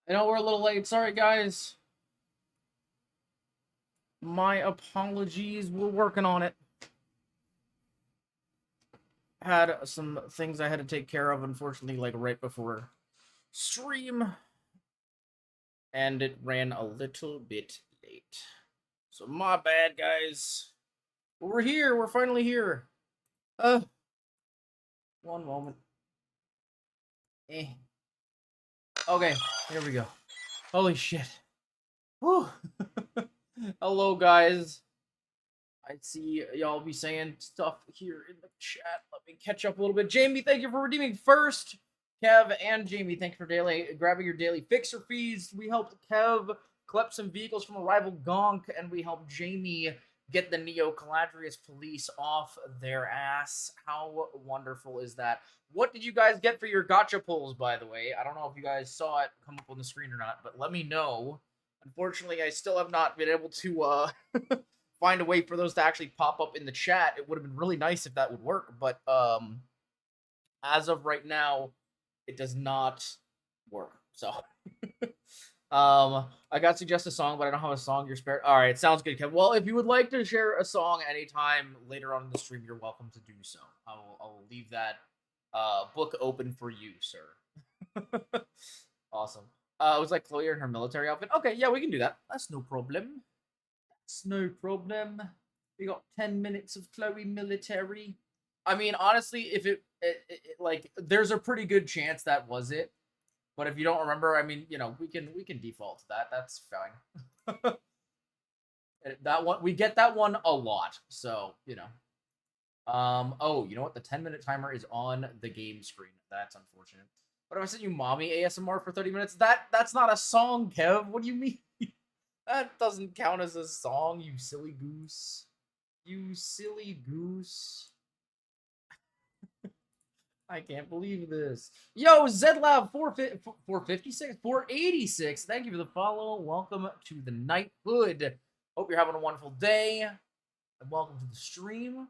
I know we're a little late. Sorry, guys. My apologies. We're working on it. Had some things I had to take care of, unfortunately, like right before stream, and it ran a little bit late. So my bad, guys. But we're here. We're finally here. Uh, one moment. Eh. Okay, here we go. Holy shit. Whew. Hello, guys. I see y'all be saying stuff here in the chat. Let me catch up a little bit. Jamie, thank you for redeeming first. Kev and Jamie, thank you for grabbing your daily fixer fees. We helped Kev collect some vehicles from a rival Gonk, and we helped Jamie get the Neo Caladrius police off their ass. How wonderful is that? What did you guys get for your gotcha pulls, by the way? I don't know if you guys saw it come up on the screen or not, but let me know. Unfortunately, I still have not been able to find a way for those to actually pop up in the chat. It would have been really nice if that would work, but as of right now, it does not work. So I got suggest a song, but I don't have a song you're spared. All right, sounds good, Kevin. Well, if you would like to share a song anytime later on in the stream, you're welcome to do so. I'll leave that book open for you, sir. Awesome. It was like Chloe in her military outfit. Okay, yeah, we can do that. That's no problem. It's no problem. We got 10 minutes of Chloe military. I mean, honestly, if like, there's a pretty good chance that was it. But if you don't remember, I mean, we can default to that. That's fine. That one, we get that one a lot. So, oh, you know what? The 10-minute timer is on the game screen. That's unfortunate. But if I sent you mommy ASMR for 30 minutes, that's not a song, Kev. What do you mean? That doesn't count as a song, you silly goose. You silly goose. I can't believe this. Yo, Zedlab 456, 486. Thank you for the follow. Welcome to the Knighthood. Hope you're having a wonderful day. And welcome to the stream.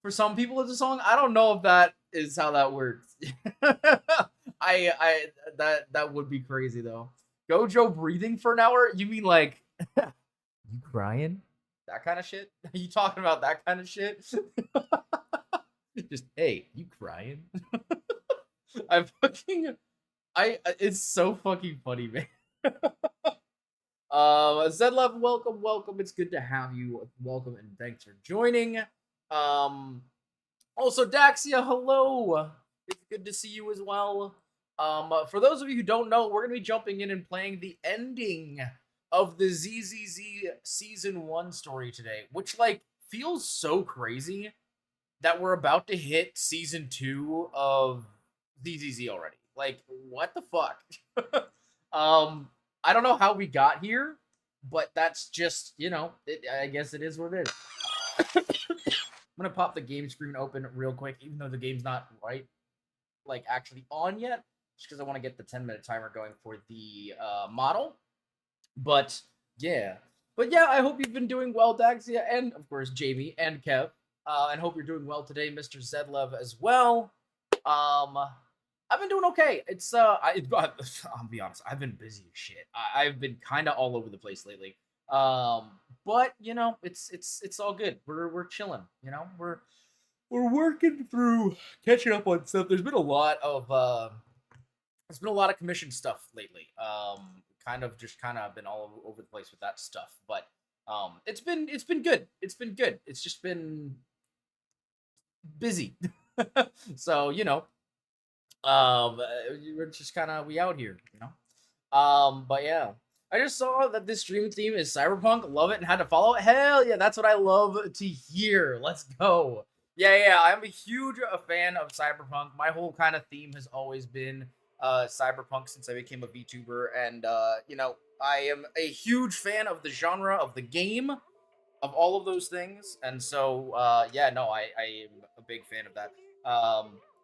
For some people, it's a song. I don't know if that is how that works. I that would be crazy though. Gojo breathing for an hour? You mean like you crying? That kind of shit? Are you talking about that kind of shit? Just hey, you crying? I fucking it's so fucking funny, man. Zedlove, welcome. It's good to have you. Welcome and thanks for joining. Also Daxia, hello. It's good to see you as well. For those of you who don't know, we're gonna be jumping in and playing the ending of the ZZZ season 1 story today, which like feels so crazy that we're about to hit season 2 of ZZZ already. Like, what the fuck? I don't know how we got here, but that's just, I guess it is what it is. I'm gonna pop the game screen open real quick, even though the game's not like actually on yet, just because I want to get the 10-minute timer going for the model. But yeah, I hope you've been doing well, Daxia, and of course Jamie and Kev, and hope you're doing well today, Mr. Zedlev as well. I've been doing okay. It's I'll be honest, I've been busy as shit. I've been kind of all over the place lately. But it's all good. We're chilling. We're working through catching up on stuff. There's been a lot of commission stuff lately. Kind of been all over the place with that stuff, but it's been good. It's been good. It's just been busy. So we're just we out here, but yeah, I just saw that this stream theme is cyberpunk. Love it and had to follow it. Hell yeah, that's what I love to hear. Let's go. Yeah, I'm a huge fan of cyberpunk. My whole kind of theme has always been cyberpunk since I became a VTuber, and I am a huge fan of the genre of the game, of all of those things, and so yeah, no, I am a big fan of that.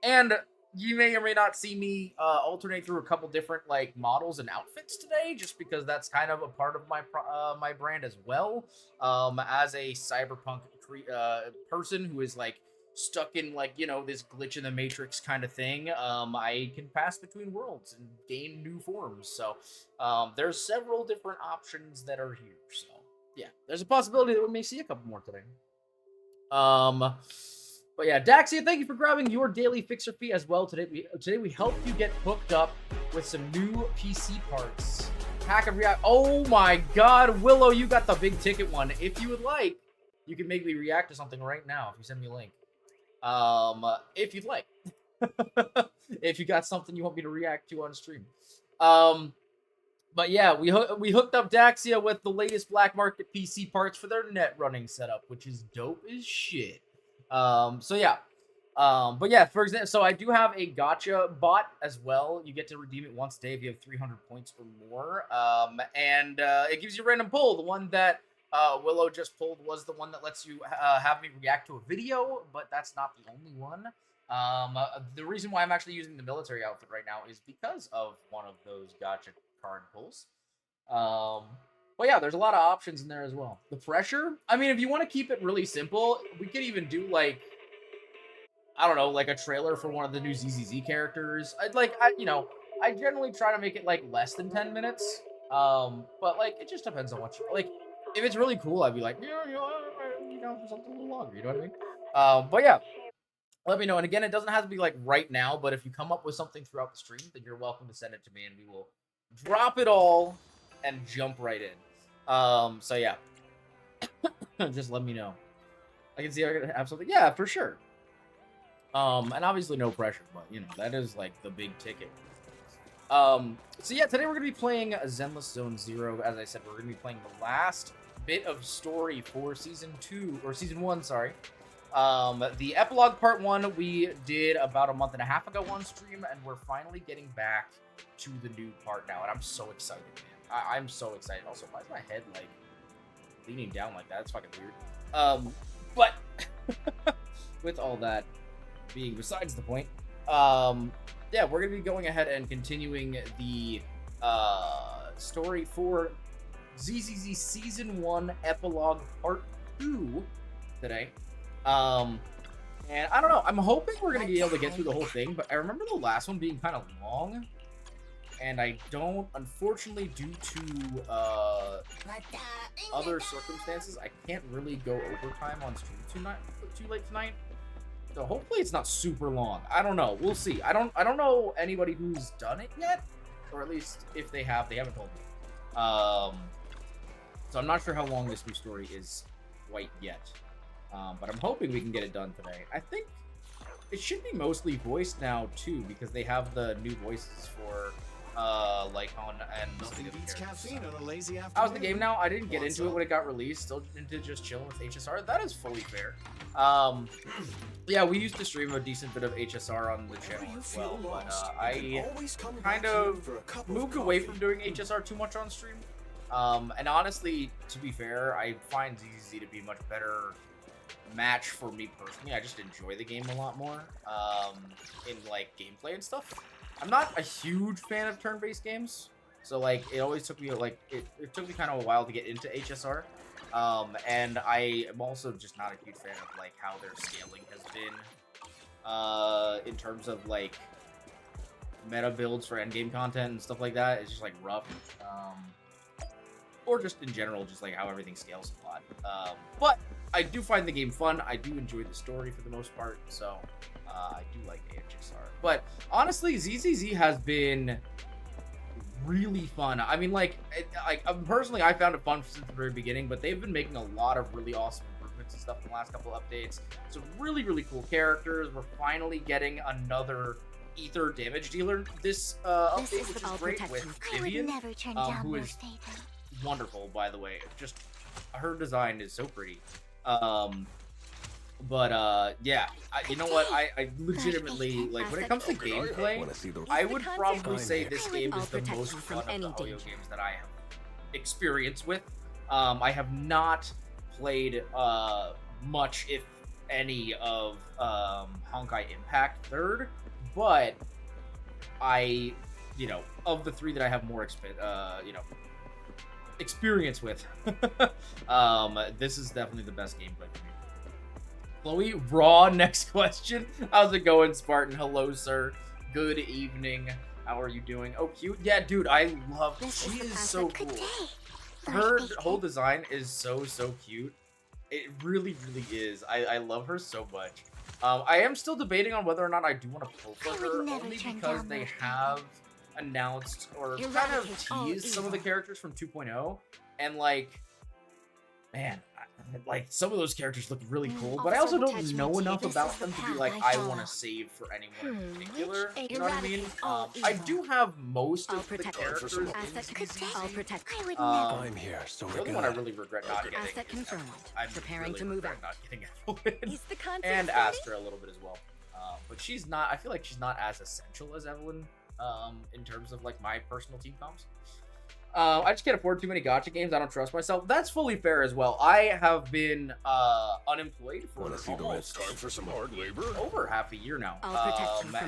And you may or may not see me alternate through a couple different like models and outfits today, just because that's kind of a part of my brand as well. As a cyberpunk person who is like stuck in like, you know, this glitch in the matrix kind of thing, I can pass between worlds and gain new forms. So there's several different options that are here. So yeah, there's a possibility that we may see a couple more today. But yeah, Daxia, thank you for grabbing your daily fixer fee as well. Today we helped you get hooked up with some new PC parts. Hack and react. Oh my god, Willow, you got the big ticket one. If you would like, you can make me react to something right now if you send me a link. If you'd like. If you got something you want me to react to on stream. But yeah, we hooked up Daxia with the latest black market PC parts for their net running setup, which is dope as shit. So yeah. But yeah, for example, so I do have a gotcha bot as well. You get to redeem it once a day if you have 300 points or more. And it gives you a random pull. The one that Willow just pulled was the one that lets you have me react to a video, but that's not the only one. The reason why I'm actually using the military outfit right now is because of one of those gotcha card pulls. But yeah, there's a lot of options in there as well. The pressure, I mean, if you want to keep it really simple, we could even do like, I don't know, like a trailer for one of the new ZZZ characters. I generally try to make it like less than 10 minutes. But like, it just depends on what you like. If it's really cool, I'd be like, for something a little longer. You know what I mean? But yeah, let me know. And again, it doesn't have to be like right now, but if you come up with something throughout the stream, then you're welcome to send it to me, and we will drop it all and jump right in. So yeah, just let me know. I can see I could have something. Yeah, for sure. And obviously no pressure, but you know, that is like the big ticket. So yeah, today we're gonna be playing Zenless Zone Zero. As I said, we're gonna be playing the last bit of story for season 1, sorry. The epilogue part 1 we did about a month and a half ago on stream, and we're finally getting back to the new part now, and I'm so excited, man. I'm so excited. Also, why is my head like leaning down like that? It's fucking weird. But with all that being besides the point, yeah, we're gonna be going ahead and continuing the story for ZZZ Season 1 Epilogue Part 2 today. And I don't know, I'm hoping we're gonna be able to get through the whole thing, but I remember the last one being kind of long, and I don't, unfortunately, due to other circumstances, I can't really go overtime on stream too late tonight. So hopefully it's not super long. I don't know. We'll see. I don't know anybody who's done it yet, or at least if they have, they haven't told me. So I'm not sure how long this new story is quite yet. But I'm hoping we can get it done today. I think it should be mostly voiced now too, because they have the new voices for Lycon and Nothing beats caffeine on a lazy afternoon. how's the game now? I didn't get into it when it got released. Still into just chilling with HSR. That is fully fair. Yeah, we used to stream a decent bit of HSR on the channel as well, but I kind of moved away from doing HSR too much on stream. And honestly, to be fair, I find ZZZ to be much better match for me personally. I just enjoy the game a lot more in like gameplay and stuff. I'm not a huge fan of turn-based games, so like it always took me like it took me kind of a while to get into HSR. And I am also just not a huge fan of like how their scaling has been in terms of like meta builds for endgame content and stuff like that. It's just like rough. Or just in general, just like how everything scales a lot. But I do find the game fun. I do enjoy the story for the most part, so I do like HSR. But honestly, ZZZ has been really fun. I mean, like personally, I found it fun since the very beginning, but they've been making a lot of really awesome improvements and stuff in the last couple of updates. So really, really cool characters. We're finally getting another ether damage dealer this update, which is great, with Vivian, who is wonderful, by the way. Just her design is so pretty. Yeah, you know what? I legitimately, like, when it comes to gameplay, I would probably say this game is the most fun of the audio games that I have experience with. I have not played much, if any, of Honkai Impact 3rd, but I, of the three that I have more experience with, this is definitely the best gameplay for me. Chloe, raw, next question. How's it going, Spartan? Hello, sir. Good evening. How are you doing? Oh, cute. Yeah, dude, I love her. She is so cool. Her whole design is so cute. It really is. I love her so much. I am still debating on whether or not I do want to pull for her, only because they have announced or kind of teased some of the characters from 2.0, and like, man, like some of those characters look really cool, but I also don't know enough about them to be like, I want to save for anyone in particular. You know what I mean? I do have most of the characters in CCC. I'm here, so the only one I really regret not getting is Evelyn. I'm preparing to move out. Not getting Evelyn. And Astra a little bit as well. But she's not. I feel like she's not as essential as Evelyn. In terms of like my personal team comps. I just can't afford too many gacha games. I don't trust myself. That's fully fair as well. I have been unemployed for almost time for some hard labor? over half a year now.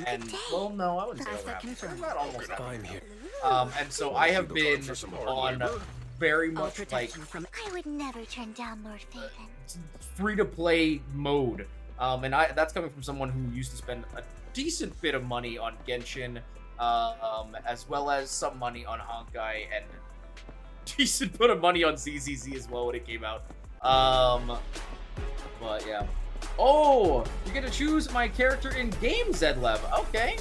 And well, no, I wouldn't say over half a year. Not almost half a I'm year. here. And so I have been on very much like I would never turn down Lord Faven. free-to-play mode. And that's coming from someone who used to spend a decent bit of money on Genshin, as well as some money on Honkai, and decent bit of money on ZZZ as well when it came out. But yeah. Oh, you get to choose my character in game, Zedlev. Okay.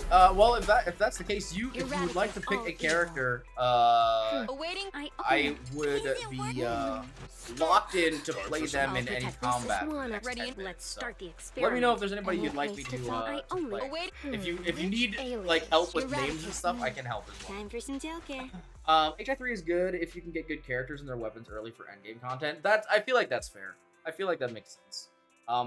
Well, if that's the case, if you would like to pick a character, I would be locked in to play them in any combat. For the next 10 minutes, so let me know if there's anybody you'd like me to play. If you need like help with names and stuff, I can help as well. Time for some joker. HI3 is good if you can get good characters and their weapons early for endgame content. I feel like that's fair. I feel like that makes sense.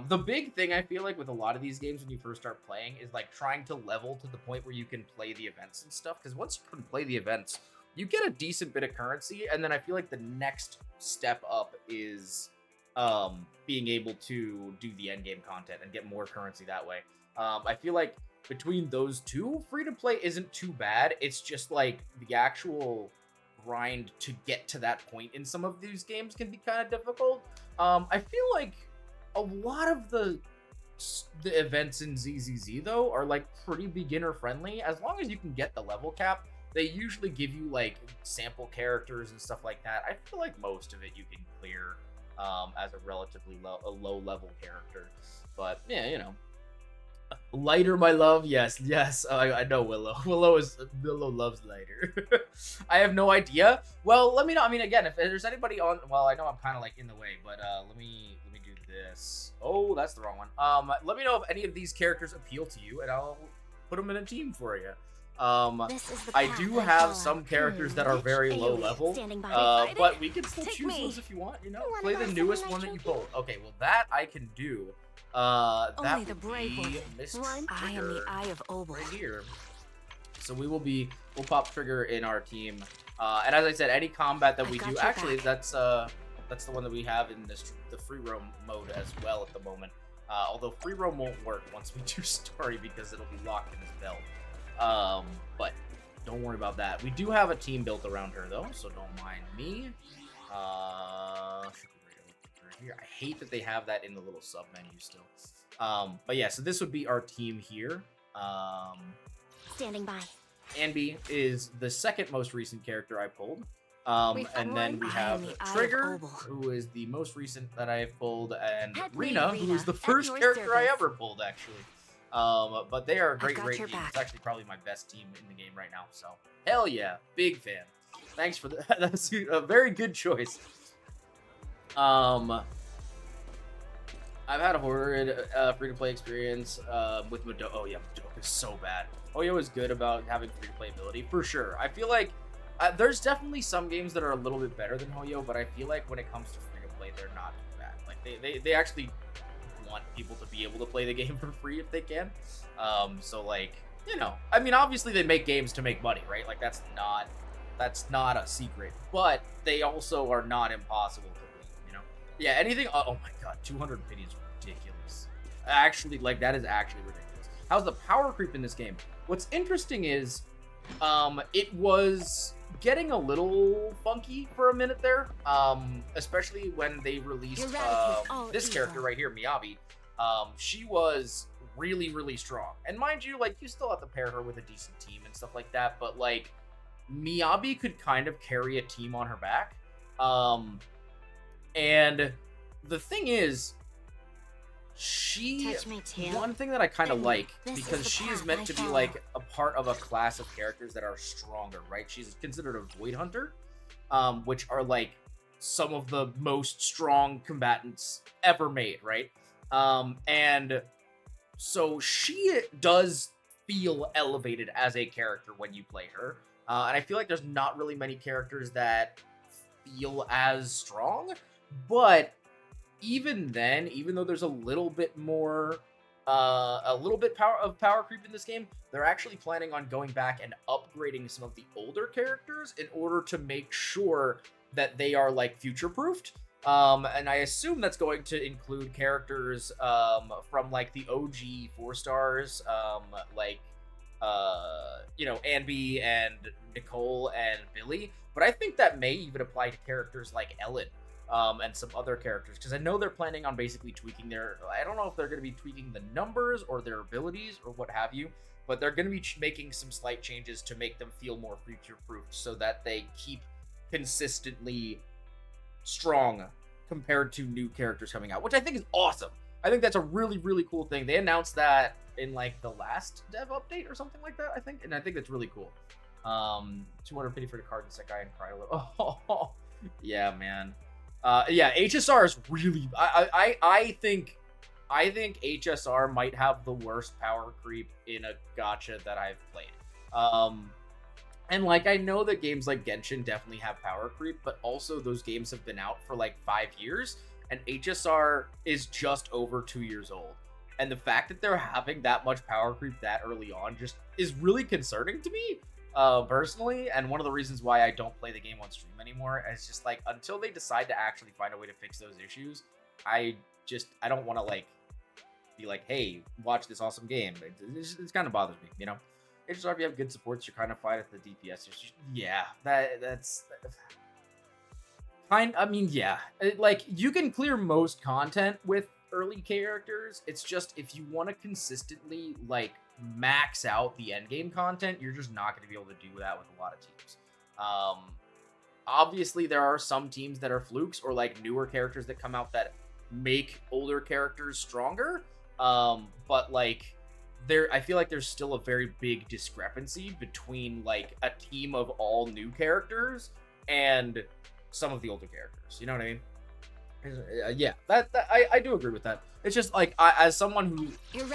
The big thing I feel like with a lot of these games when you first start playing is like trying to level to the point where you can play the events and stuff. Because once you can play the events, you get a decent bit of currency, and then I feel like the next step up is being able to do the endgame content and get more currency that way. I feel like between those two, free to play isn't too bad. It's just like the actual grind to get to that point in some of these games can be kind of difficult. I feel like a lot of the events in ZZZ though are like pretty beginner friendly. As long as you can get the level cap, they usually give you like sample characters and stuff like that. I feel like most of it you can clear as a relatively low level character. But yeah, you know. Lighter, my love. Yes. I know Willow. Willow loves lighter. I have no idea. Well, let me know. I mean, again, if there's anybody on, well, I know I'm kind of like in the way, but let me do this. Oh, that's the wrong one. Let me know if any of these characters appeal to you, and I'll put them in a team for you. I do have some characters that are very low level, but we can still choose those if you want. You know, play the newest one that you pulled. Okay, well that I can do. That would be Miss Trigger I am the Eye of Obel. right here. So we'll pop Trigger in our team. And as I said, any combat that we do, actually that's the one that we have in the free roam mode as well at the moment. Although free roam won't work once we do story because it'll be locked in his belt. But don't worry about that. We do have a team built around her though, so don't mind me. Here. I hate that they have that in the little sub menu still. But yeah, so this would be our team here. Standing by. Anby is the second most recent character I pulled. And then we have Trigger, who is the most recent that I have pulled, and Rena, who is the first character I ever pulled, actually. But they are a great team. It's actually probably my best team in the game right now. So hell yeah, big fan. Thanks for that. That's a very good choice. I've had a horrid free-to-play experience with Madoka. Oh yeah, Madoka is so bad. Oyo is good about having free-to-play ability, for sure. I feel like there's definitely some games that are a little bit better than Hoyo, but I feel like when it comes to free-to-play, they're not too bad. Like, they actually want people to be able to play the game for free if they can. So, like, you know, I mean, obviously they make games to make money, right? Like, that's not a secret. But they also are not impossible to play, you know? Yeah, anything... Oh my god, 200 pity is ridiculous. Actually, like, that is actually ridiculous. How's the power creep in this game? What's interesting is, it was getting a little funky for a minute there, especially when they released this character right here, Miyabi. she was really, really strong. And mind you, like, you still have to pair her with a decent team and stuff like that, but, like, Miyabi could kind of carry a team on her back. And the thing is, one thing that I kind of like, because she is meant to be, like, a part of a class of characters that are stronger, right? She's considered a Void Hunter, which are, like, some of the most strong combatants ever made, right? And so she does feel elevated as a character when you play her. And I feel like there's not really many characters that feel as strong, but even then, even though there's a little bit more, power creep in this game, they're actually planning on going back and upgrading some of the older characters in order to make sure that they are, like, future-proofed. And I assume that's going to include characters from, like, the OG 4 stars, like, you know, Anby and Nicole and Billy. But I think that may even apply to characters like Ellen, and some other characters, because I know they're planning on basically tweaking their, I don't know if they're going to be tweaking the numbers or their abilities or what have you, but they're going to be making some slight changes to make them feel more future-proof so that they keep consistently strong compared to new characters coming out, which I think is awesome. I think that's a really, really cool thing. They announced that in, like, the last dev update or something like that, I think, and I think that's really cool. 250 for the card and Sekai and Krylo. Oh, yeah, man. Yeah, HSR is really, I think HSR might have the worst power creep in a gacha that I've played. And, like, I know that games like Genshin definitely have power creep, but also those games have been out for, like, 5 years, and HSR is just over 2 years old. And the fact that they're having that much power creep that early on just is really concerning to me, personally, and one of the reasons why I don't play the game on stream anymore is just, like, until they decide to actually find a way to fix those issues, I don't want to, like, be like, hey, watch this awesome game. It kind of bothers me, you know? HSR, if you have good supports, you're kind of fine at the DPS. Yeah, that's I mean, yeah. Like, you can clear most content with early characters. It's just, if you want to consistently, like, max out the endgame content, you're just not going to be able to do that with a lot of teams. Obviously, there are some teams that are flukes or, like, newer characters that come out that make older characters stronger. But, like, I feel like there's still a very big discrepancy between, like, a team of all new characters and some of the older characters. You know what I mean? Yeah, I do agree with that. It's just, like, as someone who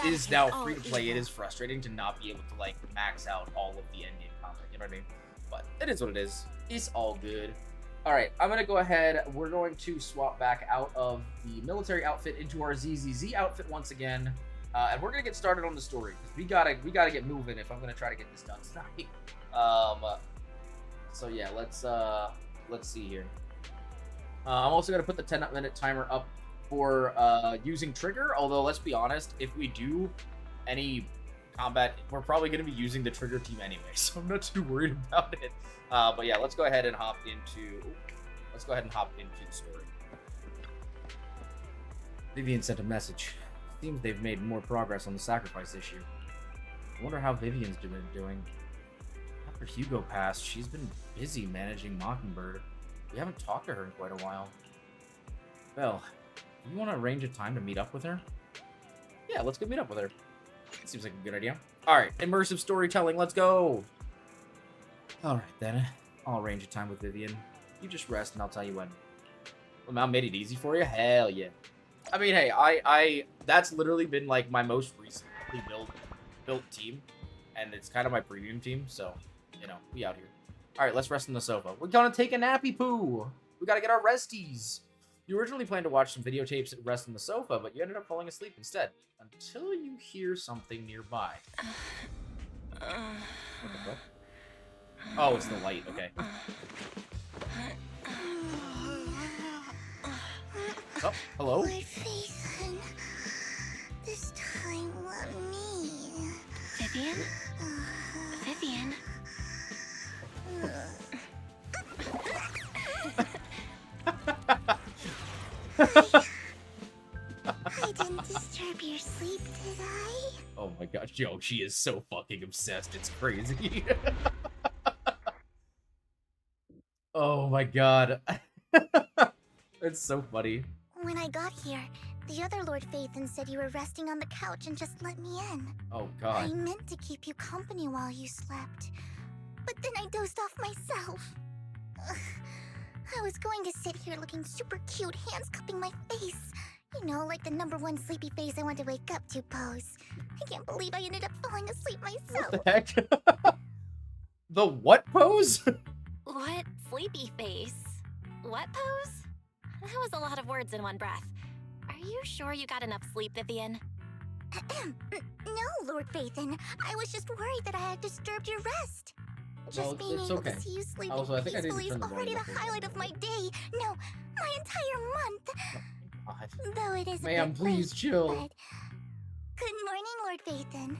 is now free to play, it is frustrating to not be able to, like, max out all of the endgame content. You know what I mean? But it is what it is. It's all good. All right, I'm gonna go ahead. We're going to swap back out of the military outfit into our ZZZ outfit once again. And we're gonna get started on the story because we gotta get moving if I'm gonna try to get this done tonight. So yeah, let's see here. I'm also gonna put the 10-minute timer up for using trigger. Although let's be honest, if we do any combat, we're probably gonna be using the trigger team anyway, so I'm not too worried about it. But yeah, let's go ahead and hop into the story. Vivian sent a message. Seems they've made more progress on the sacrifice issue. I wonder how Vivian's doing. After Hugo passed, she's been busy managing Mockingbird. We haven't talked to her in quite a while. Belle, do you want to arrange a time to meet up with her? Yeah, let's go meet up with her. That seems like a good idea. Alright, immersive storytelling, let's go! Alright then, I'll arrange a time with Vivian. You just rest and I'll tell you when. Well, I made it easy for you? Hell yeah. I mean, hey, I that's literally been, like, my most recently built team, and it's kind of my premium team, so, you know, we out here. All right, let's rest on the sofa. We're gonna take a nappy poo. We gotta get our resties. You originally planned to watch some videotapes and rest on the sofa, but you ended up falling asleep instead, until you hear something nearby. What the fuck? Oh, it's the light, okay. Oh, hello? Lord Phaethon, this time let me. Vivian? Vivian? I didn't disturb your sleep, did I? Oh my gosh, yo, she is so fucking obsessed. It's crazy. Oh my god. It's so funny. When I got here, the other Lord Phaethon said you were resting on the couch and just let me in. Oh I god. meant to keep you company while you slept, but then I dozed off myself. Ugh. I was going to sit here looking super cute, hands cupping my face. You know, like the #1 sleepy face I want to wake up to pose. I can't believe I ended up falling asleep myself. What the heck? The what pose? What sleepy face? What pose? That was a lot of words in one breath. Are you sure you got enough sleep, Vivian? No, Lord Phaethon. I was just worried that I had disturbed your rest. Just Well, being it's able okay. to see you sleeping Also, I think I need to peacefully is turn the already volume the up a highlight little of my day. No, my entire month. God. Though it is a Ma'am, bit please late, chill. but... Good morning, Lord Phaethon.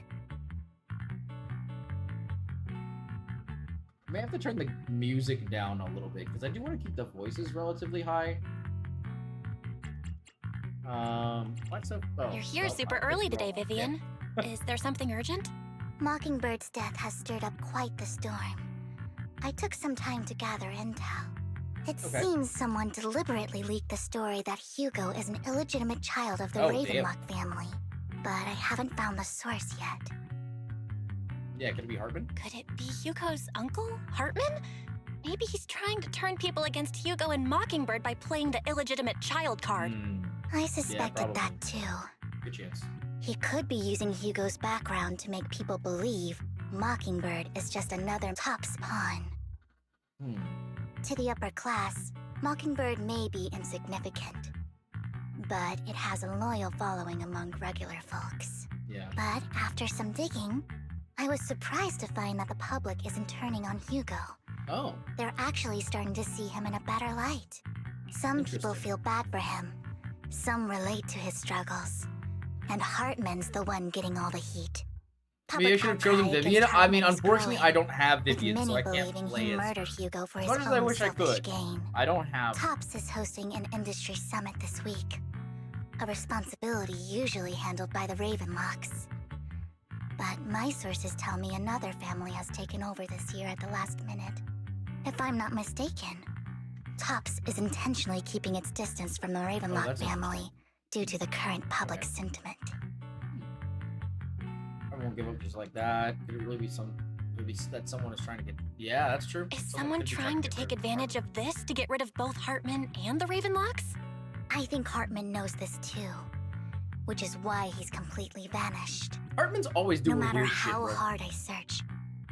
I may have to turn the music down a little bit because I do want to keep the voices relatively high. What's up? Oh, You're here well, super I'll early get today, through all Vivian. Is there something urgent? Mockingbird's death has stirred up quite the storm. I took some time to gather intel. It Okay. seems someone deliberately leaked the story that Hugo is an illegitimate child of the Oh, damn. Ravenlock family, but I haven't found the source yet. Yeah, could it be Hartman? Could it be Hugo's uncle, Hartman? Maybe he's trying to turn people against Hugo and Mockingbird by playing the illegitimate child card. I suspected that probably. too. Good chance. He could be using Hugo's background to make people believe Mockingbird is just another Top's pawn. To the upper class, Mockingbird may be insignificant, but it has a loyal following among regular folks. Yeah. But after some digging, I was surprised to find that the public isn't turning on Hugo. Oh. They're actually starting to see him in a better light. Some people Interesting. feel bad for him. Some relate to his struggles. And Hartman's the one getting all the heat. Maybe I should have chosen outcry Vivian. against I mean, Hartman is unfortunately, growing, I don't have with Vivian, many so I can't believing play he it. murdered Hugo for As his much as I own wish I selfish could, gain. I don't have. Tops is hosting an industry summit this week. A responsibility usually handled by the Ravenlocks. But my sources tell me another family has taken over this year at the last minute. If I'm not mistaken, Tops is intentionally keeping its distance from the Ravenlock that's family due to the current public Okay. sentiment. I won't give up just like that. Could it really be maybe that someone is trying to get? Yeah, that's true. Is someone could be trying to get take rid of advantage of this to get rid of both Hartman and the Ravenlocks? I think Hartman knows this too, which is why he's completely vanished. Hartman's always No doing matter weird shit, how bro. hard I search,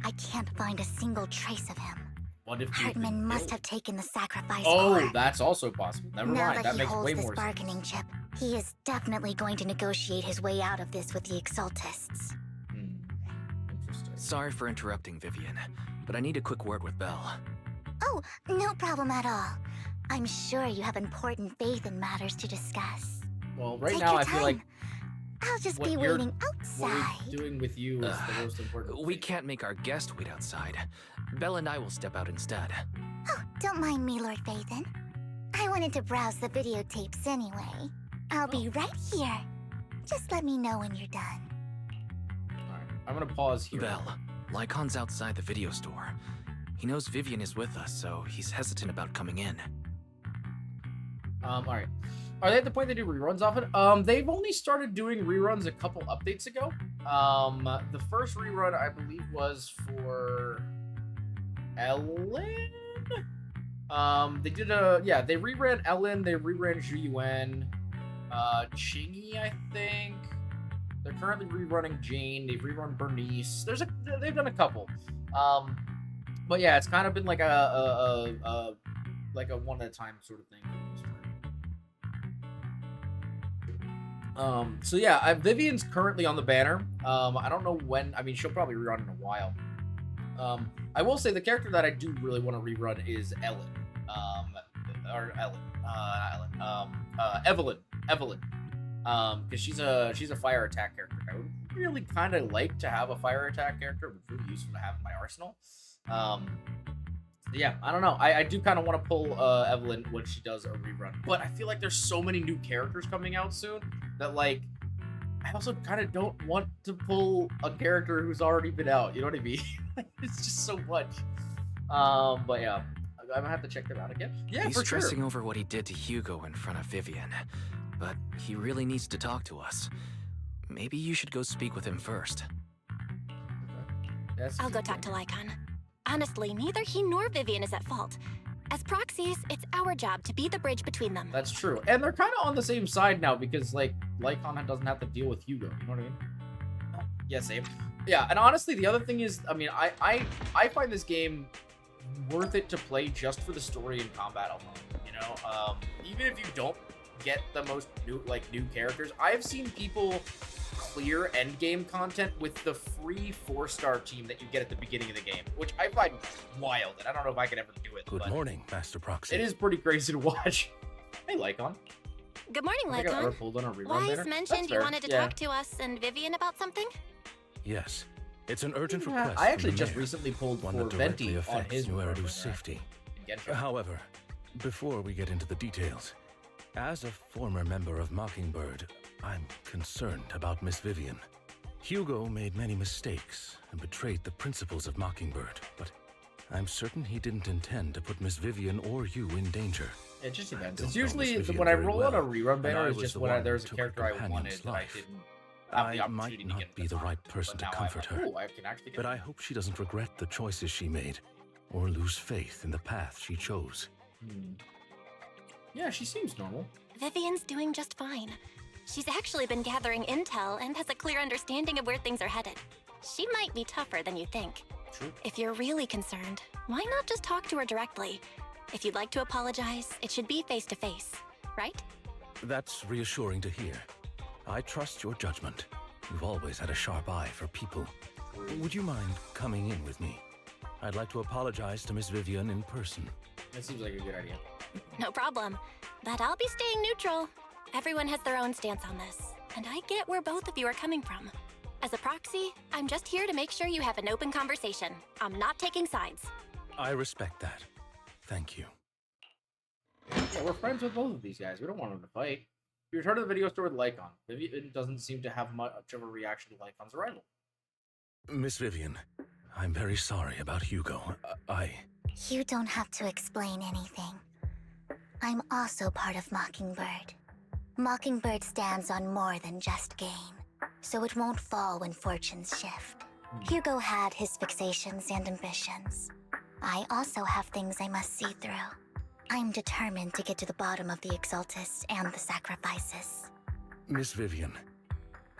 I can't find a single trace of him. What if he's Hartman been must killed? have taken the sacrifice Oh, core. that's also possible. Never Now mind. that That he makes holds way this more bargaining sense. chip, he is definitely going to negotiate his way out of this with the Exaltists. Interesting. Sorry for interrupting, Vivian, but I need a quick word with Belle. Oh, no problem at all. I'm sure you have important faith in matters to discuss. Well, right Take now your I feel time. like I'll just what be you're- waiting what outside. we're doing with you is the most important. We thing. can't make our guest wait outside. Belle and I will step out instead. Oh, don't mind me, Lord Phaethon. I wanted to browse the videotapes anyway. I'll be right here. Just let me know when you're done. Alright, I'm gonna pause here. Belle, Lycon's outside the video store. He knows Vivian is with us, so he's hesitant about coming in. Alright. Are they at the point they do reruns often? They've only started doing reruns a couple updates ago. The first rerun I believe was for Ellen. They did they reran Ellen, they reran Zhu Yuan, Chingy, I think. They're currently rerunning Jane. They've rerun Bernice. They've done a couple. But yeah, it's kind of been like a one at a time sort of thing. So yeah, Vivian's currently on the banner. I don't know when. I mean, she'll probably rerun in a while. I will say the character that I do really want to rerun is Ellen. Evelyn. Because she's a fire attack character. I would really kind of like to have a fire attack character. It would be really useful to have in my arsenal. Yeah, I don't know. I do kind of want to pull Evelyn when she does a rerun, but I feel like there's so many new characters coming out soon that like I also kind of don't want to pull a character who's already been out. You know what I mean? It's just so much. But yeah, I'm gonna have to check them out again. Yeah, He's for sure. stressing over what he did to Hugo in front of Vivian, but he really needs to talk to us. Maybe you should go speak with him first. That's I'll go talk to Lycon. Honestly, neither he nor Vivian is at fault. As proxies, it's our job to be the bridge between them. That's true, and they're kind of on the same side now because like Lycon doesn't have to deal with Hugo. You know what I mean? Yeah, same. Yeah, and honestly, the other thing is, I mean, I find this game worth it to play just for the story and combat alone. You know, even if you don't get the most new characters, I've seen people clear endgame content with the free 4-star team that you get at the beginning of the game, which I find wild, and I don't know if I could ever do it. Good morning, Master Proxy. It is pretty crazy to watch. Hey, Lycon. Good morning, I think I Lycon. pulled on a rerun Wise banner. mentioned That's you fair. wanted to Yeah. talk to us and Vivian about something? Yes, it's an urgent Yeah, request. I actually from the just mayor, recently pulled one for that directly Venti on affects his New rerun Eridu's banner safety. in Genshin. However, before we get into the details, as a former member of Mockingbird, I'm concerned about Miss Vivian. Hugo made many mistakes and betrayed the principles of Mockingbird, but I'm certain he didn't intend to put Miss Vivian or you in danger. It just I depends. don't It's know usually Miss Vivian when I very roll out a well, rerun and banner, I it's was just the when one there's who a took character her I companion's wanted that I life. didn't have the I opportunity might to get not at be the time. right person But to now I'm comfort like, her, "Ooh, I can actually get but I hope she doesn't regret the choices she made or lose faith in the path she chose. Yeah, she seems normal. Vivian's doing just fine. She's actually been gathering intel and has a clear understanding of where things are headed. She might be tougher than you think. True. If you're really concerned, why not just talk to her directly? If you'd like to apologize, it should be face to face, right? That's reassuring to hear. I trust your judgment. You've always had a sharp eye for people. Would you mind coming in with me? I'd like to apologize to Miss Vivian in person. That seems like a good idea. No problem. But I'll be staying neutral. Everyone has their own stance on this, and I get where both of you are coming from. As a proxy, I'm just here to make sure you have an open conversation. I'm not taking sides. I respect that. Thank you. Yeah, we're friends with both of these guys. We don't want them to fight. You return to the video store with Lycon. Vivian doesn't seem to have much of a reaction to Lycon's arrival. Miss Vivian, I'm very sorry about Hugo. You don't have to explain anything. I'm also part of Mockingbird. Mockingbird stands on more than just gain, so it won't fall when fortunes shift. Hugo had his fixations and ambitions. I also have things I must see through. I'm determined to get to the bottom of the Exaltists and the sacrifices. Miss Vivian,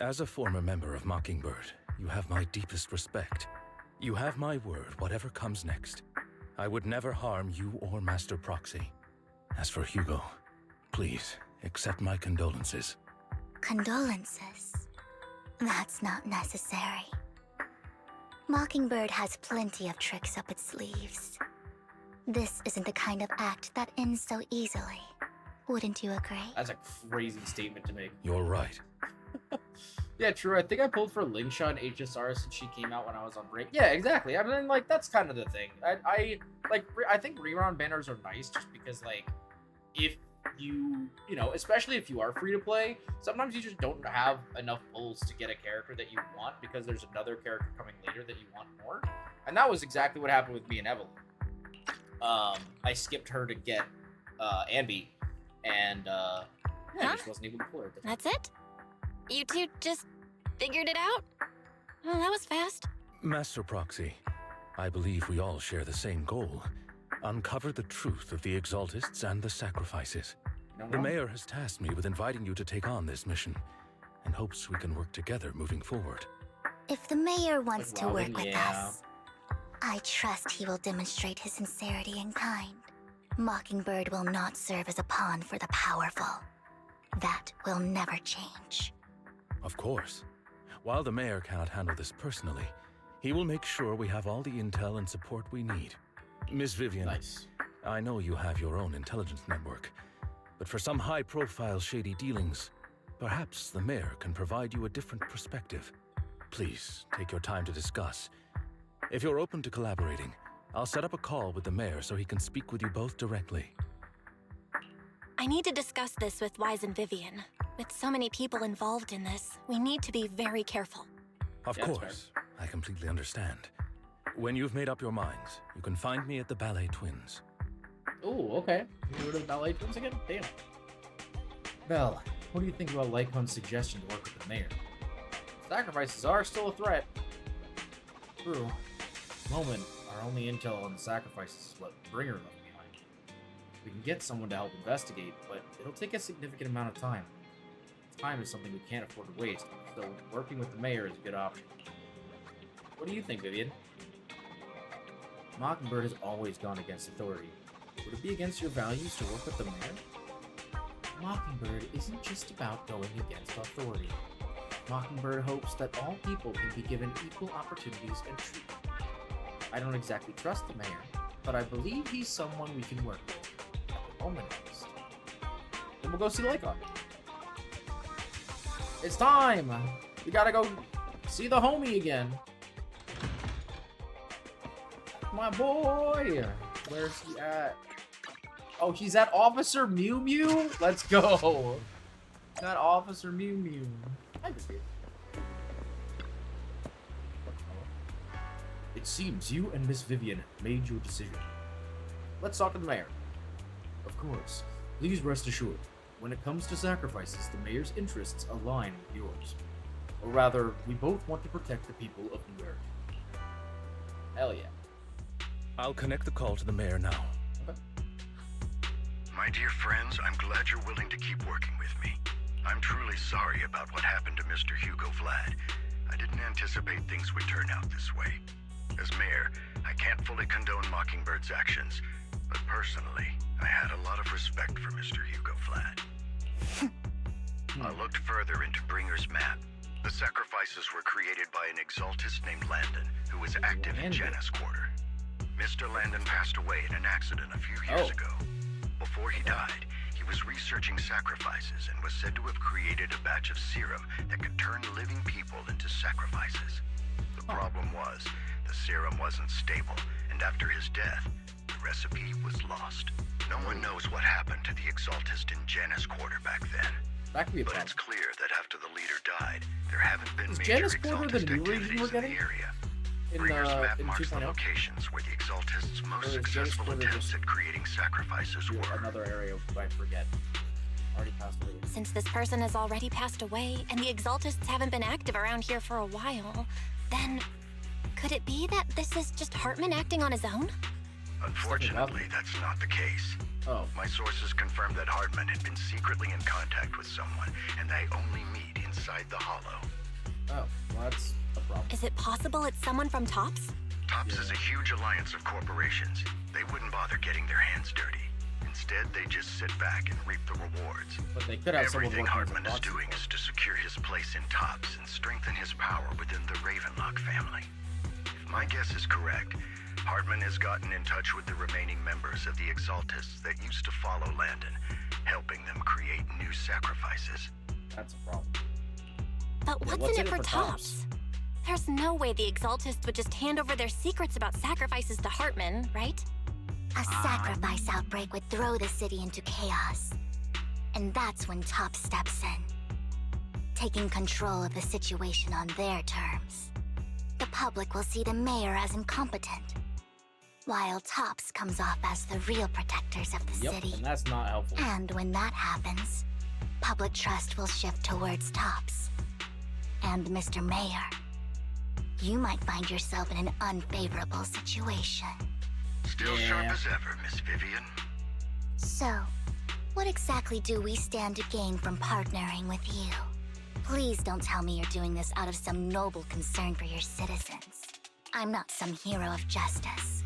as a former member of Mockingbird, you have my deepest respect. You have my word, whatever comes next. I would never harm you or Master Proxy. As for Hugo, please accept my condolences. Condolences? That's not necessary. Mockingbird has plenty of tricks up its sleeves. This isn't the kind of act that ends so easily. Wouldn't you agree? That's a crazy statement to make. You're right. Yeah, true. I think I pulled for Lingsha and HSR since she came out when I was on break. Yeah, exactly. I mean, like, that's kind of the thing. I think rerun banners are nice just because, like, if you know, especially if you are free to play, sometimes you just don't have enough pulls to get a character that you want because there's another character coming later that you want more. And that was exactly what happened with me and Evelyn. I skipped her to get Ambi, and yeah, I just wasn't able to pull her. That's it? You two just figured it out? Well, that was fast. Master Proxy, I believe we all share the same goal. Uncover the truth of the Exaltists and the sacrifices. No The wrong. mayor has tasked me with inviting you to take on this mission, and hopes we can work together moving forward. If the mayor wants to Robin, work with yeah. us, I trust he will demonstrate his sincerity and kind. Mockingbird will not serve as a pawn for the powerful. That will never change. Of course. While the mayor cannot handle this personally, he will make sure we have all the intel and support we need. Miss Vivian, Nice. I know you have your own intelligence network, but for some high-profile shady dealings, perhaps the mayor can provide you a different perspective. Please, take your time to discuss. If you're open to collaborating, I'll set up a call with the mayor so he can speak with you both directly. I need to discuss this with Wise and Vivian. With so many people involved in this, we need to be very careful. Of Yeah, that's course, I completely understand. When you've made up your minds, you can find me at the Ballet Twins. Ooh, okay. You go to the ballet twins again? Damn. Belle, what do you think about Lycon's suggestion to work with the mayor? Sacrifices are still a threat. True. At the moment, our only intel on the sacrifices is what Bringer left behind. We can get someone to help investigate, but it'll take a significant amount of time. Time is something we can't afford to waste, so working with the mayor is a good option. What do you think, Vivian? Mockingbird has always gone against authority. Would it be against your values to work with the mayor? Mockingbird isn't just about going against authority. Mockingbird hopes that all people can be given equal opportunities and treatment. I don't exactly trust the mayor, but I believe he's someone we can work with. At the moment, at least. Then we'll go see Lycon. It's time! We gotta go see the homie again. My boy! Where's he at? Oh, he's at Officer Mew Mew? Let's go! Got Officer Mew Mew. Hi, Vivian. It seems you and Miss Vivian made your decision. Let's talk to the mayor. Of course. Please rest assured, when it comes to sacrifices, the mayor's interests align with yours. Or rather, we both want to protect the people of New Earth. Hell yeah. I'll connect the call to the mayor now. Okay. My dear friends, I'm glad you're willing to keep working with me. I'm truly sorry about what happened to Mr. Hugo Vlad. I didn't anticipate things would turn out this way. As mayor, I can't fully condone Mockingbird's actions, but personally, I had a lot of respect for Mr. Hugo Vlad. I looked further into Bringer's map. The sacrifices were created by an exaltist named Landon, who was active in Janus Quarter. Mr. Landon passed away in an accident a few years ago. Before he died, he was researching sacrifices and was said to have created a batch of serum that could turn living people into sacrifices. The problem was, the serum wasn't stable, and after his death, the recipe was lost. No one knows what happened to the exaltist in Janus Quarter back then. That could be a But problem. it's clear that after the leader died, there haven't been Is major Janus Quarter the exaltist new region activities we're in getting? the area. In Bringer's map in marks the 2.0? locations where the exaltist's Or most is Janus successful Quarter attempts just at creating sacrifices were. another area I forget. Already passed away. Since this person has already passed away, and the Exaltists haven't been active around here for a while, then could it be that this is just Hartman acting on his own? Unfortunately, that's not the case. Oh. My sources confirmed that Hartman had been secretly in contact with someone, and they only meet inside the Hollow. Oh, well, that's a problem. Is it possible it's someone from Tops? TOPS is a huge alliance of corporations. They wouldn't bother getting their hands dirty. Instead, they just sit back and reap the rewards. But they could have someone Everything working as a Hartman is proxy. doing is to secure his place in TOPS and strengthen his power within the Ravenlock family. If my guess is correct, Hartman has gotten in touch with the remaining members of the Exaltists that used to follow Landon, helping them create new sacrifices. That's a problem. But Yeah, what's in it for Tops? There's no way the Exaltists would just hand over their secrets about sacrifices to Hartman, right? A sacrifice outbreak would throw the city into chaos. And that's when Top steps in, taking control of the situation on their terms. The public will see the mayor as incompetent, while Tops comes off as the real protectors of the Yep, city. and that's not helpful. And when that happens, public trust will shift towards Tops. And Mr. Mayor, you might find yourself in an unfavorable situation. Still Yeah. sharp as ever, Miss Vivian. So, what exactly do we stand to gain from partnering with you? Please don't tell me you're doing this out of some noble concern for your citizens. I'm not some hero of justice.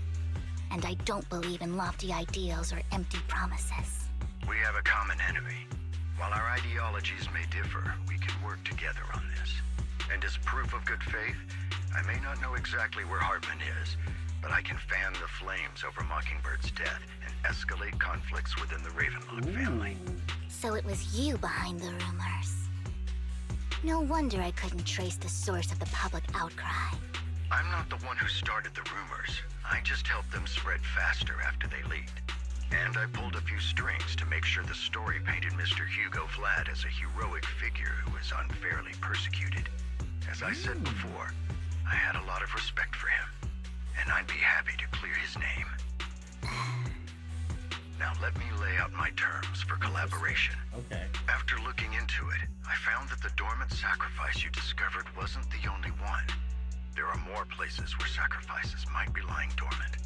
And I don't believe in lofty ideals or empty promises. We have a common enemy. While our ideologies may differ, we can work together on this. And as proof of good faith, I may not know exactly where Hartman is, but I can fan the flames over Mockingbird's death and escalate conflicts within the Ravenlock family. So it was you behind the rumors. No wonder I couldn't trace the source of the public outcry. I'm not the one who started the rumors. I just helped them spread faster after they leaked. And I pulled a few strings to make sure the story painted Mr. Hugo Vlad as a heroic figure who was unfairly persecuted. As I said before, I had a lot of respect for him, and I'd be happy to clear his name. Now let me lay out my terms for collaboration. Okay. After looking into it, I found that the dormant sacrifice you discovered wasn't the only one. There are more places where sacrifices might be lying dormant.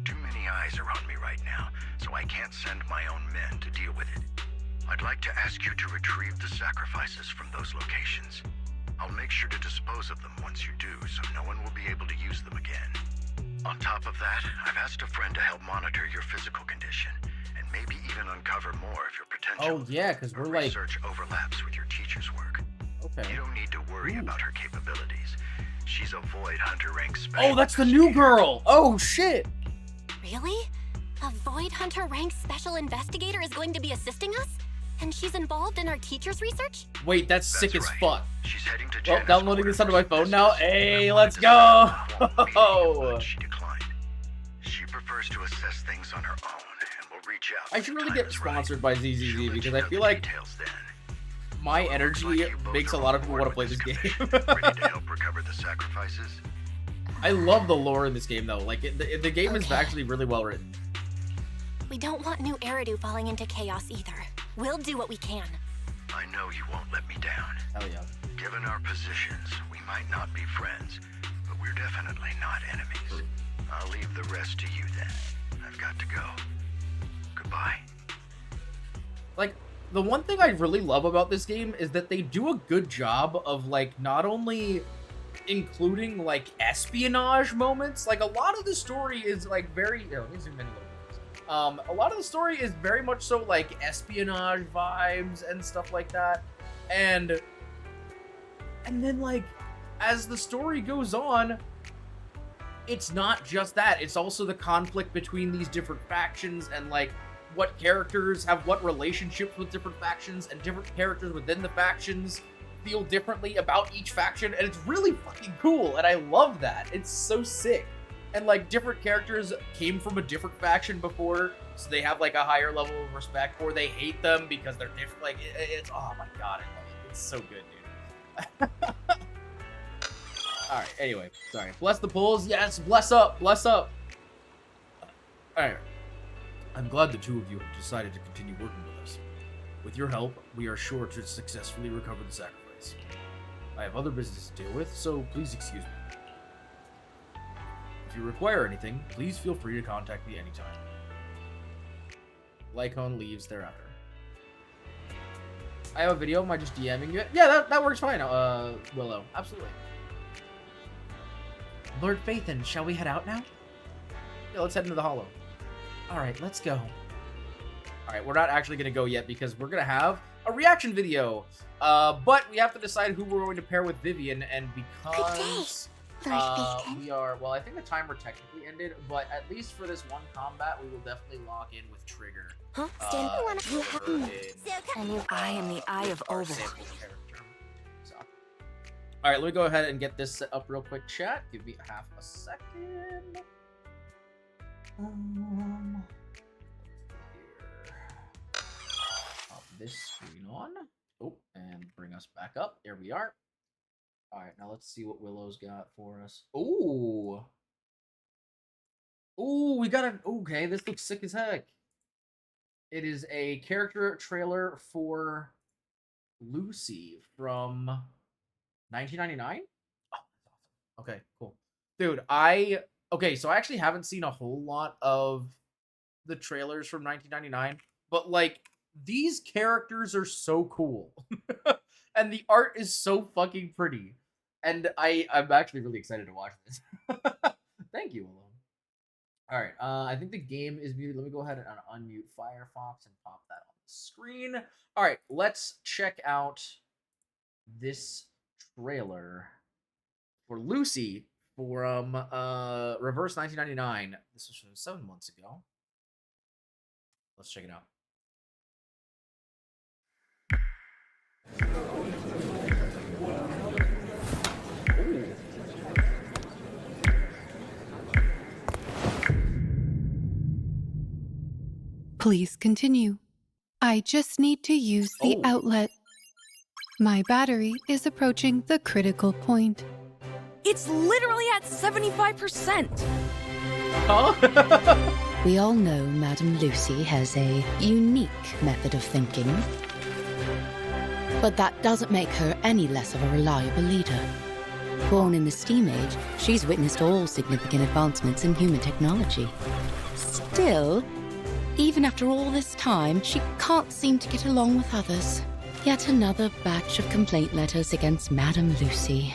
Too many eyes are on me right now, so I can't send my own men to deal with it. I'd like to ask you to retrieve the sacrifices from those locations. I'll make sure to dispose of them once you do, so no one will be able to use them again. On top of that, I've asked a friend to help monitor your physical condition, and maybe even uncover more of your potential. Oh yeah, because we're like research overlaps with your teacher's work. okay. You don't need to worry about her capabilities. She's a Void Hunter rank special. Oh, that's the new girl. Oh shit. Really? A Void Hunter ranked special investigator is going to be assisting us? And she's involved in our teacher's research? Wait, that's sick as right. fuck. She's heading to Oh, Janus downloading quarters this onto my for phone business. now. Hey, I let's wanted go. to set up a meeting, but she declined. She prefers to assess things on her own and will reach out. I should when really the get time is right. sponsored by She'll ZZZ let because you I know feel the like details then. my So it energy looks like you both makes a are lot on of people board want to play with this game. commission, ready to help recover the sacrifices. I love the lore in this game though. Like the game is Okay. actually really well written. We don't want new Eridu falling into chaos either. We'll do what we can. I know you won't let me down. Hell yeah. Given our positions, we might not be friends, but we're definitely not enemies. I'll leave the rest to you then. I've got to go. Goodbye. Like the one thing I really love about this game is that they do a good job of like not only including like espionage moments. Like a lot of the story is like very. Let me zoom in a little bit. A lot of the story is very much so like espionage vibes and stuff like that, and then like as the story goes on, it's not just that. It's also the conflict between these different factions and like what characters have what relationships with different factions, and different characters within the factions feel differently about each faction, and it's really fucking cool, and I love that. It's so sick. And like different characters came from a different faction before, so they have like a higher level of respect, or they hate them because they're different. Like it's oh my god, I love it. It's so good, dude. All right. Anyway, sorry. Bless the pulls. Yes, bless up, bless up. All right. I'm glad the two of you have decided to continue working with us. With your help, we are sure to successfully recover the sacrifice. I have other business to deal with, so please excuse me. If you require anything, please feel free to contact me anytime. Lycon leaves thereafter. I have a video. Am I just DMing you? Yeah, that works fine. Willow, absolutely. Lord Phaethon, shall we head out now? Yeah, let's head into the Hollow. All right, let's go. All right, we're not actually gonna go yet because we're gonna have a reaction video. But we have to decide who we're going to pair with Vivian, and because Lord Phaethon. we are, well, I think the timer technically ended, but at least for this one combat, we will definitely lock in with Trigger. Huh? Stand you wanna I knew I am the Eye of our Oval. sample character. So, all right, let me go ahead and get this set up real quick, chat. Give me half a second. Here. Pop this screen on. Oh, and bring us back up. There we are. All right, now let's see what Willow's got for us. Ooh. Ooh, we got a... Okay, this looks sick as heck. It is a character trailer for Lucy from 1999? Oh, that's awesome. Okay, cool. Dude, Okay, so I actually haven't seen a whole lot of the trailers from 1999, but, like, these characters are so cool. And the art is so fucking pretty. And I'm actually really excited to watch this. Thank you, Alone. Alright, I think the game is muted. Let me go ahead and unmute Firefox and pop that on the screen. Alright, let's check out this trailer for Lucy from Reverse 1999. This was from 7 months ago. Let's check it out. Ooh. Please continue. I just need to use the outlet. My battery is approaching the critical point. It's literally at 75%! Huh? We all know Madame Lucy has a unique method of thinking. But that doesn't make her any less of a reliable leader. Born in the Steam Age, she's witnessed all significant advancements in human technology. Still, even after all this time, she can't seem to get along with others. Yet another batch of complaint letters against Madame Lucy.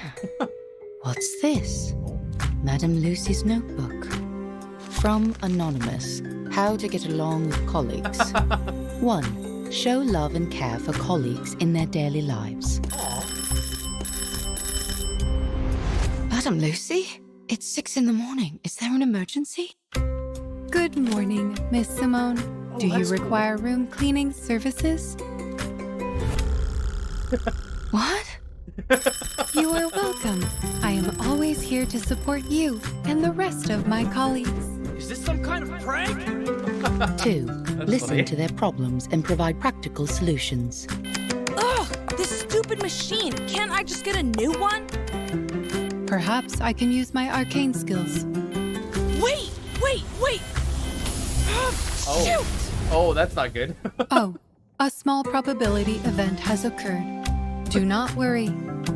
What's this? Madame Lucy's notebook. From Anonymous, How to Get Along with Colleagues. 1. Show love and care for colleagues in their daily lives. Madame Lucy? It's 6 in the morning. Is there an emergency? Good morning, Miss Simone. Do you require room cleaning services? What? You are welcome. I am always here to support you and the rest of my colleagues. Is this some kind of prank? 2. Listen funny. to their problems and provide practical solutions. Ugh! This stupid machine! Can't I just get a new one? Perhaps I can use my arcane skills. Wait! Shoot! Oh, that's not good. Oh, a small probability event has occurred. Do not worry.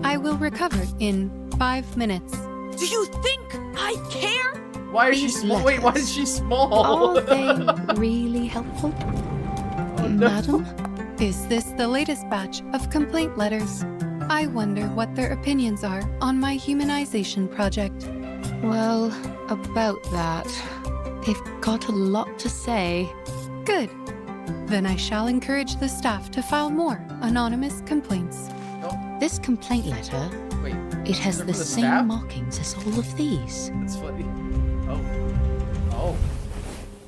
I will recover in 5 minutes. Do you think I care? Why is she These small? Wait, why letters. is she small? Are they really helpful? Madam? Is this the latest batch of complaint letters? I wonder what their opinions are on my humanization project. Well, about that. They've got a lot to say. Good. Then I shall encourage the staff to file more anonymous complaints. This complaint letter, Wait, it has is it the for the same staff? markings as all of these. That's funny. Oh.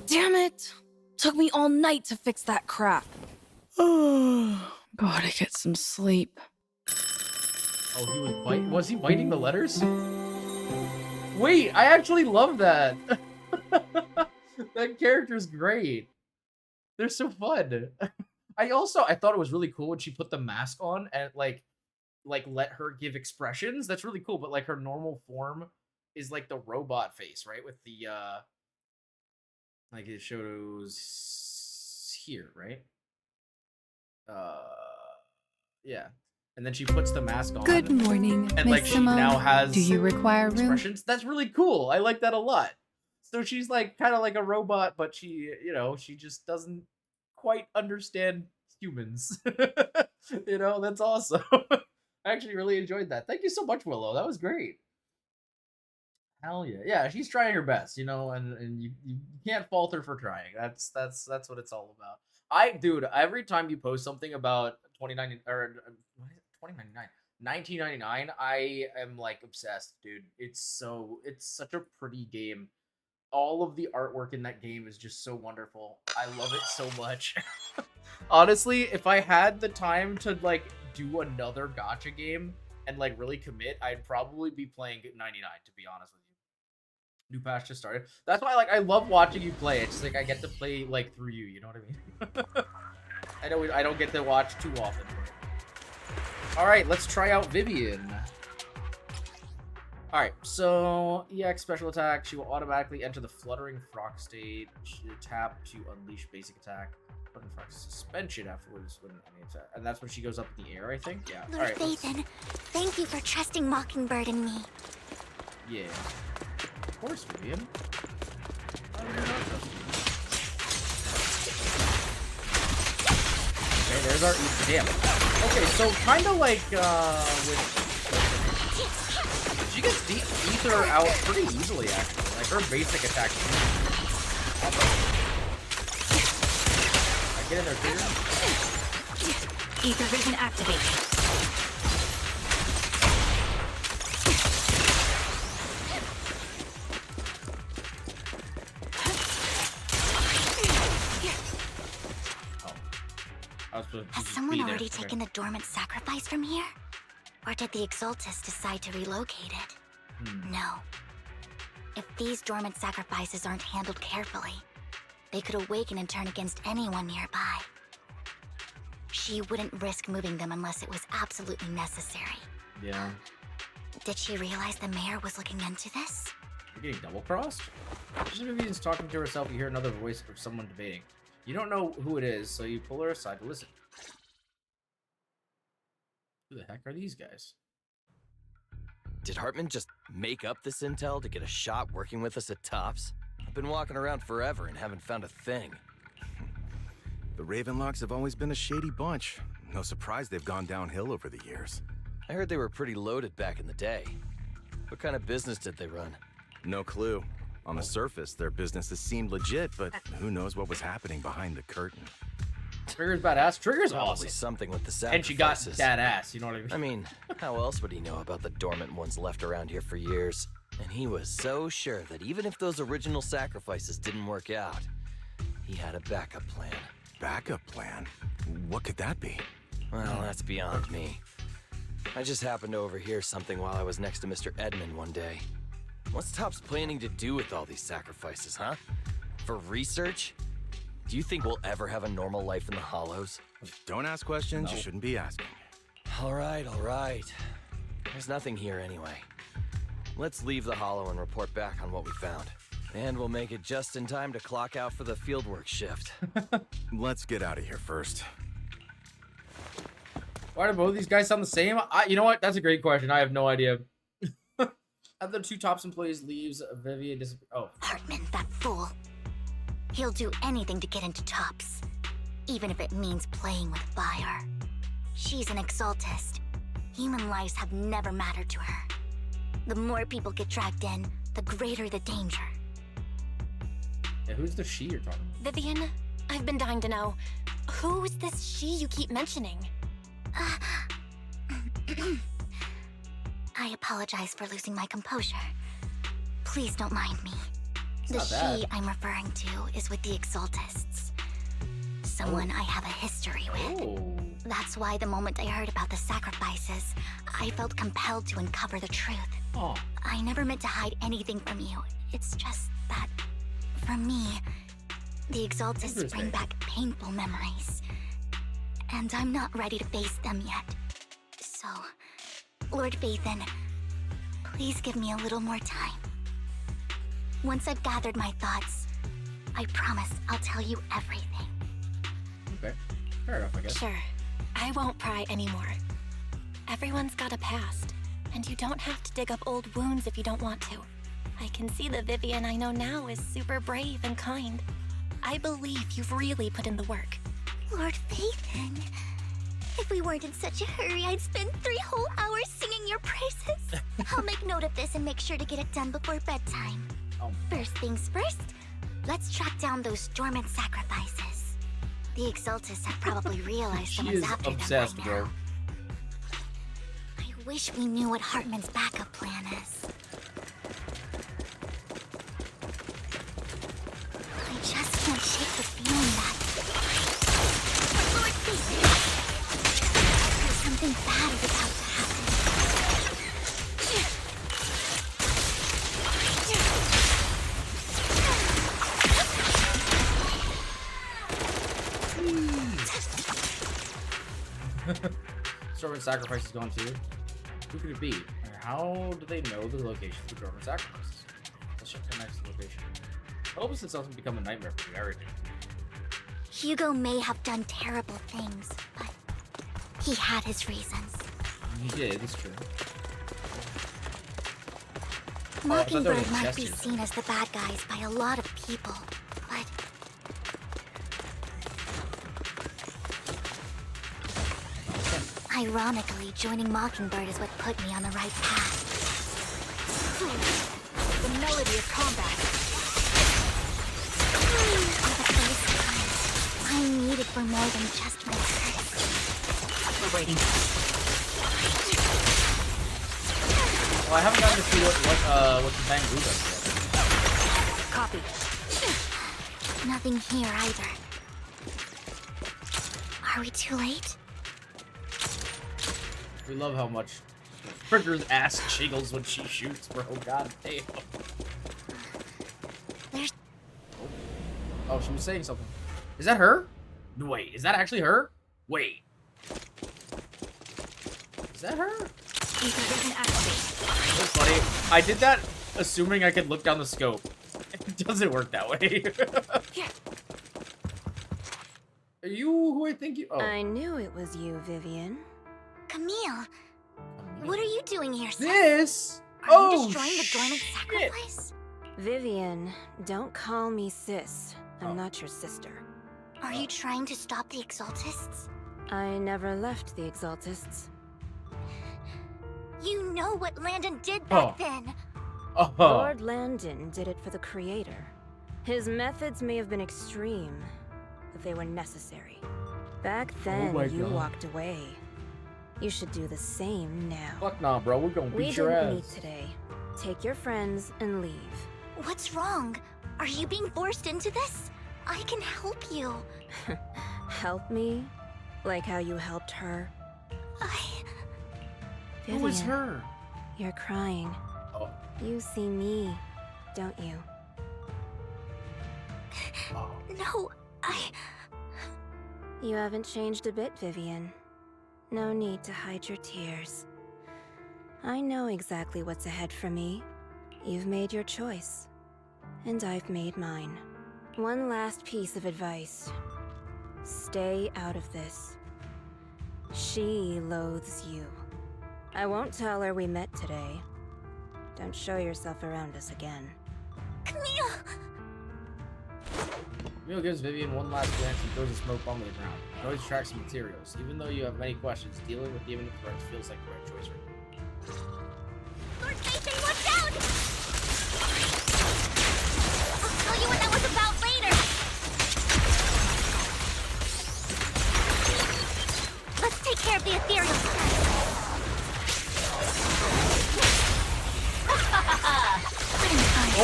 Damn it! Took me all night to fix that crap. Oh, gotta get some sleep. Oh, was he biting the letters? Wait, I actually love that. That character's great. They're so fun. I thought it was really cool when she put the mask on and like let her give expressions. That's really cool, but like her normal form is like the robot face, right? With the like it shows here, right? Yeah. And then she puts the mask on. Good morning, And like Miss she Simone. now has Do you require room? expressions. That's really cool. I like that a lot. So she's like kind of like a robot, but she just doesn't quite understand humans. That's awesome. I actually really enjoyed that. Thank you so much, Willow. That was great. Hell yeah. Yeah, she's trying her best, and you can't fault her for trying. That's what it's all about. Dude, every time you post something about 1999, I am like obsessed, dude. It's such a pretty game. All of the artwork in that game is just so wonderful. I love it so much. Honestly, if I had the time to like do another gacha game and like really commit, I'd probably be playing 99, to be honest with you. New patch just started. That's why I love watching you play. It's like I get to play like through you, you know what I mean? I know I don't get to watch too often. Alright, let's try out Vivian. Alright, so EX special attack, she will automatically enter the fluttering frog state. She tap to unleash basic attack. Fluttering frog suspension afterwards when any attack. And that's when she goes up in the air, I think? Yeah. Lord Alright. Vathan, thank you for trusting Mockingbird and me. Yeah. Of course, Vivian. Why would I not trust you? Okay, there's our damn. Okay, so kind of like with she gets ether out pretty easily actually. Like her basic attack. I get in there too. Ether vision activated. Has someone already taken the dormant sacrifice from here? Or did the Exaltus decide to relocate it? No. If these dormant sacrifices aren't handled carefully, they could awaken and turn against anyone nearby. She wouldn't risk moving them unless it was absolutely necessary. Yeah. Did she realize the mayor was looking into this? You're getting double-crossed? Just if Vivian's talking to herself, you hear another voice of someone debating. You don't know who it is, so you pull her aside to listen. Who the heck are these guys? Did Hartman just make up this intel to get a shot working with us at Tops? I've been walking around forever and haven't found a thing. The Ravenlocks have always been a shady bunch. No surprise they've gone downhill over the years. I heard they were pretty loaded back in the day. What kind of business did they run? No clue. On the surface, their businesses seemed legit, but who knows what was happening behind the curtain. Trigger's badass. Trigger's Probably awesome. something with the sacrifices. And she got that ass, you know what I mean? I mean, how else would he know about the dormant ones left around here for years? And he was so sure that even if those original sacrifices didn't work out, he had a backup plan. Backup plan? What could that be? Well, that's beyond me. I just happened to overhear something while I was next to Mr. Edmund one day. What's Topps planning to do with all these sacrifices, huh? For research? Do you think we'll ever have a normal life in the Hollows? Don't ask questions you shouldn't be asking. All right, all right. There's nothing here anyway. Let's leave the Hollow and report back on what we found. And we'll make it just in time to clock out for the fieldwork shift. Let's get out of here first. Why do both these guys sound the same? You know what? That's a great question. I have no idea. After the two Tops employees leaves, Vivian disappears. Oh. Hartman, that fool. He'll do anything to get into Tops, even if it means playing with fire. She's an exaltist. Human lives have never mattered to her. The more people get dragged in, the greater the danger. Yeah, who's the she you're talking about? Vivian, I've been dying to know. Who is this she you keep mentioning? I apologize for losing my composure. Please don't mind me. The not bad. she I'm referring to is with the exaltists. Someone I have a history with. Oh. That's why the moment I heard about the sacrifices, I felt compelled to uncover the truth. Oh. I never meant to hide anything from you. It's just that, for me, the exaltists bring back painful memories. And I'm not ready to face them yet. So, Lord Vathan, please give me a little more time. Once I've gathered my thoughts, I promise I'll tell you everything. Okay. Fair enough, I guess. Sure. I won't pry anymore. Everyone's got a past, and you don't have to dig up old wounds if you don't want to. I can see the Vivian I know now is super brave and kind. I believe you've really put in the work. Lord Vathan, if we weren't in such a hurry, I'd spend 3 whole hours singing your praises. I'll make note of this and make sure to get it done before bedtime. Oh. First things first, let's track down those dormant sacrifices. The exaltists have probably realized She someone's is after obsessed, them by bro. now. I wish we knew what Hartman's backup plan is. I just can't shake the feeling that Lord Vathan, something bad is about to happen. Dormant sacrifice is gone too. Who could it be? How do they know the location of the dormant sacrifices? Let's check the next location. I hope this doesn't become a nightmare for you, Eridu. Hugo may have done terrible things, but he had his reasons. He did, it's true. Mockingbird might be seen as the bad guys by a lot of people, but ironically, joining Mockingbird is what put me on the right path. The melody of combat. For the first time, I'm needed for more than just my courtesy. We're waiting. Well, I haven't gotten to see what the Bang Blue does yet. Copy. Nothing here either. Are we too late? We love how much Trigger's ass jiggles when she shoots, bro. God damn. There's... Oh, she was saying something. Is that her? Wait, is that actually her? Wait. Is that her? That's funny. I did that assuming I could look down the scope. It doesn't work that way. Are you who I think you... Oh. I knew it was you, Vivian. Camille, what are you doing here, sis? This? Are you destroying the dormant sacrifice? Vivian, don't call me sis. I'm not your sister. Are you trying to stop the Exaltists? I never left the Exaltists. You know what Landon did back then. Lord Landon did it for the Creator. His methods may have been extreme, but they were necessary. Back then, you walked away. You should do the same now. Fuck nah, bro. We're gonna beat your ass. We didn't meet today. Take your friends and leave. What's wrong? Are you being forced into this? I can help you. Help me? Like how you helped her? Vivian, who is her? You're crying. Oh. You see me, don't you? No, You haven't changed a bit, Vivian. No need to hide your tears. I know exactly what's ahead for me. You've made your choice, and I've made mine. One last piece of advice. Stay out of this. She loathes you. I won't tell her we met today. Don't show yourself around us again. Camille! Camille gives Vivian one last glance and throws a smoke bomb to the ground. You always track some materials. Even though you have many questions, dealing with the imminent threats feels like the right choice right now. Lord Nathan, watch out! I'll tell you what that was about later. Let's take care of the ethereal first.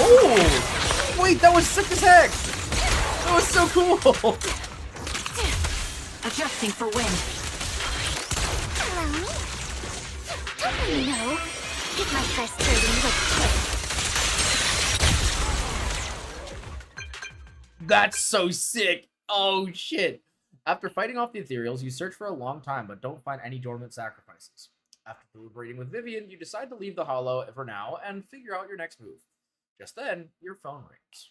Oh! Wait, that was sick as heck! That was so cool! Adjusting for wind. Hello? Don't you know? Get my frustrating look. That's so sick! Oh shit! After fighting off the ethereals, you search for a long time but don't find any dormant sacrifices. After deliberating with Vivian, you decide to leave the hollow for now and figure out your next move. Just then, your phone rings.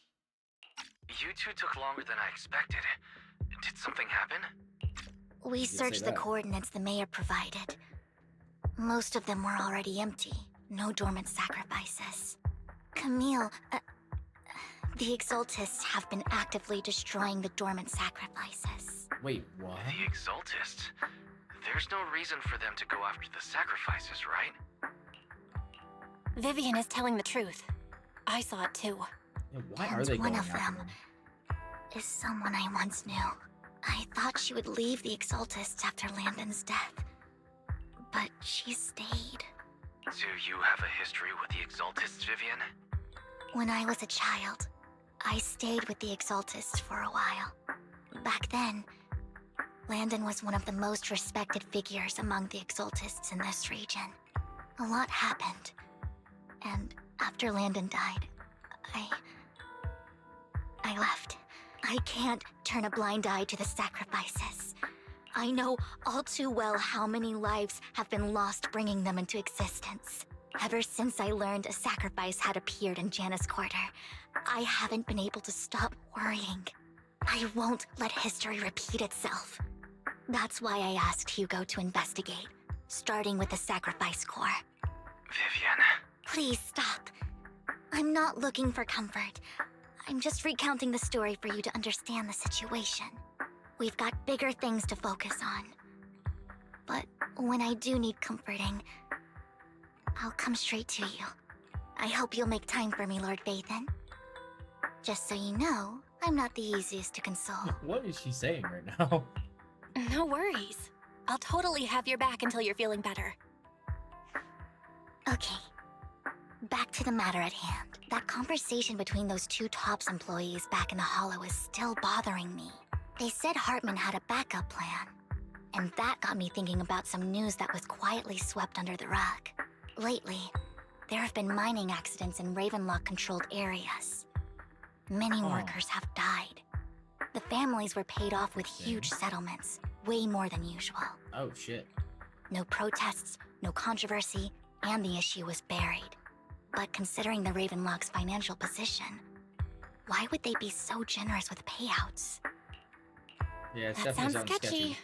You two took longer than I expected. Did something happen? We searched the coordinates the mayor provided. Most of them were already empty. No dormant sacrifices. Camille, the Exaltists have been actively destroying the dormant sacrifices. Wait, what? The Exaltists? There's no reason for them to go after the sacrifices, right? Vivian is telling the truth. I saw it too. Yeah, why are they going after them? One of them is someone I once knew. I thought she would leave the Exaltists after Landon's death. But she stayed. Do you have a history with the Exaltists, Vivian? When I was a child, I stayed with the Exaltists for a while. Back then, Landon was one of the most respected figures among the Exaltists in this region. A lot happened. And after Landon died, I left. I can't turn a blind eye to the sacrifices. I know all too well how many lives have been lost bringing them into existence. Ever since I learned a sacrifice had appeared in Janus Quarter, I haven't been able to stop worrying. I won't let history repeat itself. That's why I asked Hugo to investigate, starting with the Sacrifice Corps. Vivian. Please stop. I'm not looking for comfort. I'm just recounting the story for you to understand the situation. We've got bigger things to focus on. But when I do need comforting, I'll come straight to you. I hope you'll make time for me, Lord Vathan. Just so you know, I'm not the easiest to console. What is she saying right now? No worries. I'll totally have your back until you're feeling better. Okay. Back to the matter at hand. That conversation between those two TOPS employees back in the Hollow is still bothering me. They said Hartman had a backup plan. And that got me thinking about some news that was quietly swept under the rug. Lately, there have been mining accidents in Ravenlock-controlled areas. Many workers have died. The families were paid off with huge settlements, way more than usual. Oh, shit. No protests, no controversy, and the issue was buried. But considering the Ravenlock's financial position, why would they be so generous with payouts? Yeah, it's That definitely sounds sketchy. sketchy.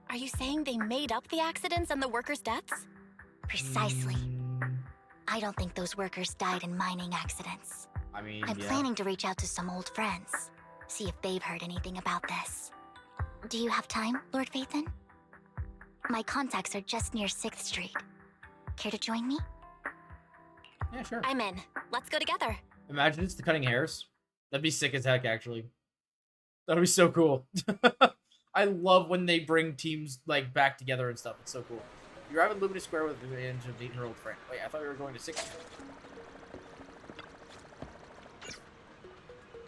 Are you saying they made up the accidents and the workers' deaths? Precisely. I don't think those workers died in mining accidents. I mean, I'm yeah. planning to reach out to some old friends, see if they've heard anything about this. Do you have time, Lord Phaethon? My contacts are just near 6th Street. Care to join me? Yeah, sure. I'm in. Let's go together. Imagine it's the cutting hairs. That'd be sick as heck, actually. That'd be so cool. I love when they bring teams like back together and stuff. It's so cool. You arrive at Luminous Square with an 8-year-old friend. Wait, I thought we were going to 6th Street.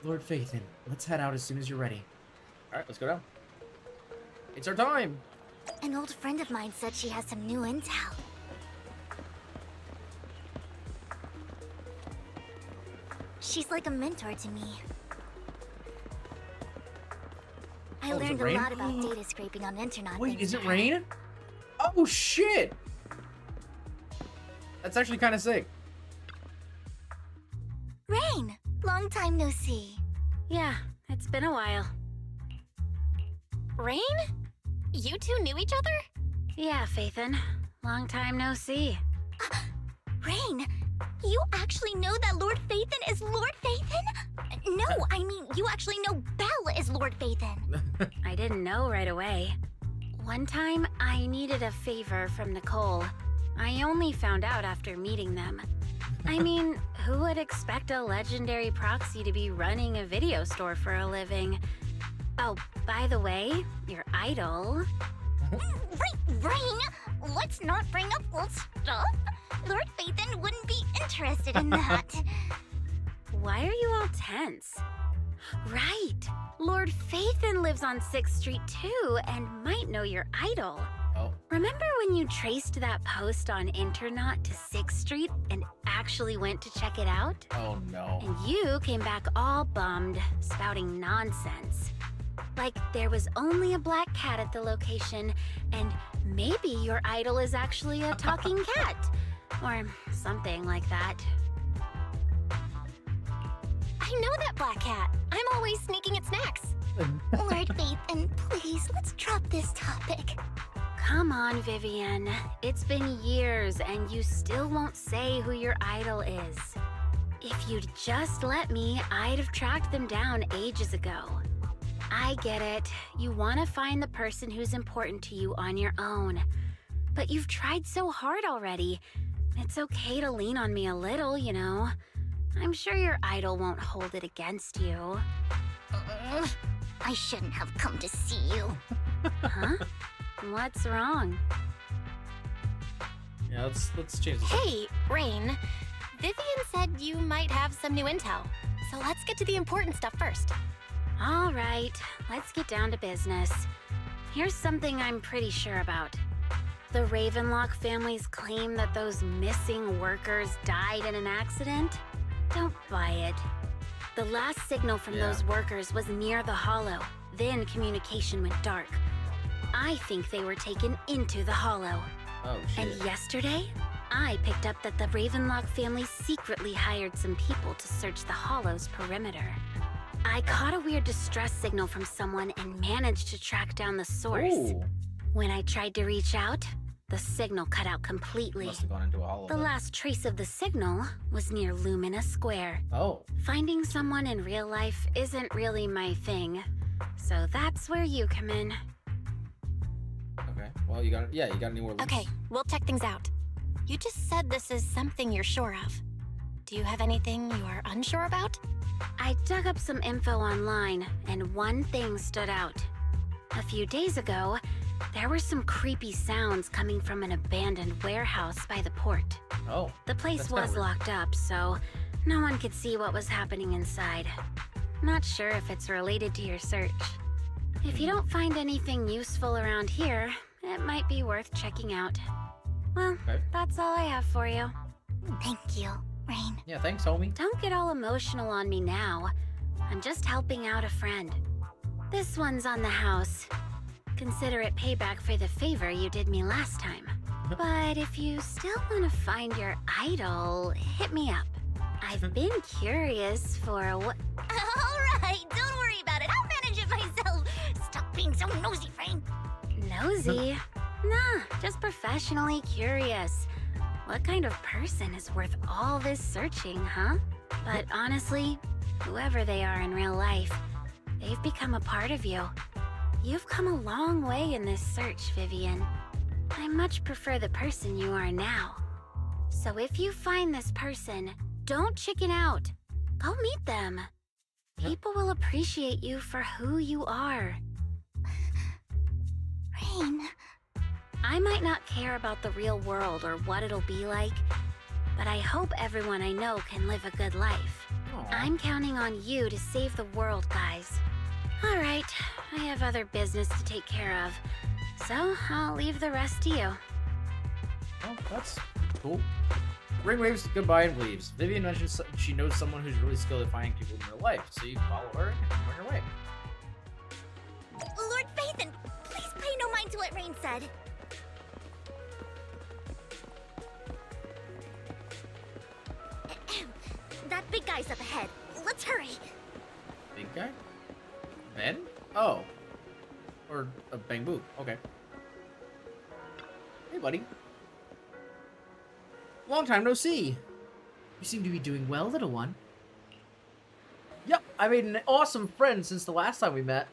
Lord Phaethon, let's head out as soon as you're ready. Alright, let's go down. It's our time! An old friend of mine said she has some new intel. She's like a mentor to me. I Oh, is it learned a Rain? lot about data scraping on internet. Wait, thanks is to it her. Rain? Oh shit! That's actually kind of sick. Rain! Long time no see. Yeah, it's been a while. Rain? You two knew each other? Yeah, Phaethon. Long time no see. Rain! You actually know that Lord Phaethon is Lord Phaethon? No, I mean, you actually know Belle is Lord Phaethon. I didn't know right away. One time, I needed a favor from Nicole. I only found out after meeting them. I mean, who would expect a legendary proxy to be running a video store for a living? Oh, by the way, your idol... Rain! Let's not bring up old stuff. Lord Phaethon wouldn't be interested in that. Why are you all tense? Right! Lord Phaethon lives on 6th Street too, and might know your idol. Oh. Remember when you traced that post on Internet to 6th Street and actually went to check it out? Oh no. And you came back all bummed, spouting nonsense. Like there was only a black cat at the location, and maybe your idol is actually a talking cat. Or something like that. I know that black cat. I'm always sneaking at snacks. Lord Phaethon, please, let's drop this topic. Come on, Vivian. It's been years and you still won't say who your idol is. If you'd just let me, I'd have tracked them down ages ago. I get it. You want to find the person who's important to you on your own. But you've tried so hard already. It's okay to lean on me a little, you know. I'm sure your idol won't hold it against you. I shouldn't have come to see you. Huh? What's wrong? Yeah, let's change this. Hey, Rain. Vivian said you might have some new intel. So let's get to the important stuff first. All right, let's get down to business. Here's something I'm pretty sure about. The Ravenlock family's claim that those missing workers died in an accident? Don't buy it. The last signal from those workers was near the Hollow. Then communication went dark. I think they were taken into the Hollow. Oh, shit. And yesterday, I picked up that the Ravenlock family secretly hired some people to search the Hollow's perimeter. I caught a weird distress signal from someone and managed to track down the source. Ooh. When I tried to reach out, the signal cut out completely. Must have gone into a hollow. The last trace of the signal was near Lumina Square. Oh. Finding someone in real life isn't really my thing, so that's where you come in. Okay. Well, you got any more leads? Okay, we'll check things out. You just said this is something you're sure of. Do you have anything you're unsure about? I dug up some info online, and one thing stood out. A few days ago, there were some creepy sounds coming from an abandoned warehouse by the port. Oh. The place that's kinda was weird. locked up, so no one could see what was happening inside. Not sure if it's related to your search. If you don't find anything useful around here, it might be worth checking out. Well, that's all I have for you. Thank you, Rain. Yeah, thanks, homie. Don't get all emotional on me now. I'm just helping out a friend. This one's on the house. Consider it payback for the favor you did me last time. But if you still want to find your idol, hit me up. I've been curious for what... Alright, don't worry about it. I'll manage it myself. Stop being so nosy, Frank. Nosy? Nah, just professionally curious. What kind of person is worth all this searching, huh? But honestly, whoever they are in real life, they've become a part of you. You've come a long way in this search, Vivian. I much prefer the person you are now. So if you find this person, don't chicken out. Go meet them. People will appreciate you for who you are. Rain. I might not care about the real world or what it'll be like, but I hope everyone I know can live a good life. I'm counting on you to save the world, guys. All right, I have other business to take care of, so I'll leave the rest to you. Oh, that's cool. Ring waves goodbye and leaves. Vivian mentions she knows someone who's really skilled at finding people in real life, so you follow her and on your way. Lord Phaethon, please pay no mind to what Rain said. That big guy's up ahead. Let's hurry. Big guy? Ben? Oh. Or a Bang Boo. Okay. Hey, buddy. Long time no see. You seem to be doing well, little one. Yep, I made an awesome friend since the last time we met.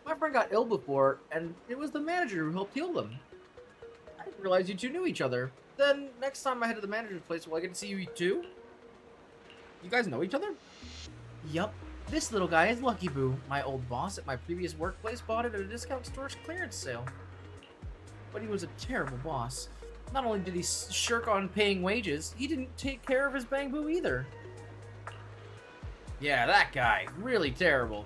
My friend got ill before, and it was the manager who helped heal them. I didn't realize you two knew each other. Then, next time I head to the manager's place, will I get to see you too? You guys know each other? Yup. This little guy is Lucky Boo. My old boss at my previous workplace bought it at a discount store's clearance sale. But he was a terrible boss. Not only did he shirk on paying wages, he didn't take care of his Bang Boo either. Yeah, that guy. Really terrible.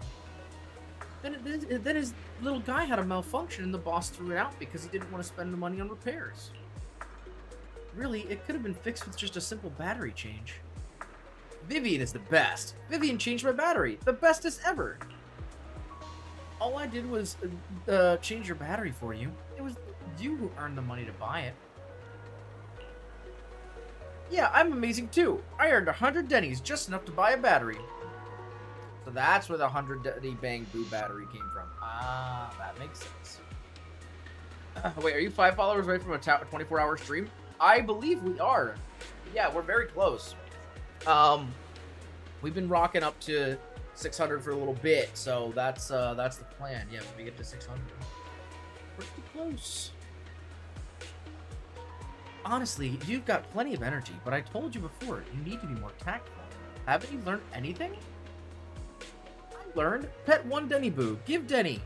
Then his little guy had a malfunction and the boss threw it out because he didn't want to spend the money on repairs. Really, it could have been fixed with just a simple battery change. Vivian is the best. Vivian changed my battery. The bestest ever. All I did was change your battery for you. It was you who earned the money to buy it. Yeah, I'm amazing too. I earned 100 Denny's, just enough to buy a battery. So that's where the 100 Denny Bang Boo battery came from. Ah, that makes sense. Wait, are you 5 followers away from a 24-hour stream? I believe we are. Yeah, we're very close. We've been rocking up to 600 for a little bit, so that's the plan. Yeah, when we get to 600, we're pretty close. Honestly, you've got plenty of energy, but I told you before, you need to be more tactful. Haven't you learned anything? I learned. Pet one Denny Boo. Give Denny.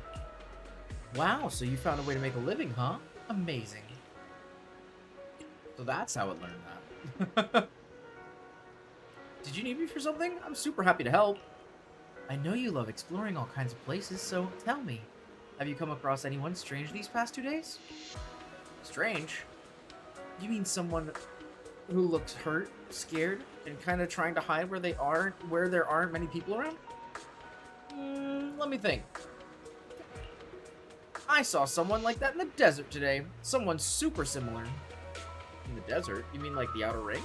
Wow, so you found a way to make a living, huh? Amazing. So that's how it learned that. Did you need me for something? I'm super happy to help. I know you love exploring all kinds of places, so tell me. Have you come across anyone strange these past 2 days? Strange? You mean someone who looks hurt, scared, and kind of trying to hide where there aren't many people around? Let me think. I saw someone like that in the desert today. Someone super similar. In the desert? You mean like the Outer Ring?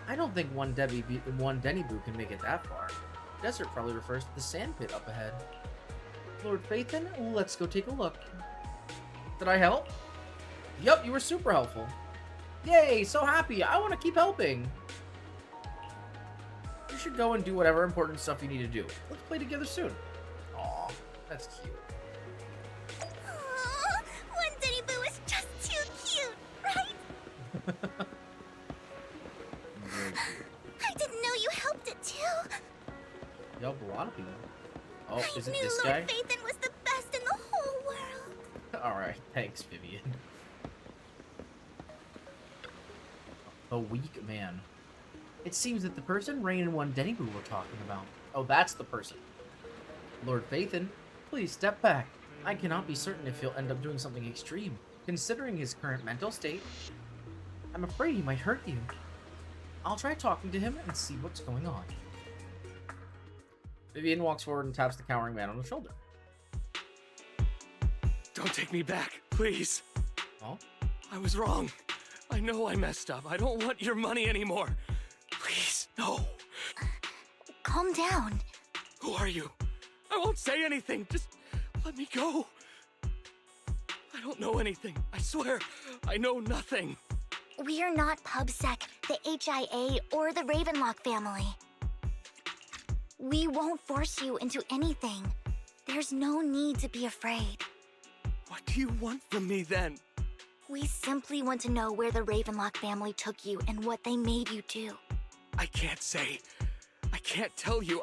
I don't think one Denny Boo can make it that far. Desert probably refers to the sand pit up ahead. Lord Phaethon, let's go take a look. Did I help? Yup, you were super helpful. Yay, so happy. I want to keep helping. You should go and do whatever important stuff you need to do. Let's play together soon. Aw, that's cute. Aww, one Denny Boo is just too cute, right? I didn't know you helped it too. Yup, a lot of people. Oh, is it I knew this Lord guy? Phaethon was the best in the whole world. Alright, thanks, Vivian. A weak man. It seems that the person Rain and one Denny Boo were talking about. Oh, that's the person. Lord Phaethon, please step back. I cannot be certain if he'll end up doing something extreme. Considering his current mental state, I'm afraid he might hurt you. I'll try talking to him and see what's going on. Vivian walks forward and taps the cowering man on the shoulder. Don't take me back, please. Oh? I was wrong. I know I messed up. I don't want your money anymore. Please, no. Calm down. Who are you? I won't say anything. Just let me go. I don't know anything. I swear, I know nothing. We're not PubSec, the HIA, or the Ravenlock family. We won't force you into anything. There's no need to be afraid. What do you want from me then? We simply want to know where the Ravenlock family took you and what they made you do. I can't say. I can't tell you.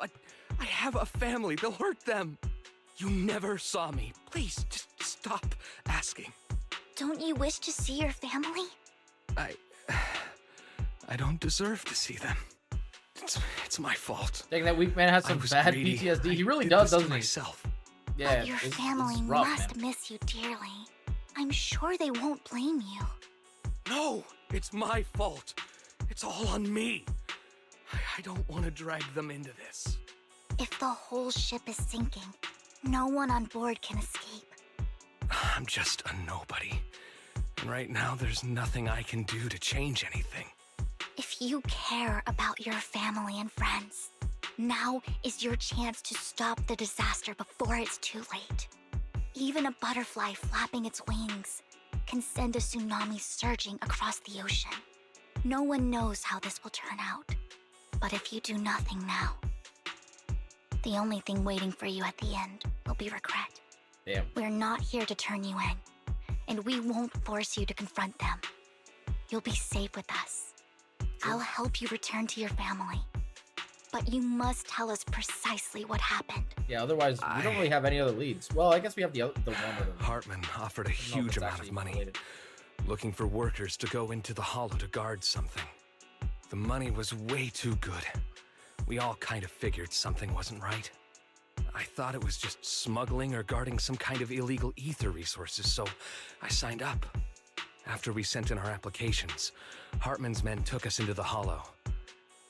I have a family. They'll hurt them. You never saw me. Please, just stop asking. Don't you wish to see your family? I don't deserve to see them. It's my fault. Dang, that weak man has some bad greedy. PTSD. He really I did does, this to doesn't he? myself. Yeah, But your it's family rough, must man. miss you dearly. I'm sure they won't blame you. No, it's my fault. It's all on me. I don't want to drag them into this. If the whole ship is sinking, no one on board can escape. I'm just a nobody. And right now, there's nothing I can do to change anything. If you care about your family and friends, now is your chance to stop the disaster before it's too late. Even a butterfly flapping its wings can send a tsunami surging across the ocean. No one knows how this will turn out. But if you do nothing now, the only thing waiting for you at the end will be regret. Damn. We're not here to turn you in, and we won't force you to confront them. You'll be safe with us. I'll help you return to your family. But you must tell us precisely what happened. Yeah, otherwise we don't really have any other leads. Well, I guess we have the one with them. Hartman offered a I don't know if huge it's amount actually of money, related. looking for workers to go into the hollow to guard something. The money was way too good. We all kind of figured something wasn't right. I thought it was just smuggling or guarding some kind of illegal ether resources, so I signed up. After we sent in our applications, Hartman's men took us into the hollow.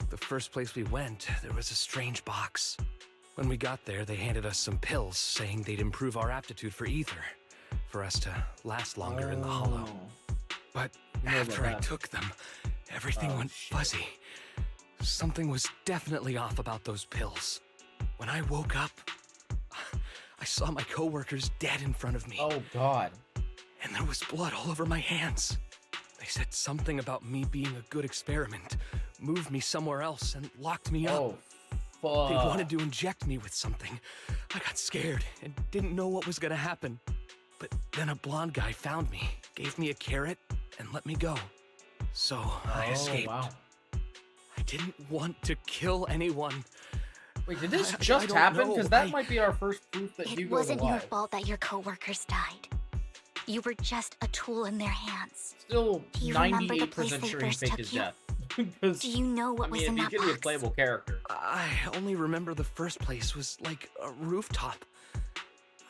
The first place we went, there was a strange box. When we got there, they handed us some pills, saying they'd improve our aptitude for ether, for us to last longer in the hollow. But after I took them, everything went fuzzy. Something was definitely off about those pills. When I woke up, I saw my coworkers dead in front of me. Oh, God. And there was blood all over my hands. They said something about me being a good experiment, moved me somewhere else, and locked me up. Oh, fuck. They wanted to inject me with something. I got scared and didn't know what was gonna happen. But then a blonde guy found me, gave me a carrot, and let me go. So I escaped. Wow. I didn't want to kill anyone. Wait, did this I just don't happen? know. Because that might be our first proof that It Hugo's wasn't your alive. fault that your coworkers died. You were just a tool in their hands. Still Do you remember the 98% place they sure he first faked took his you? death. Because, Do you know what I was mean, in if that he's gonna be a box? playable character. I only remember the first place was like a rooftop.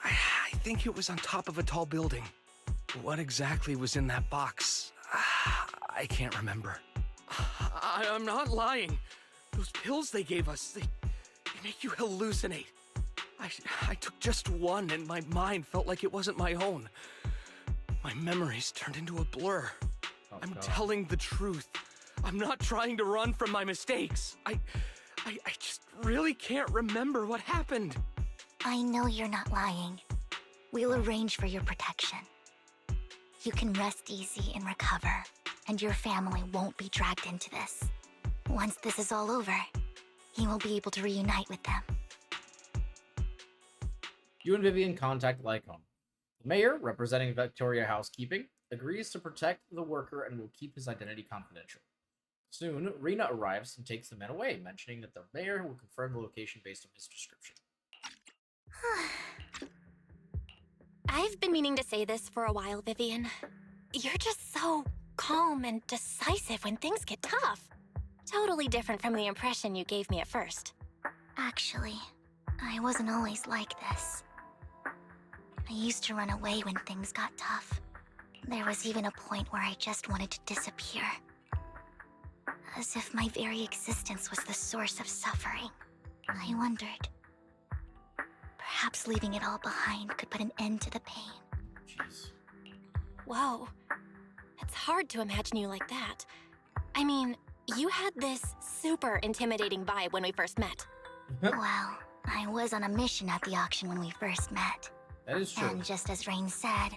I think it was on top of a tall building. What exactly was in that box? I can't remember. I'm not lying. Those pills they gave us, they make you hallucinate. I took just one and my mind felt like it wasn't my own. My memories turned into a blur. I'm telling the truth. I'm not trying to run from my mistakes. I just really can't remember what happened. I know you're not lying. We'll arrange for your protection. You can rest easy and recover, and your family won't be dragged into this. Once this is all over, you will be able to reunite with them. You and Vivian contact Lycon. The mayor, representing Victoria Housekeeping, agrees to protect the worker and will keep his identity confidential. Soon, Rena arrives and takes the men away, mentioning that the mayor will confirm the location based on his description. I've been meaning to say this for a while, Vivian. You're just so calm and decisive when things get tough. Totally different from the impression you gave me at first. Actually, I wasn't always like this. I used to run away when things got tough. There was even a point where I just wanted to disappear. As if my very existence was the source of suffering. I wondered, perhaps leaving it all behind could put an end to the pain. Jeez. Whoa. It's hard to imagine you like that. I mean, you had this super intimidating vibe when we first met. Well, I was on a mission at the auction when we first met. That is true. And just as Rain said,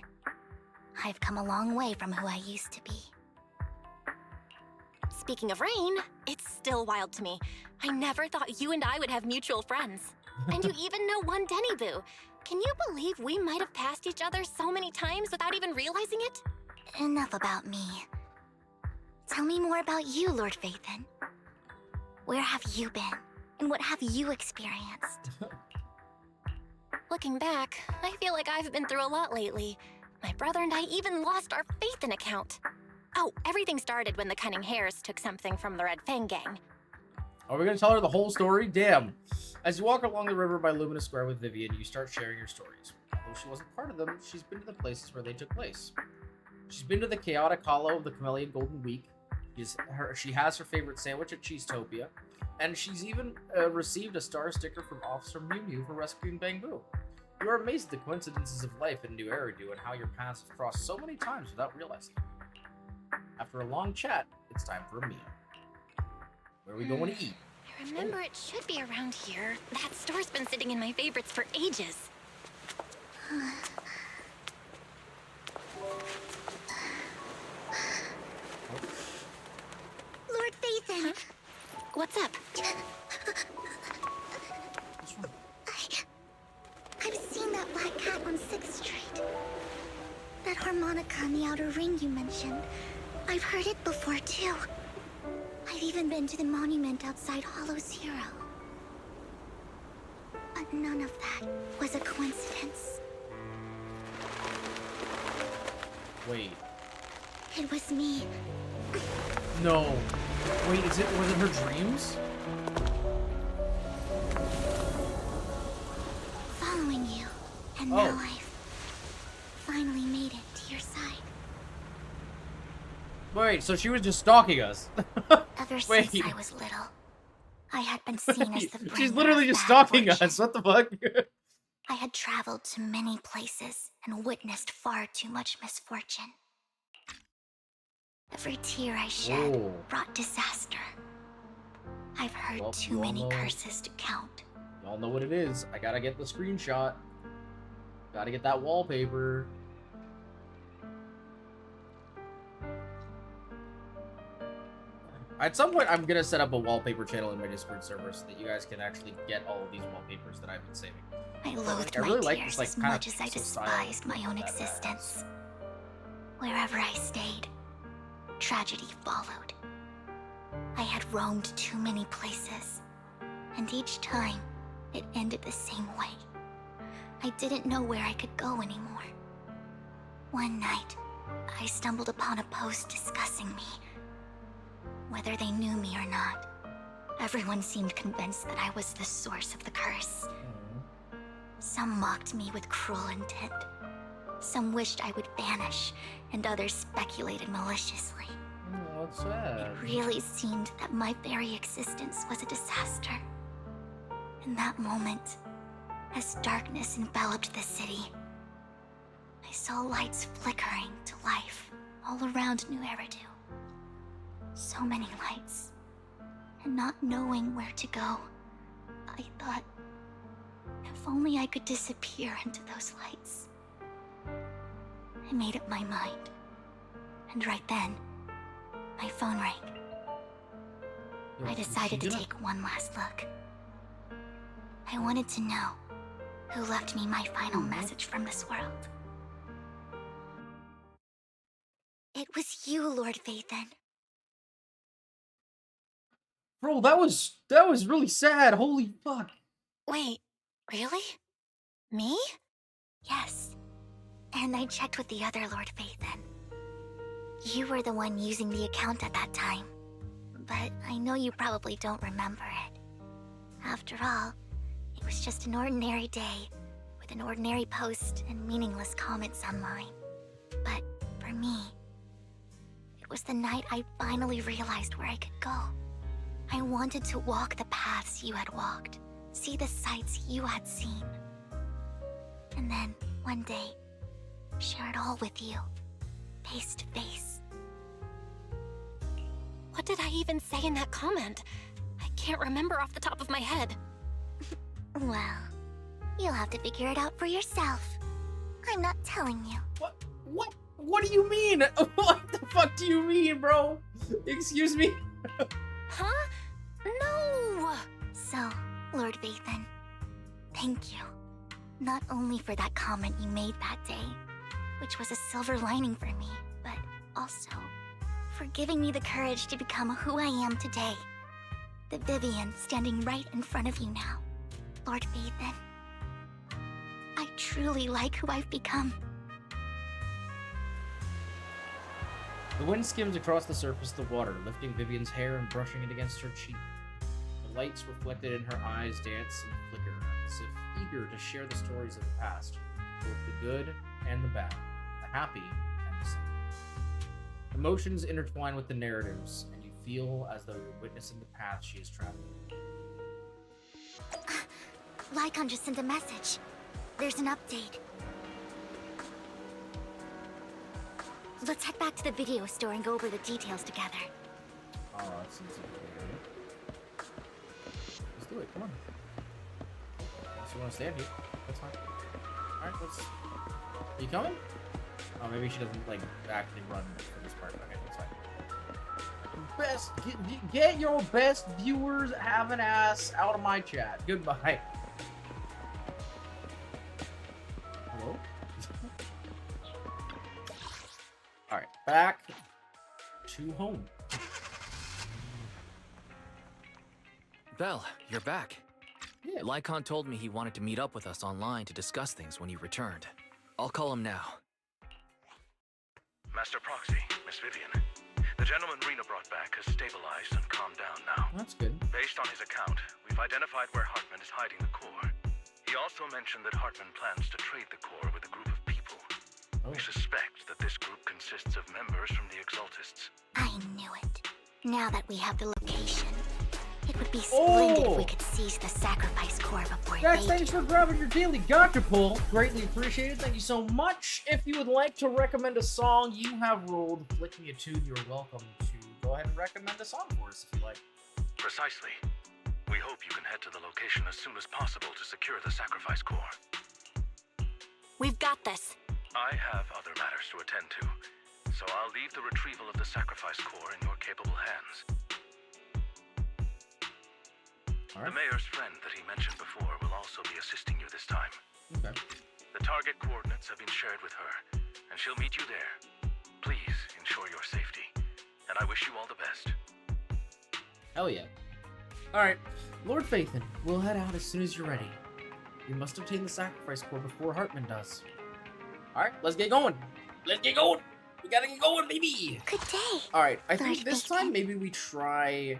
I've come a long way from who I used to be. Speaking of Rain, it's still wild to me. I never thought you and I would have mutual friends. And you even know one Denny Boo. Can you believe we might have passed each other so many times without even realizing it? Enough about me. Tell me more about you, Lord Phaethon. Where have you been? And what have you experienced? Looking back, I feel like I've been through a lot lately. My brother and I even lost our Phaethon account. Oh, everything started when the Cunning Hares took something from the Red Fang gang. Are we gonna tell her the whole story? Damn. As you walk along the river by Luminous Square with Vivian, you start sharing your stories. Although she wasn't part of them, she's been to the places where they took place. She's been to the chaotic hollow of the Chameleon Golden Week. She has her favorite sandwich at Cheesetopia. And she's even received a star sticker from Officer Mew Mew for rescuing Bang Boo. You are amazed at the coincidences of life in New Eridu and how your paths have crossed so many times without realizing it. After a long chat, it's time for a meal. Where are we going to eat? I remember it should be around here. That store's been sitting in my favorites for ages. Lord Phaethon! What's up? I've seen that black cat on 6th Street. That harmonica in the outer ring you mentioned. I've heard it before, too. I've even been to the monument outside Hollow Zero. But none of that was a coincidence. Wait. It was me. No. Wait, was it her dreams? Following you. And now I've finally made it to your side. Wait, so she was just stalking us. Ever since I was little, I had been seen as the bringer She's literally of just bad stalking fortune. us. What the fuck? I had traveled to many places and witnessed far too much misfortune. Every tear I shed brought disaster. I've heard too many curses to count. Y'all know what it is. I gotta get the screenshot. Gotta get that wallpaper. At some point, I'm gonna set up a wallpaper channel in my Discord server so that you guys can actually get all of these wallpapers that I've been saving. I loathed really my like tears this, as much as I despised my own existence. Wherever I stayed, tragedy followed. I had roamed too many places, and each time, it ended the same way. I didn't know where I could go anymore. One night, I stumbled upon a post discussing me. Whether they knew me or not, everyone seemed convinced that I was the source of the curse. Some mocked me with cruel intent. Some wished I would vanish, and others speculated maliciously. Oh, that's sad. It really seemed that my very existence was a disaster. In that moment, as darkness enveloped the city, I saw lights flickering to life all around New Eridu. So many lights, and not knowing where to go, I thought, if only I could disappear into those lights. I made up my mind, and right then, my phone rang. I decided to take one last look. I wanted to know who left me my final message from this world. It was you, Lord Phaethon. Bro, that was really sad. Holy fuck. Wait, really? Me? Yes. And I checked with the other Lord Phaethon. You were the one using the account at that time. But I know you probably don't remember it. After all, it was just an ordinary day, with an ordinary post and meaningless comments online. But for me, it was the night I finally realized where I could go. I wanted to walk the paths you had walked, see the sights you had seen. And then, one day, share it all with you, face to face. What did I even say in that comment? I can't remember off the top of my head. Well, you'll have to figure it out for yourself. I'm not telling you. What do you mean? What the fuck do you mean, bro? Excuse me? Huh? No! So, Lord Vathan, thank you. Not only for that comment you made that day, which was a silver lining for me, but also for giving me the courage to become who I am today. The Vivian standing right in front of you now. Lord Vathan, I truly like who I've become. The wind skims across the surface of the water, lifting Vivian's hair and brushing it against her cheek. The lights reflected in her eyes dance and flicker, as if eager to share the stories of the past, both the good and the bad, the happy and the sad. Emotions intertwine with the narratives, and you feel as though you're witnessing the path she is traveling. Lycon just sent a message. There's an update. Let's head back to the video store and go over the details together. Alright, since it's let's do it, come on. Unless you want to stand here, that's fine. Alright, let's... Are you coming? Oh, maybe she doesn't, like, actually run for this part. Okay, that's fine. Get your best viewers having ass out of my chat. Goodbye. Hello? Alright, back to home. Belle, you're back. Yeah. Lycon told me he wanted to meet up with us online to discuss things when you returned. I'll call him now. Master Proxy, Miss Vivian. The gentleman Rena brought back has stabilized and calmed down now. That's good. Based on his account, we've identified where Hartman is hiding the core. He also mentioned that Hartman plans to trade the core with a group of people. We suspect that this group consists of members from the Exaltists. I knew it. Now that we have the location, it would be splendid if we could seize the sacrifice core before Jax, they thanks do. for grabbing your daily gotcha pull. Greatly appreciated. Thank you so much. If you would like to recommend a song you have rolled, flick me a tune, you're welcome to go ahead and recommend a song for us if you like. Precisely. We hope you can head to the location as soon as possible to secure the sacrifice core. We've got this. I have other matters to attend to, so I'll leave the retrieval of the sacrifice core in your capable hands. The mayor's friend that he mentioned before will also be assisting you this time. Okay. The target coordinates have been shared with her, and she'll meet you there. Please ensure your safety, and I wish you all the best. Hell yeah. Alright, Lord Vathan, we'll head out as soon as you're ready. You must obtain the sacrifice core before Hartman does. Alright, let's get going. Let's get going. We gotta get going, baby. Good day. Alright, I think this time maybe we try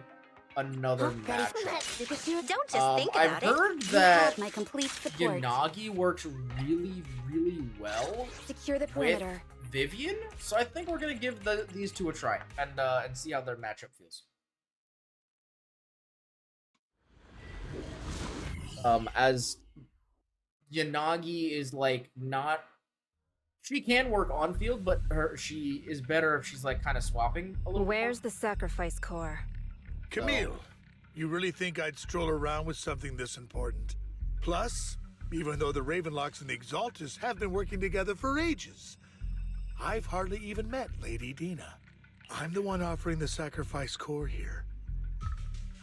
another matchup. Don't just think about I've heard it. that You have my complete support. Yanagi works really, really well Secure the with perimeter. Vivian, so I think we're gonna give these two a try and see how their matchup feels. As Yanagi is like not, she can work on field, but she is better if she's like kind of swapping a little. Where's the sacrifice core? Camille, you really think I'd stroll around with something this important? Plus, even though the Ravenlocks and the Exaltists have been working together for ages, I've hardly even met Lady Dina. I'm the one offering the sacrifice core here.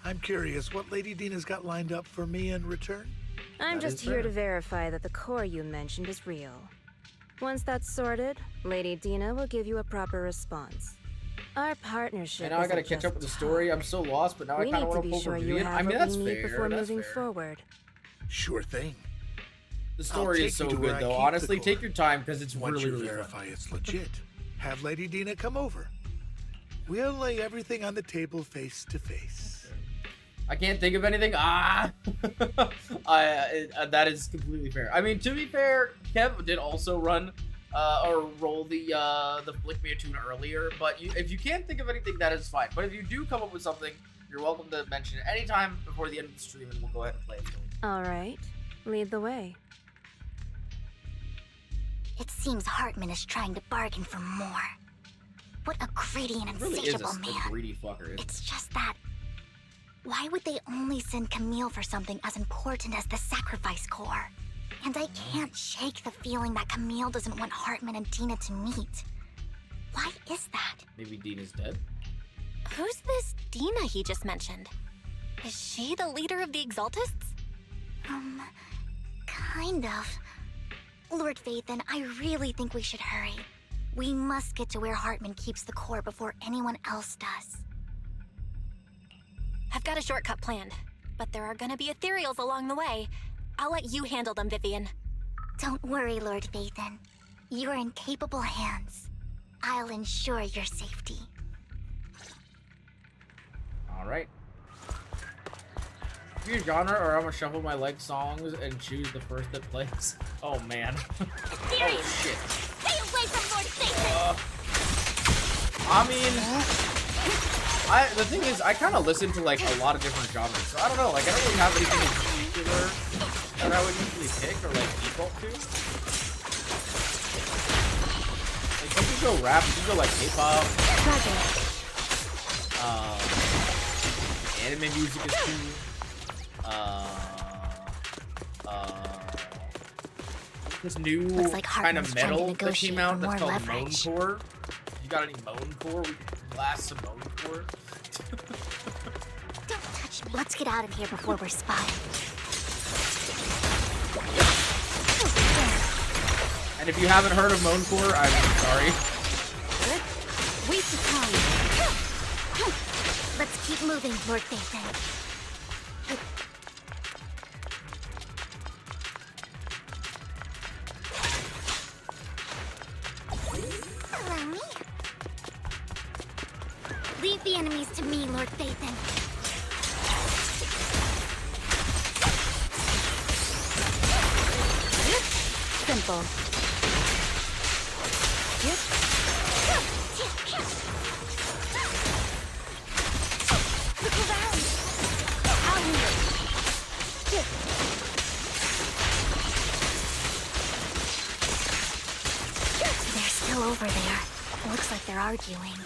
I'm curious what Lady Dina's got lined up for me in return? I'm just here to verify that the core you mentioned is real. Once that's sorted, Lady Dina will give you a proper response. Our partnership. And now I gotta catch up with the story. I'm so lost, but now I kind of want to pull for Vivian. I mean, that's fair. Before That's moving fair. forward. Sure thing. The story is so good, though. Honestly, take your time because it's Once really, you really verify fun. it's legit, have Lady Dina come over. We'll lay everything on the table face to face. I can't think of anything. That is completely fair. I mean, to be fair, Kev did also run or roll the Flick Me a Tune earlier, but if you can't think of anything, that is fine. But if you do come up with something, you're welcome to mention it anytime before the end of the stream, and we'll go ahead and play it. All right, lead the way. It seems Hartman is trying to bargain for more. What a greedy and Really is insatiable man. a greedy fucker. Isn't It's just that... Why would they only send Camille for something as important as the sacrifice core? And I can't shake the feeling that Camille doesn't want Hartman and Dina to meet. Why is that? Maybe Dina's dead? Who's this Dina he just mentioned? Is she the leader of the Exaltists? Kind of. Lord Vathan, I really think we should hurry. We must get to where Hartman keeps the core before anyone else does. I've got a shortcut planned, but there are gonna be ethereals along the way. I'll let you handle them, Vivian. Don't worry, Lord Vathan. You're in capable hands. I'll ensure your safety. Alright. Be a genre, or I'm gonna shuffle my leg songs and choose the first that plays. Oh man. Oh shit. Stay away from Lord Vathan! I mean, the thing is, I kind of listen to like a lot of different genres, so I don't know. Like, I don't really have anything in particular that I would usually pick or like default to. Like, some people go rap, some people go like K-pop. Anime music is cool. This new like kind of metal that negotiate came out for that's more called leverage. Moancore. You got any Moancore? We can blast some Moancore. Don't touch me. Let's get out of here before we're spotted. And if you haven't heard of Moancore, I'm sorry. Waste of time. Let's keep moving, Lord Vathan. Allow me. Leave the enemies to me, Lord Vathan. Simple. Look around. They're still over there. Looks like they're arguing.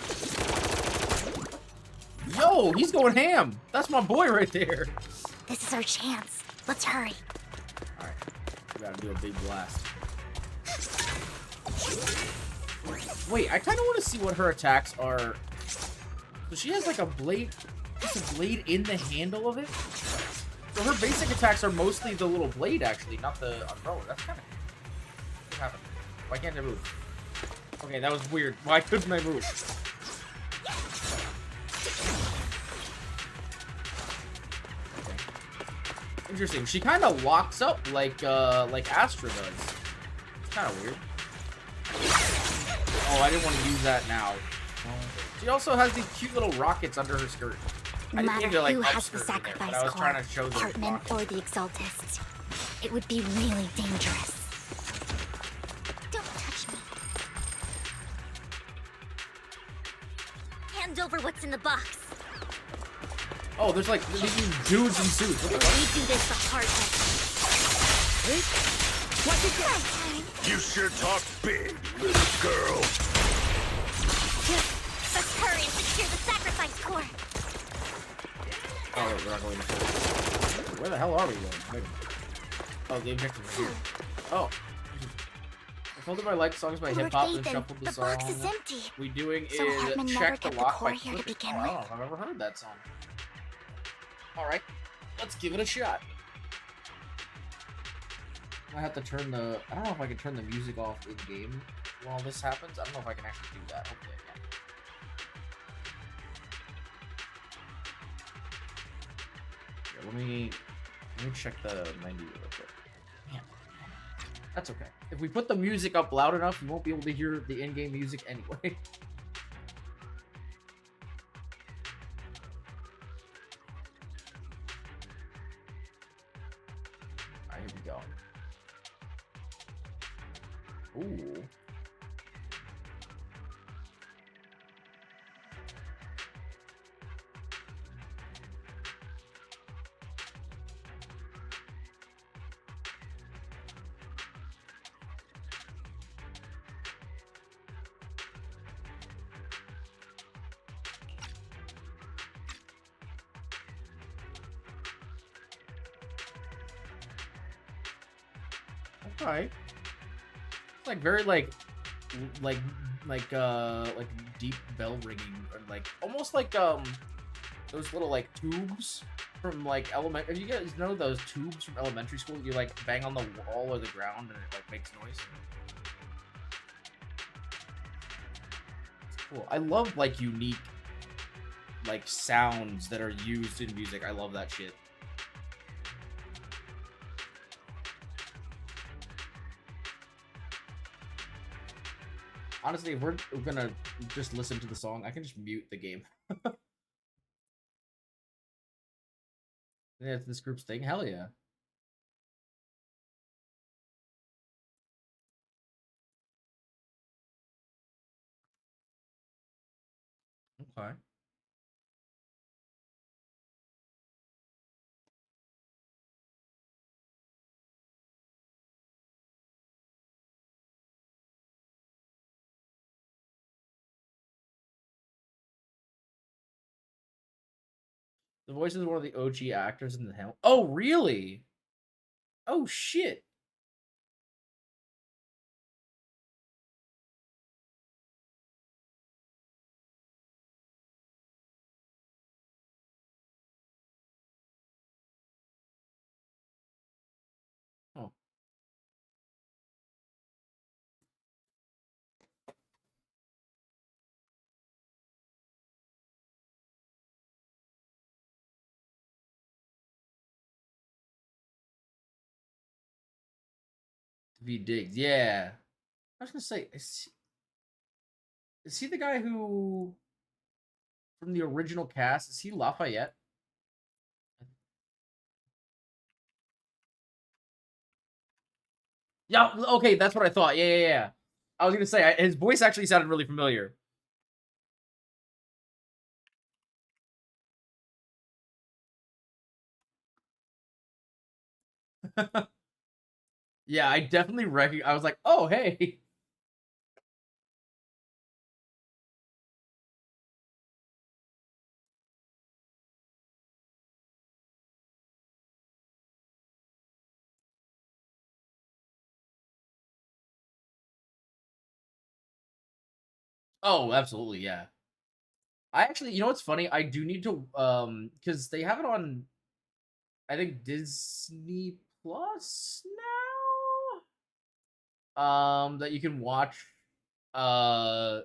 Yo, he's going ham. That's my boy right there. This is our chance. Let's hurry. Alright, we gotta do a big blast. Wait, I kind of want to see what her attacks are. So she has like a blade, just a blade in the handle of it. So her basic attacks are mostly the little blade, actually, not the umbrella. That's kind of... What happened? Why can't I move? Okay, that was weird. Why couldn't I move? Okay. Interesting. She kind of locks up like Astra does. It's kind of weird. Oh, I didn't want to use that now. She also has these cute little rockets under her skirt. No matter who has the upskirt her there, sacrifice but I was core, trying to show the Hartman rockets. or the Exaltists, it would be really dangerous. Don't touch me. Hand over what's in the box. Oh, there's like these dudes in suits. What the fuck? We do this the hard way. What's it doing? You sure talk big, little girl. Let's hurry and secure the sacrifice core. Oh, wait, we're not going to. Where the hell are we going? Wait a minute. Oh, the objective is here. Oh. I folded my like songs by hip hop and Vathan, shuffled the the song. box is empty. We doing So Hartman is never check the kept the lock core by here to clicking. begin Oh, I don't know with. if I've ever heard that song. All right, let's give it a shot. I have to turn the. I don't know if I can turn the music off in game while this happens. I don't know if I can actually do that. Hopefully I can. Here, let me check the menu real quick. Man, that's okay. If we put the music up loud enough, you won't be able to hear the in-game music anyway. Alright, here we go. Ooh. Okay. It's like very like deep bell ringing, or like almost like those little like tubes from like elementary. You guys know those tubes from elementary school? You like bang on the wall or the ground and it like makes noise. It's cool. I love like unique like sounds that are used in music. I love that shit. Honestly, if we're gonna just listen to the song, I can just mute the game. Yeah, it's this group's thing. Hell yeah. Okay. The voice is one of the OG actors in the Hamilton. Oh, really? Oh, shit. Oh. V Diggs, yeah. I was gonna say, is he the guy who from the original cast? Is he Lafayette? Yeah. Okay, that's what I thought. Yeah. I was gonna say his voice actually sounded really familiar. Yeah, I definitely recognize. I was like, oh hey. Oh, absolutely, yeah. I actually, you know what's funny? I do need to, because they have it on, I think Disney Plus now. That you can watch, uh,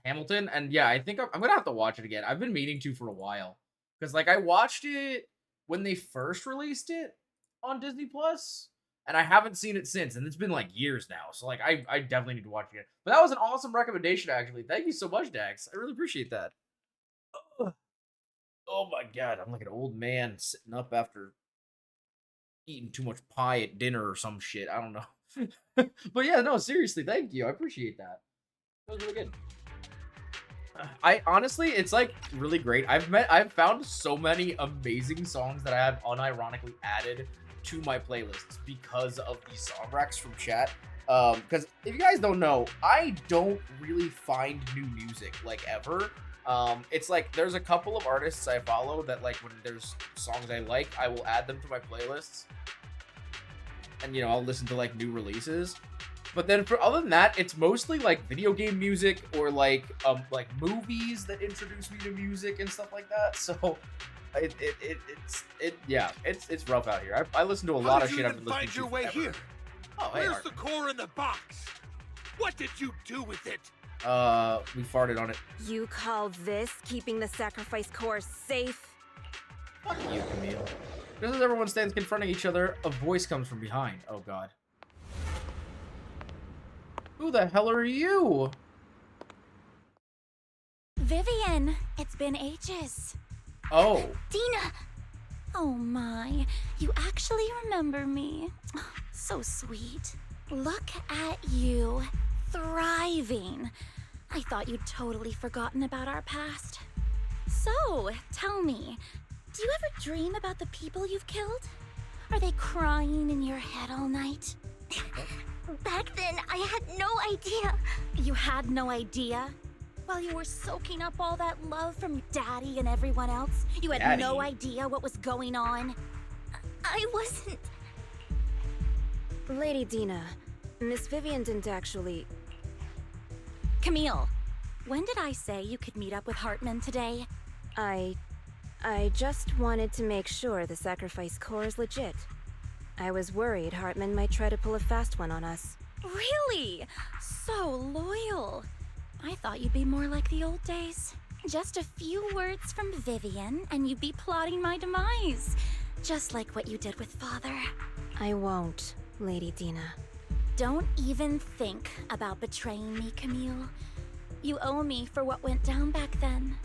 Hamilton, and yeah, I think I'm gonna have to watch it again. I've been meaning to for a while, because like I watched it when they first released it on Disney Plus, and I haven't seen it since, and it's been like years now. So like I definitely need to watch it. But that was an awesome recommendation, actually. Thank you so much, Dax. I really appreciate that. Ugh. Oh my god, I'm like an old man sitting up after eating too much pie at dinner or some shit. I don't know. But yeah, no, seriously, thank you. I appreciate that. That was really good. I honestly, it's like really great. I've found so many amazing songs that I have unironically added to my playlists because of these song racks from chat. Because if you guys don't know, I don't really find new music like ever. It's like there's a couple of artists I follow that like when there's songs I like, I will add them to my playlists. And you know, I'll listen to like new releases. But then for other than that, it's mostly like video game music or like movies that introduce me to music and stuff like that. So it's rough out here. I listen to a lot of shit I've been listening to. Find your way here. Oh, hey, where's the core in the box? What did you do with it? We farted on it. You call this keeping the sacrifice core safe? Fuck you, Camille. Just as everyone stands confronting each other, a voice comes from behind. Oh god. Who the hell are you? Vivian, it's been ages. Oh. Dina! Oh my, you actually remember me. So sweet. Look at you, thriving. I thought you'd totally forgotten about our past. So, tell me, do you ever dream about the people you've killed? Are they crying in your head all night? Back then, I had no idea. You had no idea? While you were soaking up all that love from Daddy and everyone else, you had no idea what was going on? I wasn't... Lady Dina, Miss Vivian didn't actually... Camille, when did I say you could meet up with Hartman today? I just wanted to make sure the sacrifice core is legit. I was worried Hartman might try to pull a fast one on us. Really? So loyal. I thought you'd be more like the old days. Just a few words from Vivian, and you'd be plotting my demise. Just like what you did with Father. I won't, Lady Dina. Don't even think about betraying me, Camille. You owe me for what went down back then.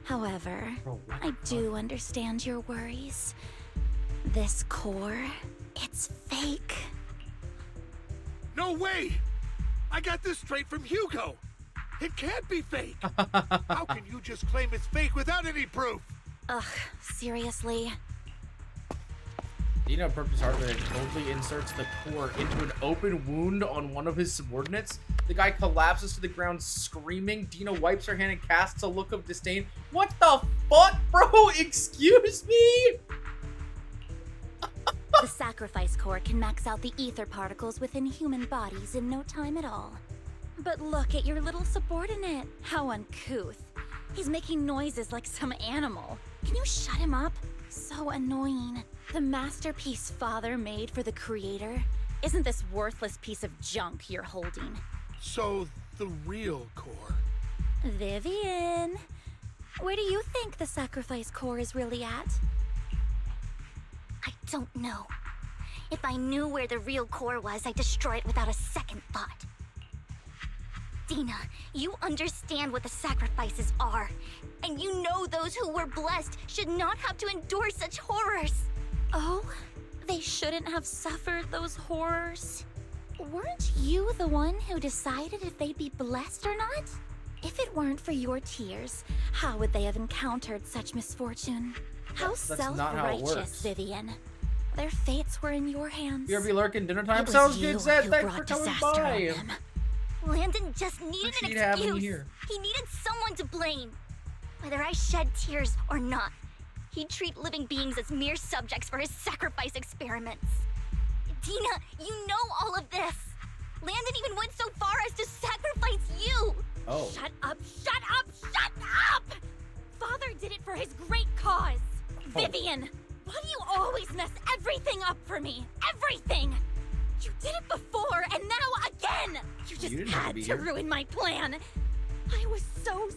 However, I do understand your worries. This core, it's fake. No way! I got this straight from Hugo! It can't be fake! How can you just claim it's fake without any proof? Ugh, seriously? Dina approaches Hartman and boldly inserts the core into an open wound on one of his subordinates. The guy collapses to the ground screaming. Dina wipes her hand and casts a look of disdain. What the fuck, bro? Excuse me? The sacrifice core can max out the ether particles within human bodies in no time at all. But look at your little subordinate. How uncouth. He's making noises like some animal. Can you shut him up? So annoying. The masterpiece Father made for the creator isn't this worthless piece of junk you're holding. So, the real core. Vivian, where do you think the sacrifice core is really at? I don't know. If I knew where the real core was, I'd destroy it without a second thought. Dina, you understand what the sacrifices are. And you know those who were blessed should not have to endure such horrors. Oh, they shouldn't have suffered those horrors. Weren't you the one who decided if they'd be blessed or not? If it weren't for your tears, how would they have encountered such misfortune? How self-righteous, Vivian. Their fates were in your hands. BRB lurking dinner time. It was Sounds you good, Zed. who Thanks brought for coming disaster by. on them. Landon just needed an excuse. He needed someone to blame. Whether I shed tears or not, he'd treat living beings as mere subjects for his sacrifice experiments. Dina, you know all of this. Landon even went so far as to sacrifice you. Oh. Shut up, shut up, shut up! Father did it for his great cause. Oh. Vivian, why do you always mess everything up for me? Everything! You did it before, and now again! You just had to ruin my plan. I was so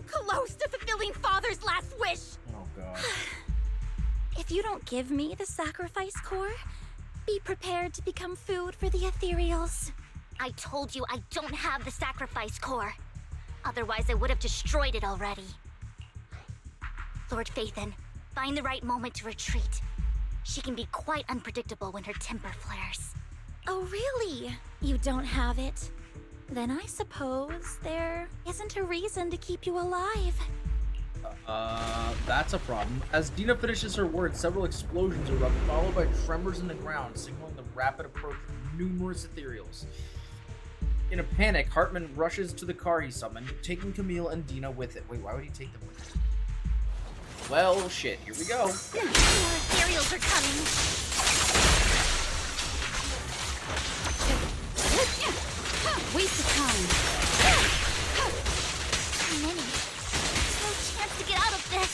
close to fulfilling Father's last wish. Oh, God. If you don't give me the sacrifice core, be prepared to become food for the ethereals. I told you I don't have the sacrifice core. Otherwise, I would have destroyed it already. Lord Phaethon, find the right moment to retreat. She can be quite unpredictable when her temper flares. Oh, really? You don't have it? Then I suppose there isn't a reason to keep you alive. That's a problem. As Dina finishes her words, several explosions erupt, followed by tremors in the ground, signaling the rapid approach of numerous ethereals. In a panic, Hartman rushes to the car he summoned, taking Camille and Dina with it. Wait, why would he take them with him? Well, shit, here we go. More ethereals are coming. Waste of time. Too many. No chance to get out of this.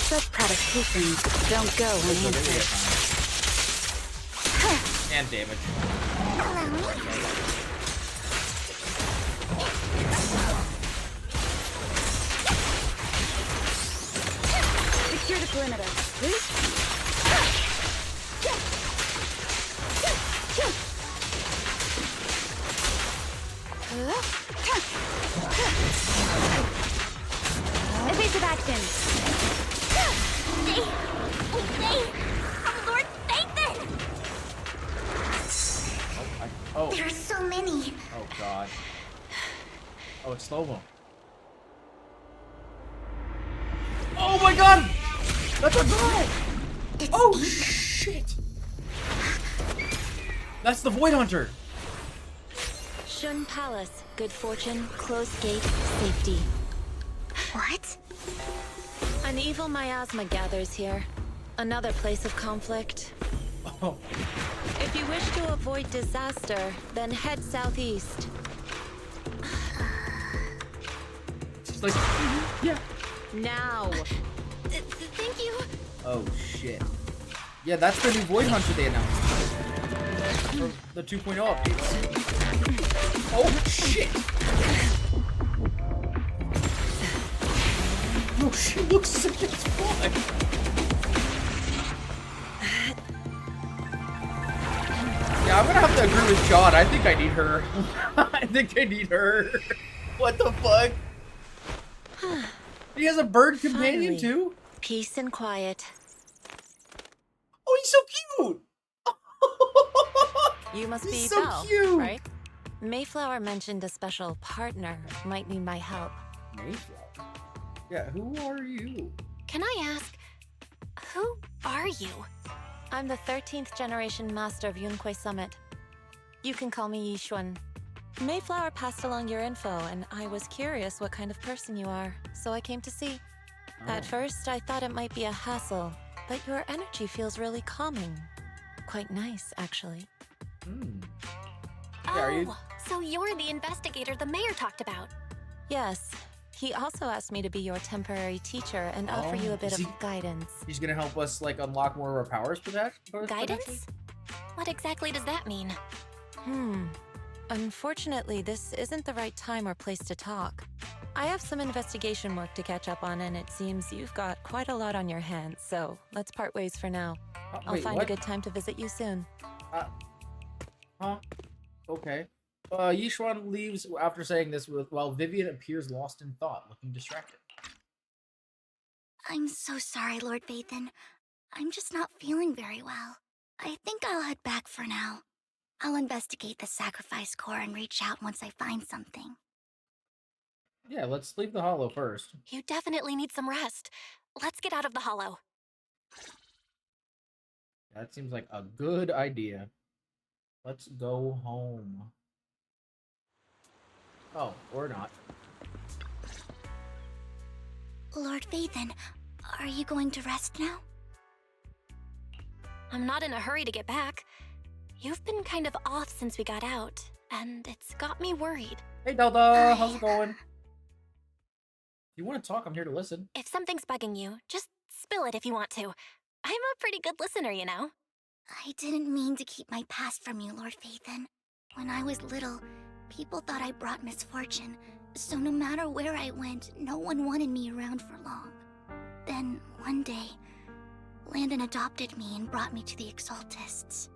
Such provocations don't go unanswered. And damage. Secure the perimeter. Evasive action. Stay! From Lord Phaethon! Oh. There are so many. Oh, God. Oh, it's slow-mo. Oh, my God! That's a girl! Oh, shit! That's the Void Hunter! Shun Palace, good fortune, closed gate, safety. What? An evil miasma gathers here. Another place of conflict. Oh. If you wish to avoid disaster, then head southeast. She's like, yeah. Now. Thank you. Oh shit. Yeah, that's the new Void Hunter they announced. From the 2.0 updates. Oh shit! Oh, she looks sick as fuck! Yeah, I'm gonna have to agree with John. I think I need her. I think I need her. What the fuck? He has a bird companion Finally, too? Peace and quiet. Oh, he's so cute! You must He's be so Belle, cute. right? Mayflower mentioned a special partner might need my help. Mayflower? Yeah, who are you? Can I ask, who are you? I'm the 13th generation master of Yunque Summit. You can call me Yishuan. Mayflower passed along your info, and I was curious what kind of person you are, so I came to see. At first, I thought it might be a hassle, but your energy feels really calming. Quite nice, actually. Yeah, are you- Oh, so you're the investigator the mayor talked about. Yes. He also asked me to be your temporary teacher and offer you a bit is he- of guidance. He's gonna help us like unlock more of our powers for that? Guidance? What exactly does that mean? Unfortunately, this isn't the right time or place to talk. I have some investigation work to catch up on, and it seems you've got quite a lot on your hands, so let's part ways for now. I'll wait, find what? a good time to visit you soon. Huh? Okay. Yishuan leaves after saying this while Vivian appears lost in thought, looking distracted. I'm so sorry, Lord Vathan. I'm just not feeling very well. I think I'll head back for now. I'll investigate the sacrifice core and reach out once I find something. Yeah, let's leave the hollow first. You definitely need some rest. Let's get out of the hollow. That seems like a good idea. Let's go home. Oh, or not. Lord Vathan, are you going to rest now? I'm not in a hurry to get back. You've been kind of off since we got out, and it's got me worried. Hey, Delta, how's it going? If you want to talk, I'm here to listen. If something's bugging you, just spill it if you want to. I'm a pretty good listener, you know. I didn't mean to keep my past from you, Lord Vathan. When I was little, people thought I brought misfortune, so no matter where I went, no one wanted me around for long. Then, one day, Landon adopted me and brought me to the Exaltists.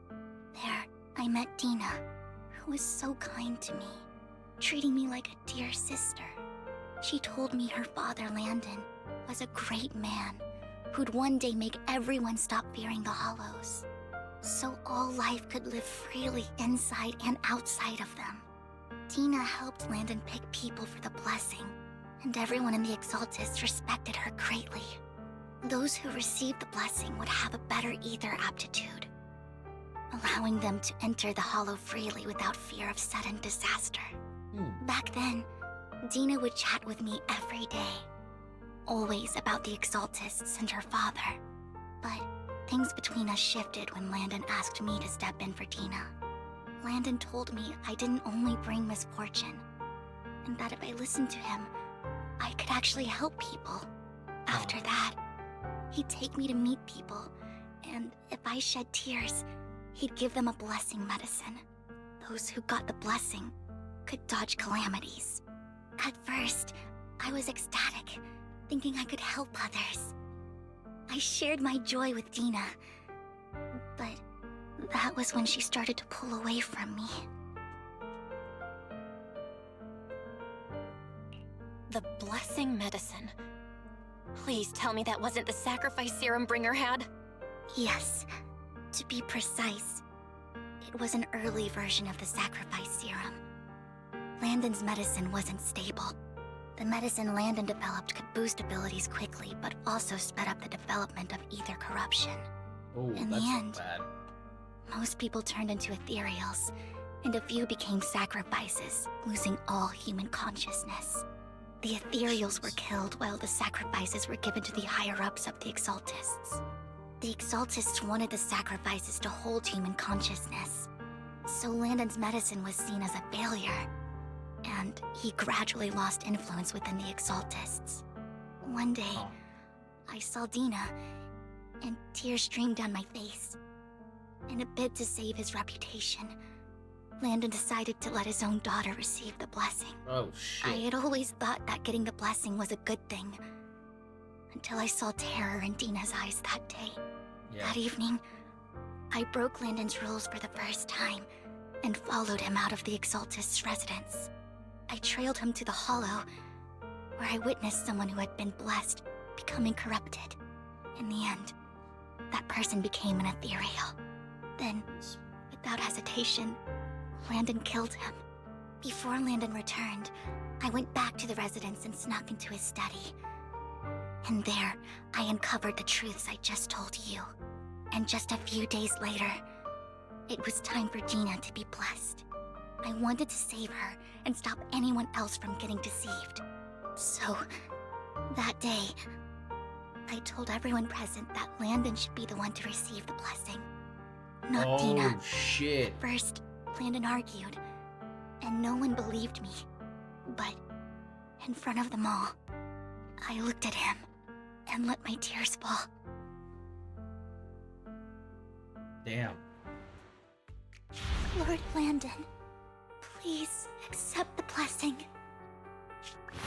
There, I met Dina, who was so kind to me, treating me like a dear sister. She told me her father, Landon, was a great man who'd one day make everyone stop fearing the Hollows, so all life could live freely inside and outside of them. Dina helped Landon pick people for the blessing, and everyone in the Exaltists respected her greatly. Those who received the blessing would have a better ether aptitude, allowing them to enter the Hollow freely without fear of sudden disaster. Back then, Dina would chat with me every day, always about the Exaltists and her father. But things between us shifted when Landon asked me to step in for Dina. Landon told me I didn't only bring misfortune, and that if I listened to him, I could actually help people. After that, he'd take me to meet people, and if I shed tears, he'd give them a blessing medicine. Those who got the blessing could dodge calamities. At first, I was ecstatic, thinking I could help others. I shared my joy with Dina, but that was when she started to pull away from me. The blessing medicine. Please tell me that wasn't the sacrifice serum Bringer had. Yes, to be precise, it was an early version of the sacrifice serum. Landon's medicine wasn't stable. The medicine Landon developed could boost abilities quickly, but also sped up the development of ether corruption. Oh, In that's the end, bad. most people turned into ethereals, and a few became sacrifices, losing all human consciousness. The ethereals were killed while the sacrifices were given to the higher-ups of the Exaltists. The Exaltists wanted the sacrifices to hold human consciousness, so Landon's medicine was seen as a failure, and he gradually lost influence within the Exaltists. One day, I saw Dina, and tears streamed down my face. In a bid to save his reputation, Landon decided to let his own daughter receive the blessing. Oh, shit. I had always thought that getting the blessing was a good thing, until I saw terror in Dina's eyes that day. Yeah. That evening, I broke Landon's rules for the first time and followed him out of the Exaltist's residence. I trailed him to the Hollow, where I witnessed someone who had been blessed becoming corrupted. In the end, that person became an ethereal. Then, without hesitation, Landon killed him. Before Landon returned, I went back to the residence and snuck into his study. And there, I uncovered the truths I just told you. And just a few days later, it was time for Gina to be blessed. I wanted to save her and stop anyone else from getting deceived. So, that day, I told everyone present that Landon should be the one to receive the blessing, not Dina. Oh, shit. First, Landon argued, and no one believed me. But, in front of them all, I looked at him and let my tears fall. Damn. Lord Landon, please accept the blessing.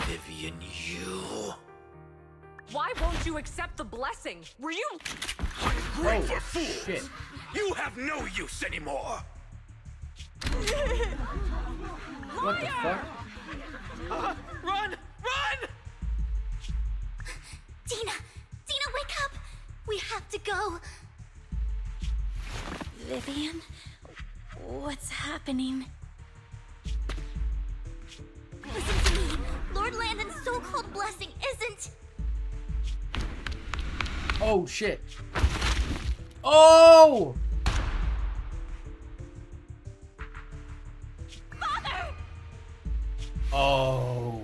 Vivian, you... Why won't you accept the blessing? Were you... Ungrateful fools! Shit. You have no use anymore! What the fuck? Run! Run! Dina! Dina, wake up! We have to go! Vivian? What's happening? Listen to me! Lord Landon's so-called blessing isn't... Oh, shit. Oh! Father! Oh,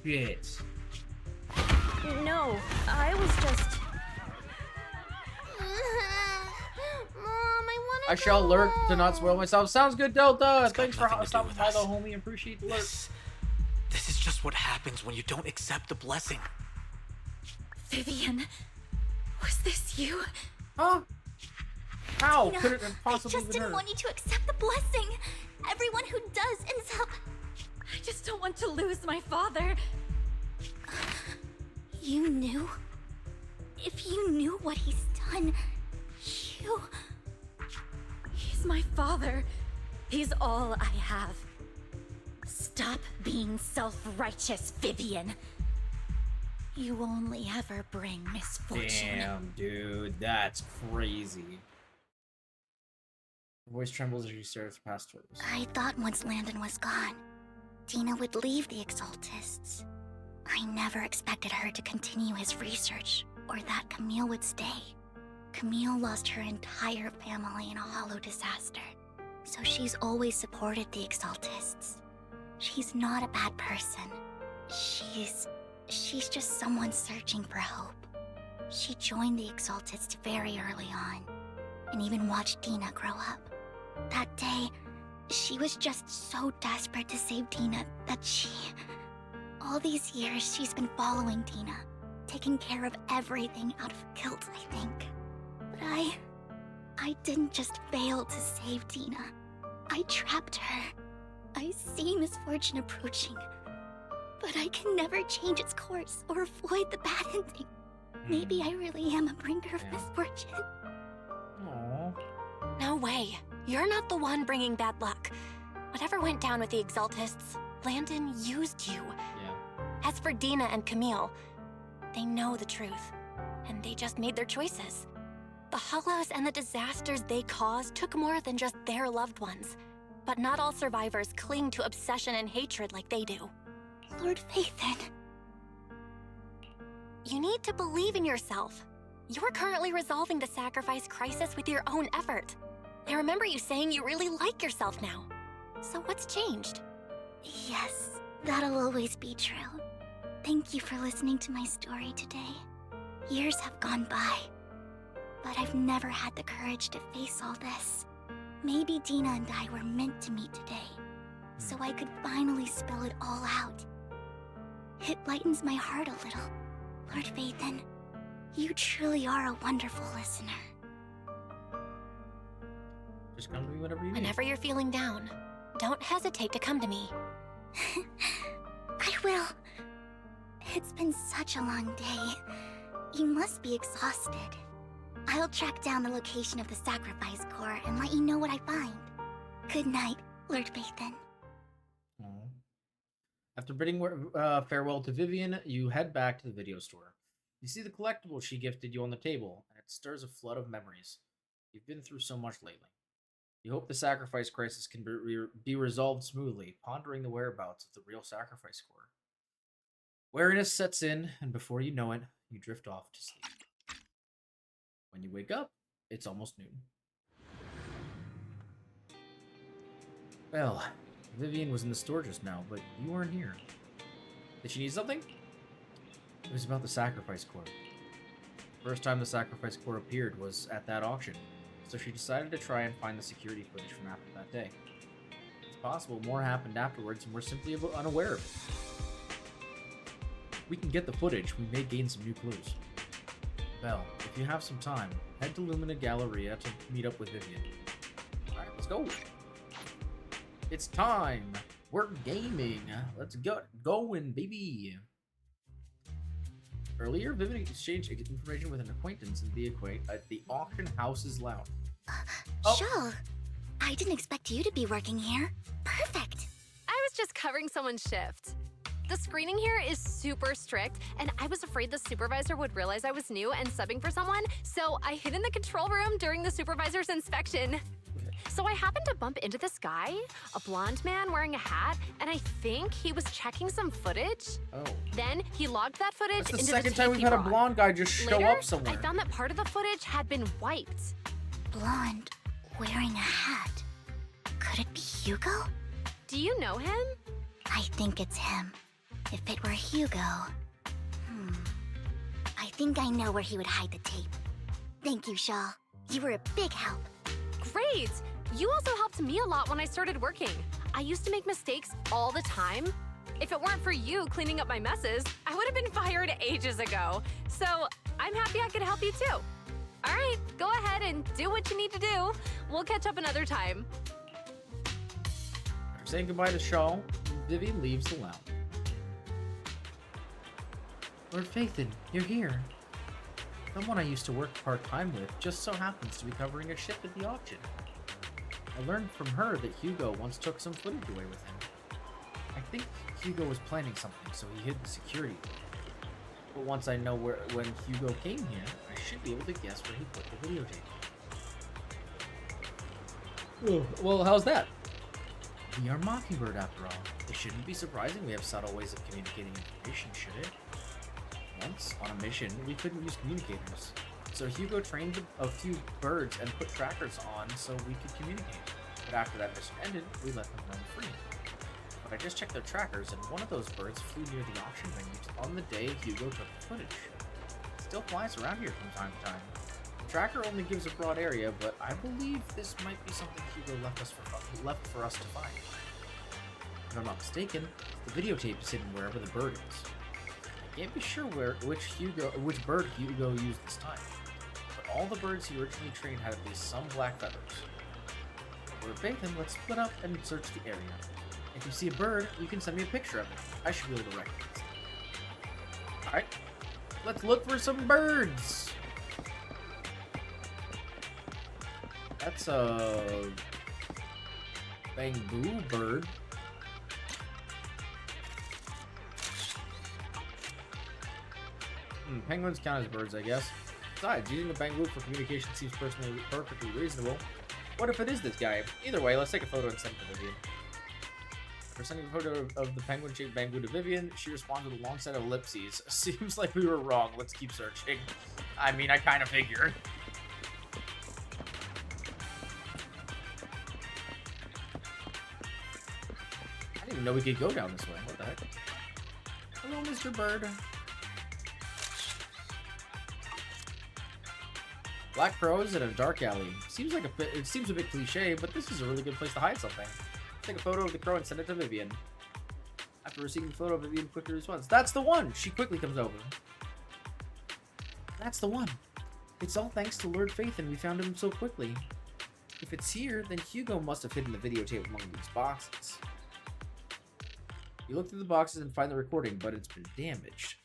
shit. No, I was just... I shall lurk to not spoil myself. Sounds good, Delta. Thanks for stopping by, though, homie. Appreciate the lurk. This is just what happens when you don't accept the blessing. Vivian, was this you? Huh? How Dina, could it have possibly I just been didn't her? want you to accept the blessing. Everyone who does ends up... I just don't want to lose my father. You knew? If you knew what he's done, you... He's my father. He's all I have. Stop being self-righteous, Vivian. You only ever bring misfortune. Damn, dude, that's crazy. Her voice trembles as she stares past her. I thought once Landon was gone, Dina would leave the Exaltists. I never expected her to continue his research, or that Camille would stay. Camille lost her entire family in a hollow disaster, so she's always supported the Exaltists. She's not a bad person. She's just someone searching for hope. She joined the Exaltists very early on, and even watched Dina grow up. That day, she was just so desperate to save Dina that all these years she's been following Dina, taking care of everything out of guilt, I think. But I didn't just fail to save Dina. I trapped her. I see misfortune approaching, but I can never change its course or avoid the bad ending. Maybe I really am a bringer of misfortune. Aww. No way. You're not the one bringing bad luck. Whatever went down with the Exaltists, Landon used you. Yeah. As for Dina and Camille, they know the truth, and they just made their choices. The Hollows and the disasters they caused took more than just their loved ones. But not all survivors cling to obsession and hatred like they do. Lord Phaethon. You need to believe in yourself. You're currently resolving the sacrifice crisis with your own effort. I remember you saying you really like yourself now. So what's changed? Yes, that'll always be true. Thank you for listening to my story today. Years have gone by, but I've never had the courage to face all this. Maybe Dina and I were meant to meet today, so I could finally spill it all out. It lightens my heart a little. Lord Vathan, you truly are a wonderful listener. Just come to me whenever you need. Whenever you're feeling down, don't hesitate to come to me. I will. It's been such a long day. You must be exhausted. I'll track down the location of the sacrifice core and let you know what I find. Good night, Lord Vathan. After bidding farewell to Vivian, you head back to the video store. You see the collectible she gifted you on the table, and it stirs a flood of memories. You've been through so much lately. You hope the sacrifice crisis can be resolved smoothly, pondering the whereabouts of the real sacrifice core. Weariness sets in, and before you know it, you drift off to sleep. When you wake up, it's almost noon. Well, Vivian was in the store just now, but you weren't here. Did she need something? It was about the sacrifice core. First time the sacrifice core appeared was at that auction, so she decided to try and find the security footage from after that day. It's possible more happened afterwards and we're simply unaware of it. If we can get the footage, we may gain some new clues. Belle, if you have some time, head to Lumina Galleria to meet up with Vivian. Alright, let's go. It's time. We're gaming. Let's going, baby. Earlier, Vivian exchanged information with an acquaintance at the auction house's lounge. Sure. I didn't expect you to be working here. Perfect. I was just covering someone's shift. The screening here is super strict, and I was afraid the supervisor would realize I was new and subbing for someone, so I hid in the control room during the supervisor's inspection. So I happened to bump into this guy, a blonde man wearing a hat, and I think he was checking some footage. Oh. Then he logged that footage That's the into second time we've had a blonde guy just show Later, up somewhere. I found that part of the footage had been wiped. Blonde, wearing a hat. Could it be Hugo? Do you know him? I think it's him. If it were Hugo... I think I know where he would hide the tape. Thank you, Shaw. You were a big help. Great! You also helped me a lot when I started working. I used to make mistakes all the time. If it weren't for you cleaning up my messes, I would have been fired ages ago. So I'm happy I could help you too. All right, go ahead and do what you need to do. We'll catch up another time. After saying goodbye to Shaw, Vivian leaves the lounge. Lord Vathan, you're here. Someone I used to work part-time with just so happens to be covering a shift at the auction. I learned from her that Hugo once took some footage away with him. I think Hugo was planning something, so he hid the security. But once I know when Hugo came here, I should be able to guess where he put the videotape. Oh, well, how's that? We are Mockingbird after all. It shouldn't be surprising we have subtle ways of communicating information, should it? Once, on a mission, we couldn't use communicators. So Hugo trained a few birds and put trackers on so we could communicate. But after that mission ended, we let them run free. But I just checked their trackers, and one of those birds flew near the auction venue on the day Hugo took the footage. It still flies around here from time to time. The tracker only gives a broad area, but I believe this might be something Hugo left for us to find. If I'm not mistaken, the videotape is hidden wherever the bird is. I can't be sure which bird Hugo used this time, but all the birds he originally trained had at least some black feathers. Lord Vathan, let's split up and search the area. If you see a bird, you can send me a picture of it. I should be able to recognize it. Alright, let's look for some birds! That's a bamboo bird. Penguins count as birds, I guess. Besides, using the bamboo for communication seems personally perfectly reasonable. What if it is this guy? Either way, let's take a photo and send it to Vivian. After sending a photo of the penguin-shaped bamboo to Vivian, she responds with a long set of ellipses. Seems like we were wrong. Let's keep searching. I mean, I kind of figured. I didn't even know we could go down this way. What the heck? Hello, Mr. Bird. Black crows in a dark alley. It seems a bit cliche, but this is a really good place to hide something. Take a photo of the crow and send it to Vivian. After receiving the photo, Vivian quickly responds. That's the one! She quickly comes over. That's the one. It's all thanks to Lord Phaethon we found him so quickly. If it's here, then Hugo must have hidden the videotape among these boxes. You look through the boxes and find the recording, but it's been damaged.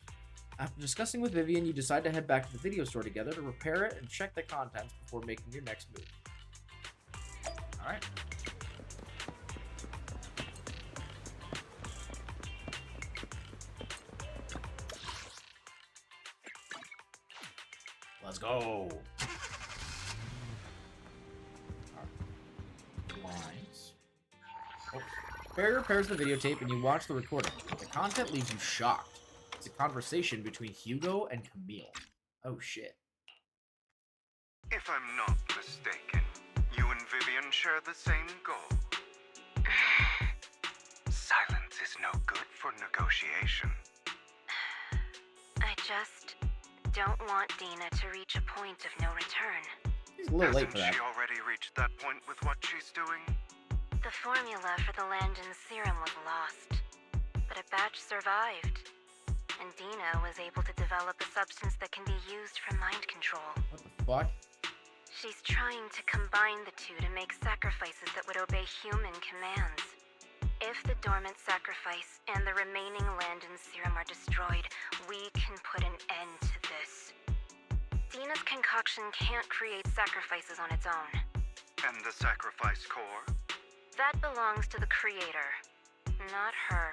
After discussing with Vivian, you decide to head back to the video store together to repair it and check the contents before making your next move. Alright. Let's go. Lines. Oh. Barry repairs the videotape and you watch the recording. The content leaves you shocked. It's a conversation between Hugo and Camille. Oh shit. If I'm not mistaken, you and Vivian share the same goal. Silence is no good for negotiation. I just don't want Dina to reach a point of no return. He's a little late for that. Hasn't she already reached that point with what she's doing? The formula for the Landon serum was lost, but a batch survived, and Dina was able to develop a substance that can be used for mind control. What the fuck? She's trying to combine the two to make sacrifices that would obey human commands. If the dormant sacrifice and the remaining Landon serum are destroyed, we can put an end to this. Dina's concoction can't create sacrifices on its own. And the sacrifice core? That belongs to the creator, not her.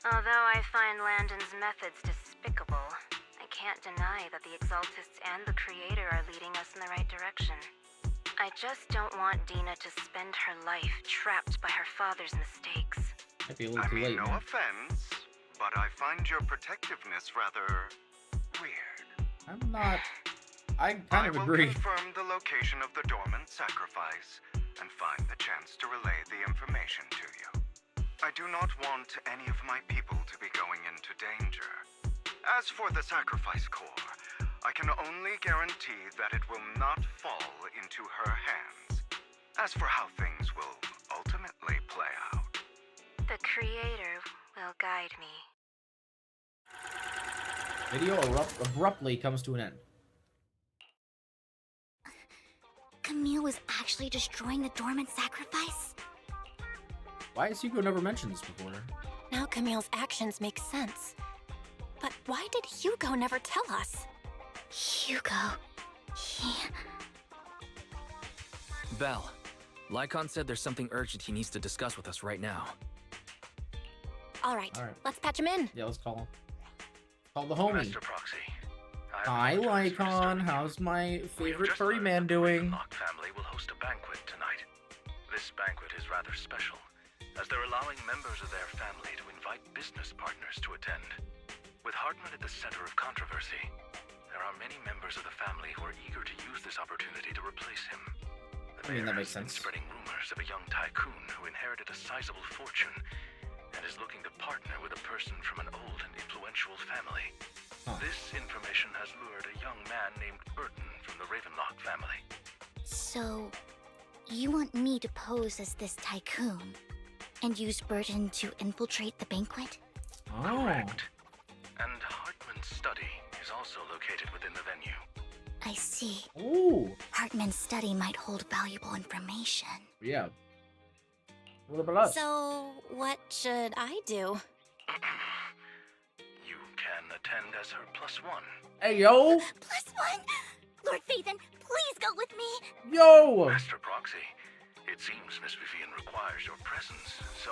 Although I find Landon's methods despicable, I can't deny that the Exaltists and the creator are leading us in the right direction. I just don't want Dina to spend her life trapped by her father's mistakes. Might be a little too late, no man. offense, but I find your protectiveness rather weird. I'm not... I kind of agree. I will confirm the location of the dormant sacrifice and find the chance to relay the information to you. I do not want any of my people to be going into danger. As for the sacrifice core, I can only guarantee that it will not fall into her hands. As for how things will ultimately play out, the creator will guide me. Video abruptly comes to an end. Camille was actually destroying the dormant sacrifice? Why has Hugo never mentioned this before? Now Camille's actions make sense. But why did Hugo never tell us? Hugo... Belle, Lycon said there's something urgent he needs to discuss with us right now. All right. Let's patch him in. Yeah, let's call him. Call the homie. Master Proxy. Hi, Lycon. How's my favorite furry man doing? The Ravenlock family will host a banquet tonight. This banquet is rather special, as they're allowing members of their family to invite business partners to attend. With Hartman at the center of controversy, there are many members of the family who are eager to use this opportunity to replace him. The mayor that makes has been sense. spreading rumors of a young tycoon who inherited a sizable fortune and is looking to partner with a person from an old and influential family. This information has lured a young man named Burton from the Ravenlock family. So, you want me to pose as this tycoon and use Burton to infiltrate the banquet? Correct. And Hartman's study is also located within the venue. I see. Ooh. Hartman's study might hold valuable information. Yeah. What about us? So, what should I do? You can attend as her +1. Hey, yo! +1? Lord Phaethon, please go with me! Yo! Master Proxy, it seems Miss Vivian requires your presence, so...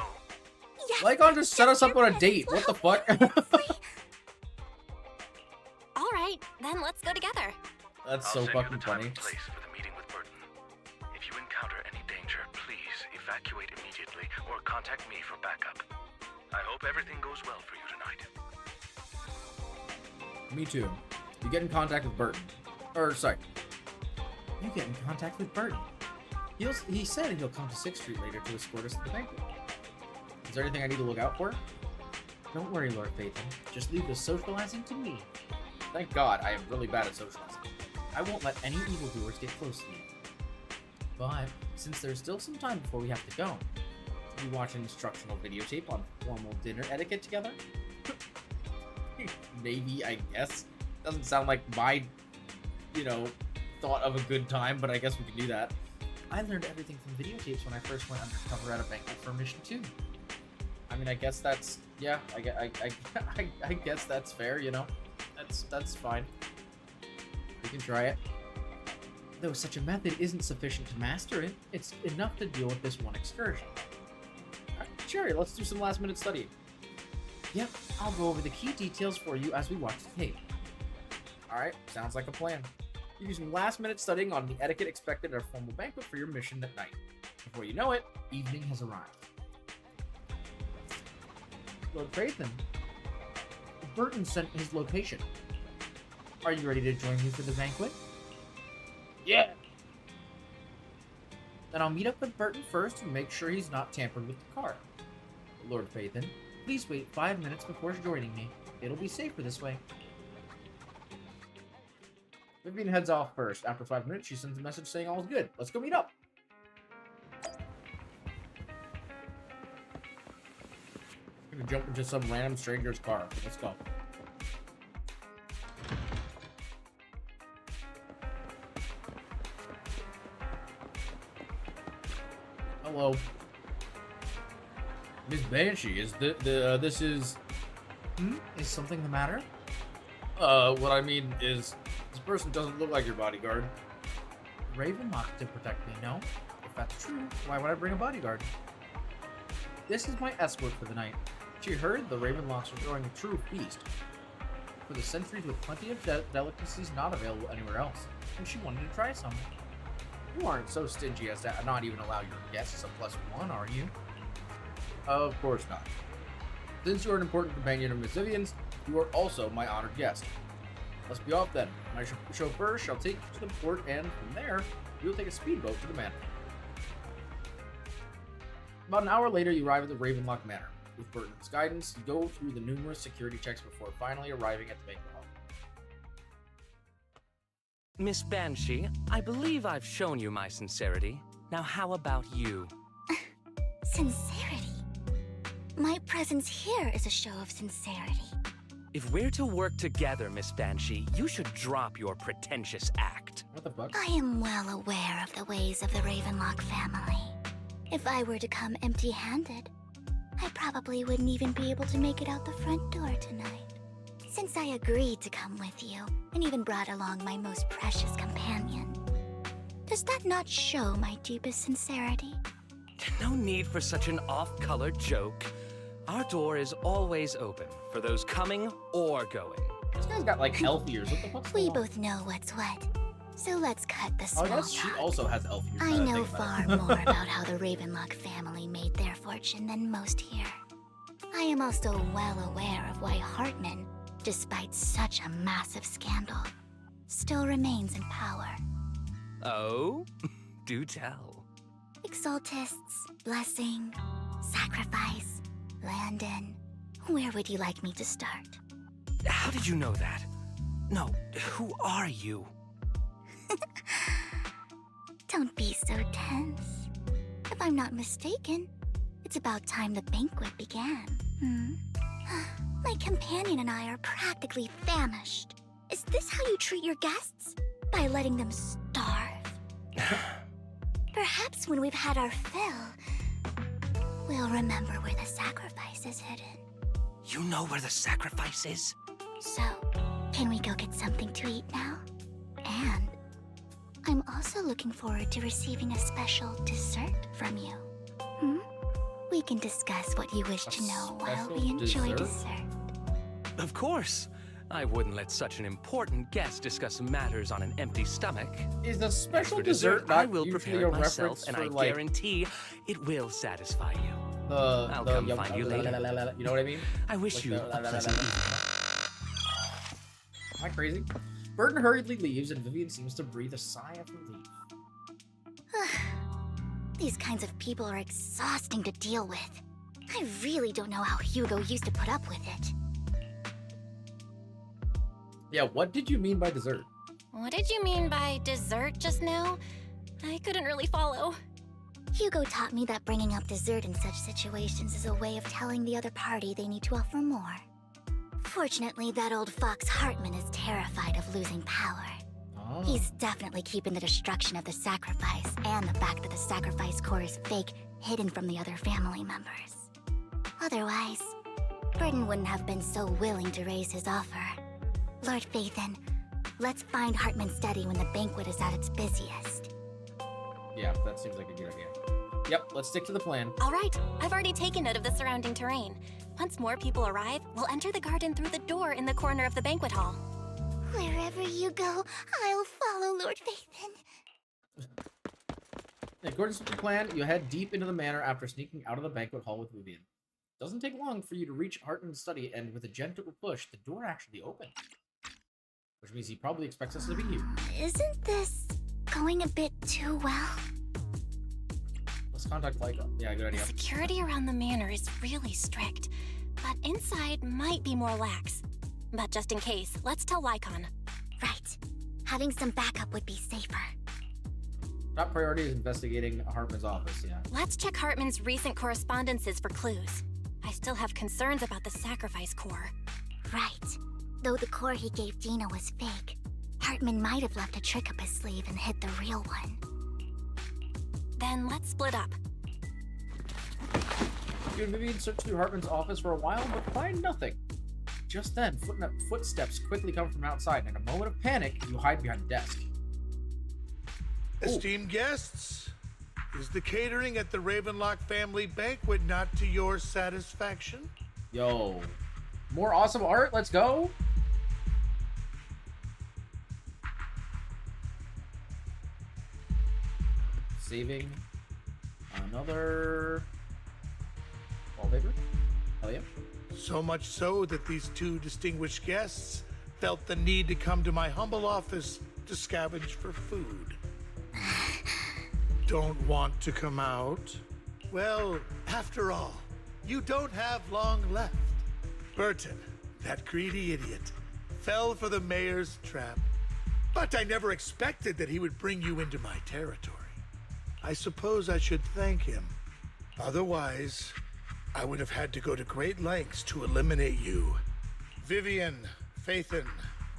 Yes, Lycon just set us up on a date. What the fuck? All right, then let's go together. That's I'll so send you fucking the time funny. and place for the meeting with Burton. If you encounter any danger, please evacuate immediately or contact me for backup. I hope everything goes well for you tonight. Me too. You get in contact with Burton. Or, sorry. You get in contact with Burton. He said he'll come to 6th Street later to escort us to the banquet. Is there anything I need to look out for? Don't worry, Lord Phaethon. Just leave the socializing to me. Thank God, I am really bad at socializing. I won't let any evildoers get close to you. But since there's still some time before we have to go, we watch an instructional videotape on formal dinner etiquette together? Maybe, I guess. Doesn't sound like my, thought of a good time, but I guess we can do that. I learned everything from videotapes when I first went undercover at a banquet for mission 2. I mean, I guess that's, yeah, I guess that's fair, That's fine. We can try it. Though such a method isn't sufficient to master it, it's enough to deal with this one excursion. Alright, sure, let's do some last-minute studying. Yep, I'll go over the key details for you as we watch the tape. Alright, sounds like a plan. You do some last-minute studying on the etiquette expected at a formal banquet for your mission at night. Before you know it, evening has arrived. Lord Prathan, Burton sent his location. Are you ready to join me for the banquet? Yeah! Then I'll meet up with Burton first and make sure he's not tampered with the car. Lord Prathan, please wait 5 minutes before joining me. It'll be safer this way. Vivian heads off first. After 5 minutes, she sends a message saying all's good. Let's go meet up. I'm gonna jump into some random stranger's car. Let's go. Hello. Miss Banshee, is this is... Is something the matter? What I mean is, this person doesn't look like your bodyguard. Ravenlock to protect me, no? If that's true, why would I bring a bodyguard? This is my escort for the night. She heard the Ravenlocks are throwing a true feast for the centuries with plenty of delicacies not available anywhere else, and she wanted to try some. You aren't so stingy as to not even allow your guests a +1, are you? Of course not. Since you are an important companion of Miss Vivian's, you are also my honored guest. Let's be off then. My chauffeur shall take you to the port, and from there, you'll take a speedboat to the manor. About an hour later, you arrive at the Ravenlock Manor. With Burton's guidance, you go through the numerous security checks before finally arriving at the banquet hall. Miss Banshee, I believe I've shown you my sincerity. Now how about you? Sincerity? My presence here is a show of sincerity. If we're to work together, Miss Banshee, you should drop your pretentious act. What the fuck? I am well aware of the ways of the Ravenlock family. If I were to come empty-handed, I probably wouldn't even be able to make it out the front door tonight. Since I agreed to come with you, and even brought along my most precious companion, does that not show my deepest sincerity? No need for such an off-color joke. Our door is always open for those coming or going. This guy's got like elf ears. What the fuck's We going on? both know what's what. So let's cut the small Oh, yes, she talk. also has elf ears. I now that know think far about it. more about how the Ravenlock family made their fortune than most here. I am also well aware of why Hartman, despite such a massive scandal, still remains in power. Oh? Do tell. Exaltists, blessing, sacrifice, Landon. Where would you like me to start? How did you know that? No, who are you? Don't be so tense. If I'm not mistaken, it's about time the banquet began. My companion and I are practically famished. Is this how you treat your guests? By letting them starve? Perhaps when we've had our fill, we'll remember where the sacrifice is hidden. You know where the sacrifice is? So, can we go get something to eat now? And I'm also looking forward to receiving a special dessert from you. We can discuss what you wish to know while we enjoy dessert. Of course. I wouldn't let such an important guest discuss matters on an empty stomach. Is a special For dessert I not will usually prepare a it myself, reference and for, I like, guarantee it will satisfy you. I'll come find you later. You know what I mean? I wish Like you the a pleasant evening. Am I crazy? Burton hurriedly leaves, and Vivian seems to breathe a sigh of relief. These kinds of people are exhausting to deal with. I really don't know how Hugo used to put up with it. Yeah, what did you mean by dessert? What did you mean by dessert just now? I couldn't really follow. Hugo taught me that bringing up dessert in such situations is a way of telling the other party they need to offer more. Fortunately, that old fox Hartman is terrified of losing power. Oh. He's definitely keeping the destruction of the sacrifice and the fact that the sacrifice core is fake hidden from the other family members. Otherwise, Burden wouldn't have been so willing to raise his offer. Lord Phaethon, let's find Hartman's study when the banquet is at its busiest. Yeah, that seems like a good idea. Yep, let's stick to the plan. All right, I've already taken note of the surrounding terrain. Once more people arrive, we'll enter the garden through the door in the corner of the banquet hall. Wherever you go, I'll follow, Lord Phaethon. In accordance with the plan, you head deep into the manor after sneaking out of the banquet hall with Vivian. Doesn't take long for you to reach Hartman's study, and with a gentle push, the door actually opens. Which means he probably expects us to be here. Isn't this going a bit too well? Let's contact Lyca. Yeah, good idea. Security around the manor is really strict, but inside might be more lax. But just in case, let's tell Lycon. Right. Having some backup would be safer. Top priority is investigating Hartman's office, yeah. Let's check Hartman's recent correspondences for clues. I still have concerns about the sacrifice core. Right. Though the core he gave Dina was fake, Hartman might have left a trick up his sleeve and hid the real one. Then let's split up. You and Vivian search through Hartman's office for a while, but find nothing. Just then, footsteps quickly come from outside, and in a moment of panic, you hide behind the desk. Esteemed guests, is the catering at the Ravenlock family banquet not to your satisfaction? Yo, more awesome art, let's go! Saving another wallpaper. Hell yeah. So much so that these two distinguished guests felt the need to come to my humble office to scavenge for food. Don't want to come out? Well, after all, you don't have long left. Burton, that greedy idiot, fell for the mayor's trap. But I never expected that he would bring you into my territory. I suppose I should thank him. Otherwise, I would have had to go to great lengths to eliminate you. Vivian, Phaethon,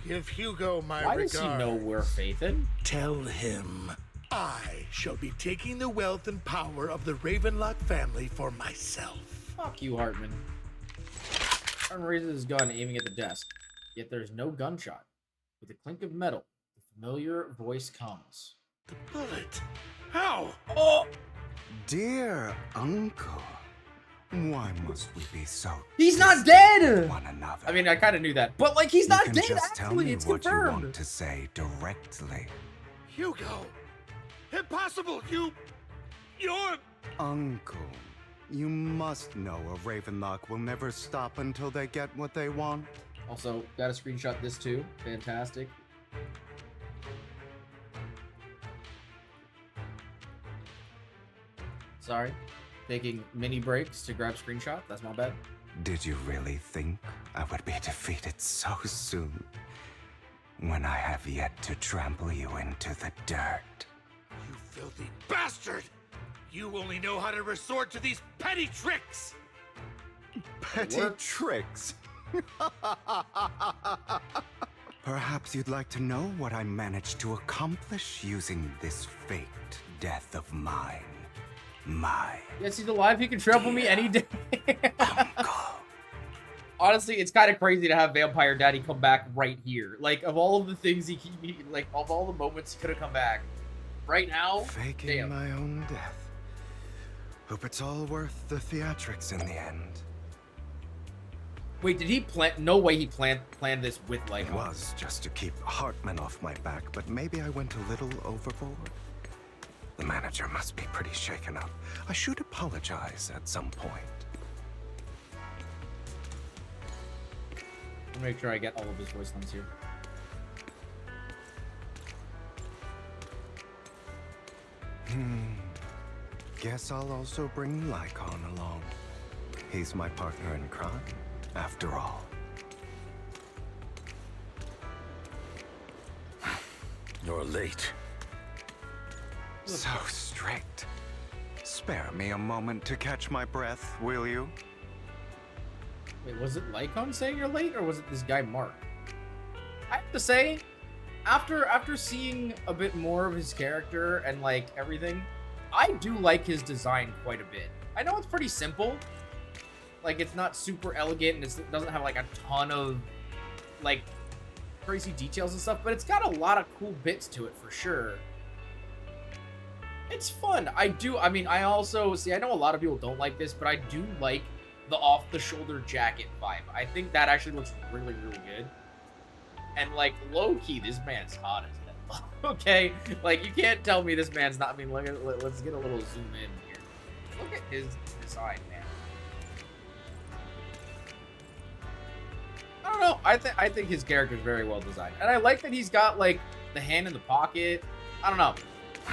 give Hugo my regard. Why does he know we're Phaethon? Tell him I shall be taking the wealth and power of the Ravenlock family for myself. Fuck you, Hartman. Hartman raises his gun, aiming at the desk. Yet there's no gunshot. With a clink of metal, the familiar voice comes. The bullet? How? Oh! Dear uncle, why must we be so? He's not dead! One another. I mean, I kind of knew that, but like, he's not you can dead. Just tell actually, me it's what confirmed. you want to say directly. Hugo! Impossible! You're... Uncle, you must know a Ravenlock will never stop until they get what they want. Also, gotta screenshot this too. Fantastic. Sorry. Taking mini breaks to grab screenshot. That's my bad. Did you really think I would be defeated so soon? When I have yet to trample you into the dirt. You filthy bastard! You only know how to resort to these petty tricks! Petty tricks? Perhaps you'd like to know what I managed to accomplish using this faked death of mine. Yes, he's alive. He can trample me any day. Honestly, it's kind of crazy to have Vampire Daddy come back right here. Like, of all of the things like, of all the moments he could have come back, right now, faking damn. my own death. Hope it's all worth the theatrics in the end. Wait, did he plan? No way he planned this with like. It was just to keep Hartman off my back, but maybe I went a little overboard. The manager must be pretty shaken up. I should apologize at some point. I'll make sure I get all of his voice lines here. Guess I'll also bring Lycon along. He's my partner in crime, after all. You're late. So strict. Spare me a moment to catch my breath, will you? Wait, was it Lycon saying you're late, or was it this guy Mark? I have to say, after seeing a bit more of his character and like everything, I do like his design quite a bit. I know it's pretty simple, like it's not super elegant and it doesn't have like a ton of like crazy details and stuff, but it's got a lot of cool bits to it for sure. It's fun. I also see. I know a lot of people don't like this, but I do like the off-the-shoulder jacket vibe. I think that actually looks really, really good. And like low-key, this man's hot as hell. Okay, like you can't tell me this man's not. I mean, let's get a little zoom in here. Look at his design, man. I don't know. I think his character is very well designed, and I like that he's got like the hand in the pocket. I don't know.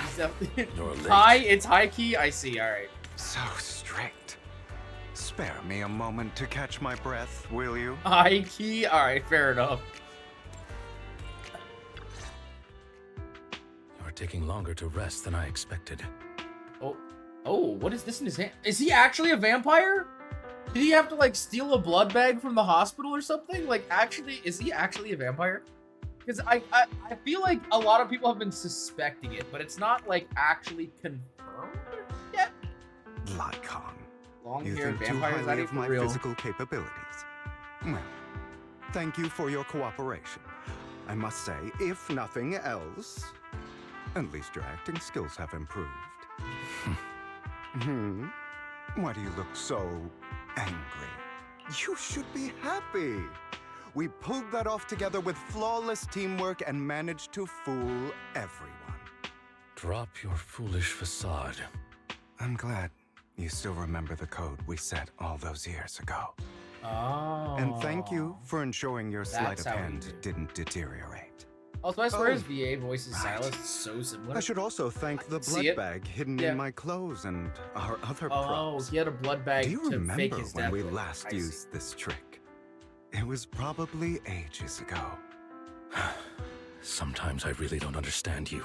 He's definitely it's high key. I see. All right. So strict. Spare me a moment to catch my breath, will you? High key. All right, fair enough. You're taking longer to rest than I expected. Oh, what is this in his hand? Is he actually a vampire? Did he have to like steal a blood bag from the hospital or something? Like, actually, is he actually a vampire? Because I feel like a lot of people have been suspecting it, but it's not like actually confirmed yet. Lycon, you Long-haired think too vampires, highly that of ain't my real. physical capabilities. Well, thank you for your cooperation. I must say, if nothing else, at least your acting skills have improved. Why do you look so angry? You should be happy. We pulled that off together with flawless teamwork and managed to fool everyone. Drop your foolish facade. I'm glad you still remember the code we set all those years ago. Oh. And thank you for ensuring your sleight That's of how we hand do it. didn't deteriorate. Also, I swear his Oh, VA voice is right. Silas. It's so similar. I should also thank the See blood it? bag hidden Yeah. in my clothes and our other Oh, props. he had a blood bag Do you to remember fake his when death we with. last I see. used this trick? It was probably ages ago. Sometimes I really don't understand you.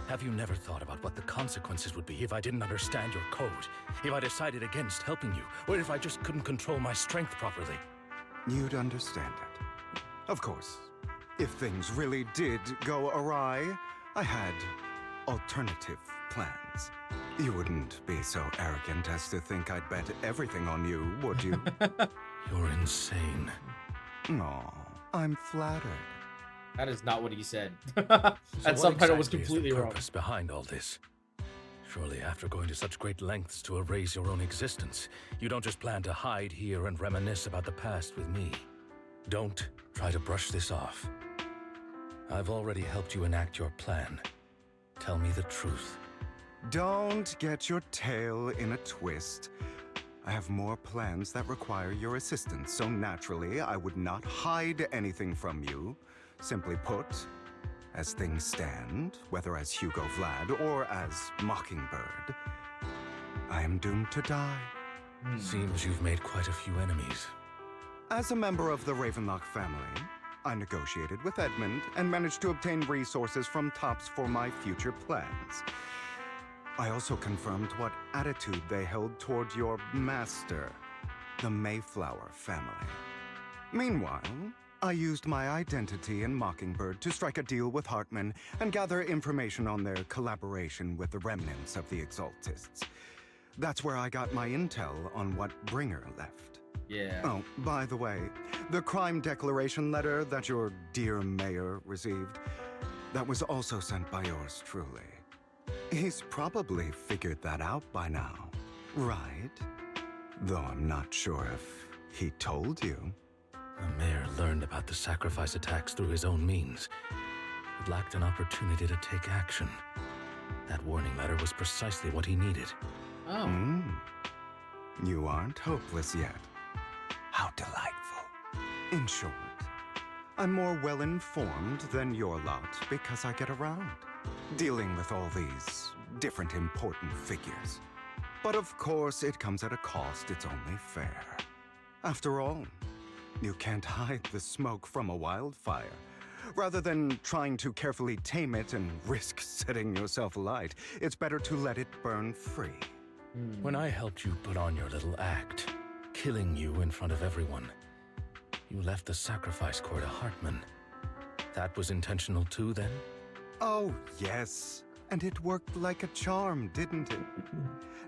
Have you never thought about what the consequences would be if I didn't understand your code? If I decided against helping you? Or if I just couldn't control my strength properly? You'd understand it. Of course, if things really did go awry, I had alternative plans. You wouldn't be so arrogant as to think I'd bet everything on you, would you? You're insane. Aw, I'm flattered. That is not what he said. So That what subtitle was exactly is completely the wrong. purpose behind all this? Surely after going to such great lengths to erase your own existence, you don't just plan to hide here and reminisce about the past with me. Don't try to brush this off. I've already helped you enact your plan. Tell me the truth. Don't get your tail in a twist. I have more plans that require your assistance, so naturally I would not hide anything from you. Simply put, as things stand, whether as Hugo Vlad or as Mockingbird, I am doomed to die. Seems you've made quite a few enemies. As a member of the Ravenlock family, I negotiated with Edmund and managed to obtain resources from Tops for my future plans. I also confirmed what attitude they held toward your master, the Mayflower family. Meanwhile, I used my identity in Mockingbird to strike a deal with Hartman and gather information on their collaboration with the remnants of the Exaltists. That's where I got my intel on what Bringer left. Yeah. Oh, by the way, the crime declaration letter that your dear mayor received, that was also sent by yours truly. He's probably figured that out by now, right? Though I'm not sure if he told you. The mayor learned about the sacrifice attacks through his own means, but lacked an opportunity to take action. That warning letter was precisely what he needed. Oh. You aren't hopeless yet. How delightful. In short, I'm more well-informed than your lot because I get around, dealing with all these different important figures. But of course, it comes at a cost. It's only fair. After all, you can't hide the smoke from a wildfire. Rather than trying to carefully tame it and risk setting yourself alight, it's better to let it burn free. When I helped you put on your little act, killing you in front of everyone, you left the sacrifice core to Hartman. That was intentional too, then? Oh, yes. And it worked like a charm, didn't it?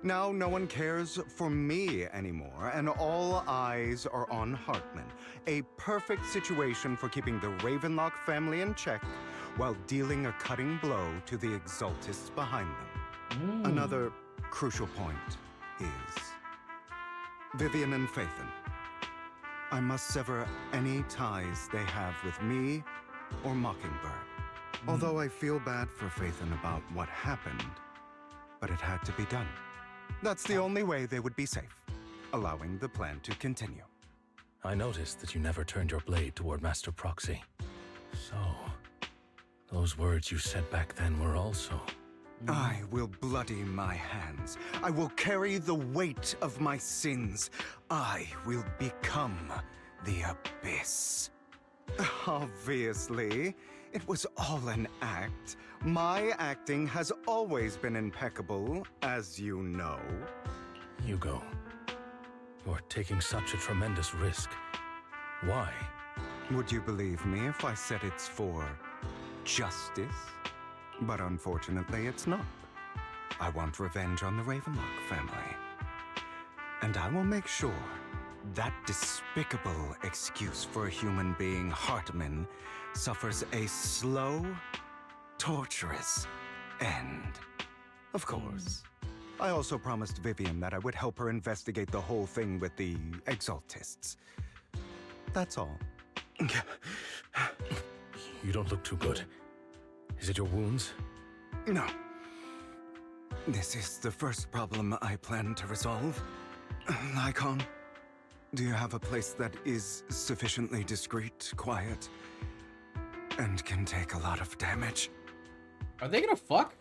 Now no one cares for me anymore, and all eyes are on Hartman. A perfect situation for keeping the Ravenlock family in check while dealing a cutting blow to the Exaltists behind them. Another crucial point is Vivian and Phaethon. I must sever any ties they have with me or Mockingbird. Although I feel bad for Phaethon about what happened, but it had to be done. That's the only way they would be safe, allowing the plan to continue. I noticed that you never turned your blade toward Master Proxy. So, those words you said back then were also... I will bloody my hands. I will carry the weight of my sins. I will become the Abyss. Obviously, it was all an act. My acting has always been impeccable, as you know. Hugo, you're taking such a tremendous risk. Why? Would you believe me if I said it's for justice? But unfortunately, it's not. I want revenge on the Ravenlock family. And I will make sure that despicable excuse for a human being, Hartman, suffers a slow, torturous end. Of course. I also promised Vivian that I would help her investigate the whole thing with the Exaltists. That's all. You don't look too good. Is it your wounds? No. This is the first problem I plan to resolve. Lycon, do you have a place that is sufficiently discreet, quiet, and can take a lot of damage? Are they gonna fuck?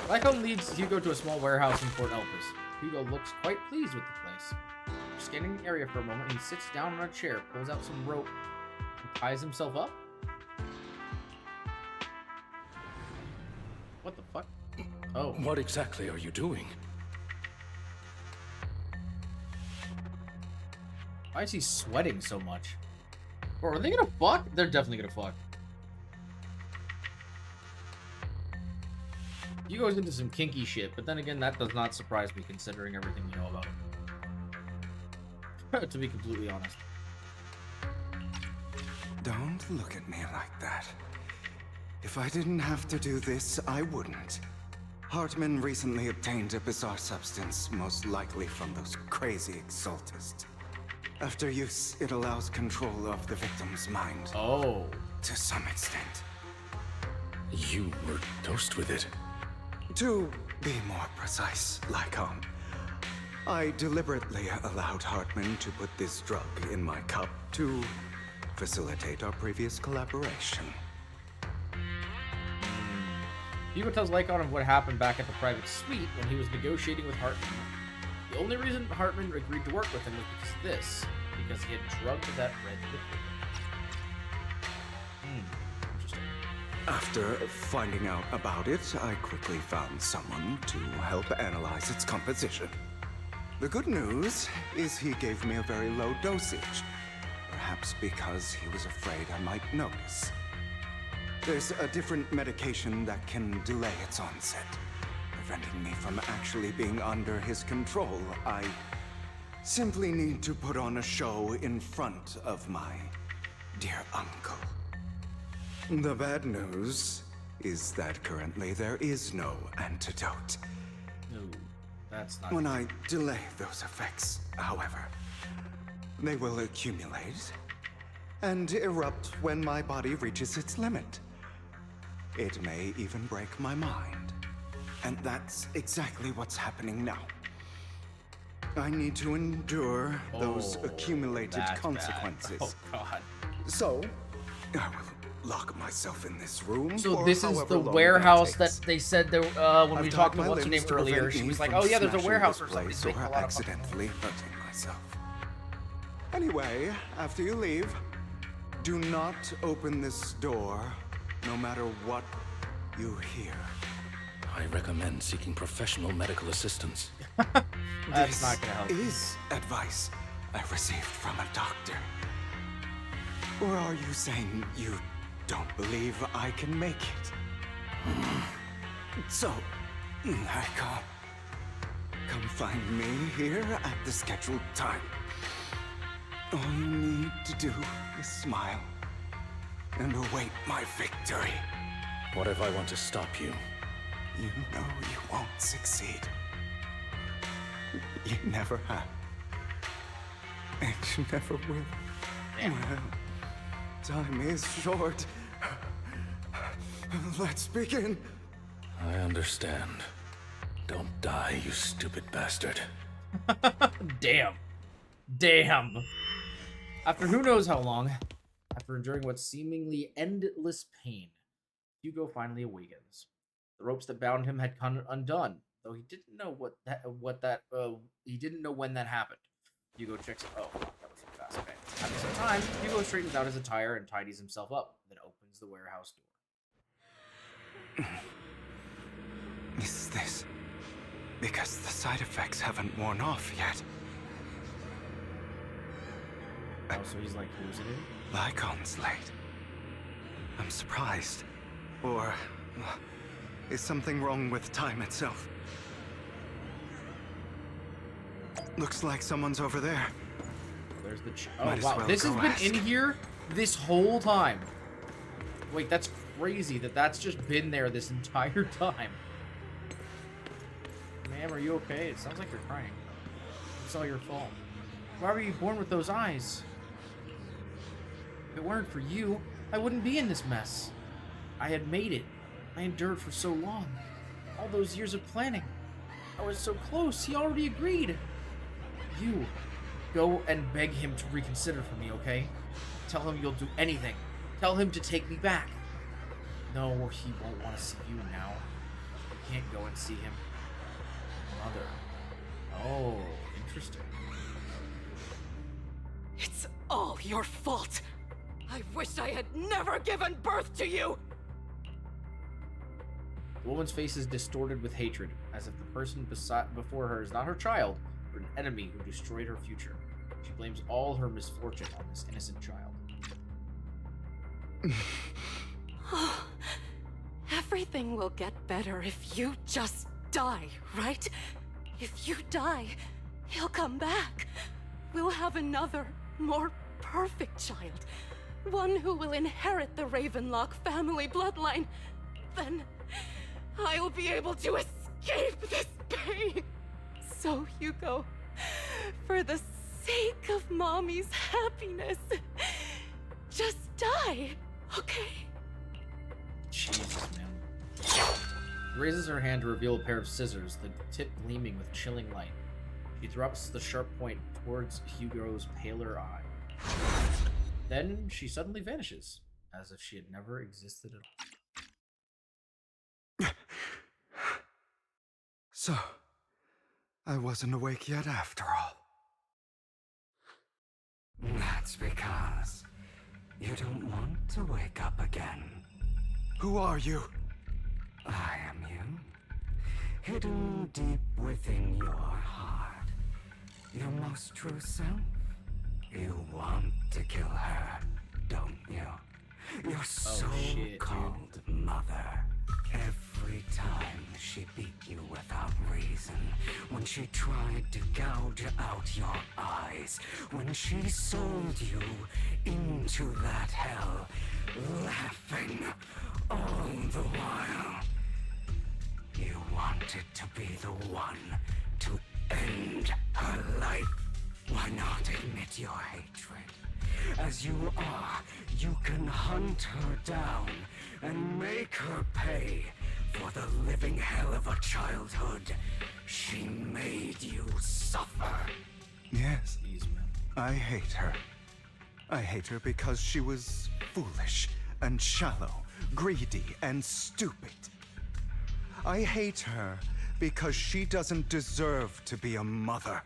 Lycon leads Hugo to a small warehouse in Fort Elpis. Hugo looks quite pleased with the place. Scanning the area for a moment, he sits down on a chair, pulls out some rope, and ties himself up. What the fuck? Oh. What exactly are you doing? Why is he sweating so much? Or are they gonna fuck? They're definitely gonna fuck. He goes into some kinky shit, but then again, that does not surprise me considering everything we know about him. To be completely honest. Don't look at me like that. If I didn't have to do this, I wouldn't. Hartman recently obtained a bizarre substance, most likely from those crazy Exaltists. After use, it allows control of the victim's mind. Oh. To some extent. You were dosed with it. To be more precise, Lycon, I deliberately allowed Hartman to put this drug in my cup to facilitate our previous collaboration. Hugo tells Lycon of what happened back at the private suite when he was negotiating with Hartman. The only reason Hartman agreed to work with him was because he had drugged that red liquid. Interesting. After finding out about it, I quickly found someone to help analyze its composition. The good news is he gave me a very low dosage, perhaps because he was afraid I might notice. There's a different medication that can delay its onset, preventing me from actually being under his control. I simply need to put on a show in front of my dear uncle. The bad news is that currently there is no antidote. No, that's not... When I delay those effects, however, they will accumulate and erupt when my body reaches its limit. It may even break my mind. And that's exactly what's happening now. I need to endure those accumulated consequences. Bad. Oh, God. So, I will lock myself in this room. So this is the warehouse that they said there, when we talked to what's her name earlier. She was like, "Oh yeah, there's a warehouse or something." Or accidentally hurting myself. Anyway, after you leave, Do not open this door, no matter what you hear. I recommend seeking professional medical assistance. That's not gonna help. This is advice I received from a doctor. Or are you saying you don't believe I can make it? So, Karl, come find me here at the scheduled time. All you need to do is smile and await my victory. What if I want to stop you? You know you won't succeed. You never have. And you never will. Well, time is short. Let's begin. I understand. Don't die, you stupid bastard. Damn. Damn. After who knows how long, after enduring what seemingly endless pain, Hugo finally awakens. The ropes that bound him had come undone, though he didn't know he didn't know when that happened. Hugo checks. Oh, that was too fast. Okay. After some time, Hugo straightens out his attire and tidies himself up, then opens the warehouse door. Is this because the side effects haven't worn off yet? Oh, so he's like hallucinating? Lycon's late. I'm surprised. Or is something wrong with time itself? Looks like someone's over there. There's the Might as wow, well this has go been ask. in here this whole time. Wait, that's crazy that's just been there this entire time. Ma'am, are you okay? It sounds like you're crying. It's all your fault. Why were you born with those eyes? If it weren't for you, I wouldn't be in this mess. I had made it. I endured for so long. All those years of planning. I was so close. He already agreed. You, go and beg him to reconsider for me, okay? Tell him you'll do anything. Tell him to take me back. No, he won't want to see you now. You can't go and see him. Mother. Oh, interesting. It's all your fault. I wish I had never given birth to you. The woman's face is distorted with hatred, as if the person before her is not her child, but an enemy who destroyed her future. She blames all her misfortune on this innocent child. Everything will get better if you just die, right? If you die, he'll come back. We'll have another, more perfect child. One who will inherit the Ravenlock family bloodline. Then I'll be able to escape this pain. So, Hugo, for the sake of Mommy's happiness, just die, okay? Jesus, man. She raises her hand to reveal a pair of scissors, the tip gleaming with chilling light. She thrusts the sharp point towards Hugo's paler eye. Then she suddenly vanishes, as if she had never existed at all. So, I wasn't awake yet after all. That's because you don't want to wake up again. Who are you? I am you. Hidden deep within your heart. Your most true self. You want to kill her, don't you? Your so-called mother. Every time she beat you without reason, when she tried to gouge out your eyes, when she sold you into that hell, laughing all the while. You wanted to be the one to end her life. Why not admit your hatred? As you are, you can hunt her down and make her pay for the living hell of a childhood she made you suffer. Yes, I hate her. I hate her because she was foolish and shallow, greedy and stupid. I hate her because she doesn't deserve to be a mother.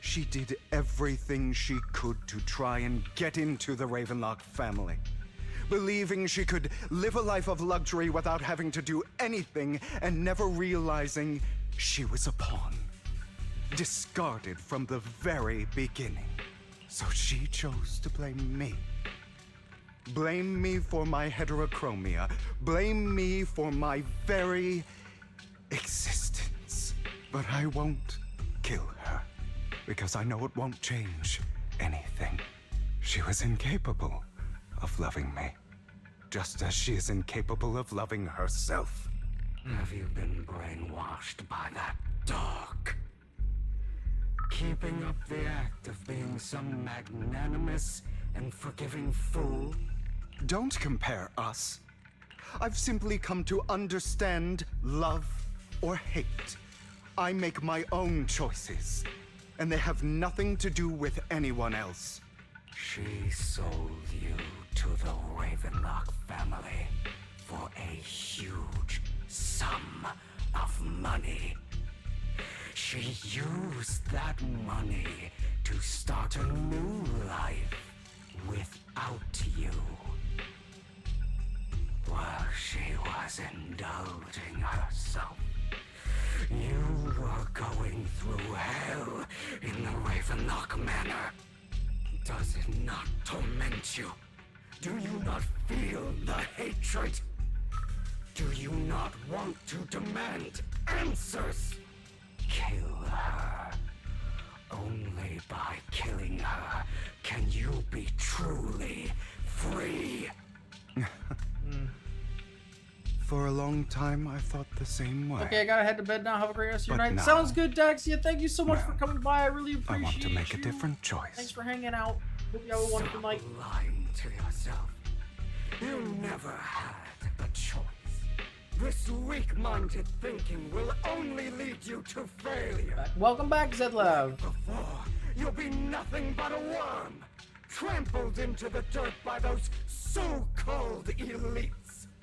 She did everything she could to try and get into the Ravenlock family, believing she could live a life of luxury without having to do anything and never realizing she was a pawn, discarded from the very beginning. So she chose to blame me. Blame me for my heterochromia. Blame me for my very existence. But I won't kill her, because I know it won't change anything. She was incapable of loving me, just as she is incapable of loving herself. Have you been brainwashed by that dog? Keeping up the act of being some magnanimous and forgiving fool? Don't compare us. I've simply come to understand love or hate. I make my own choices, and they have nothing to do with anyone else. She sold you to the Ravenlock family for a huge sum of money. She used that money to start a new life without you. While she was indulging herself, you were going through hell in the Ravenlock Manor. Does it not torment you? Do you not feel the hatred? Do you not want to demand answers? Kill her. Only by killing her can you be truly free. For a long time, I thought the same way. Okay, I gotta head to bed now. Have a great rest of your But night. now- Sounds good, Daxia. Thank you so much for coming by. I really I appreciate want to make a you. different choice. Thanks for hanging out. Hope you have a wonderful night. Lying to yourself. You never had a choice. This weak-minded thinking will only lead you to failure. Welcome back, Zedlev. Before, you'll be nothing but a worm, trampled into the dirt by those so-called elites.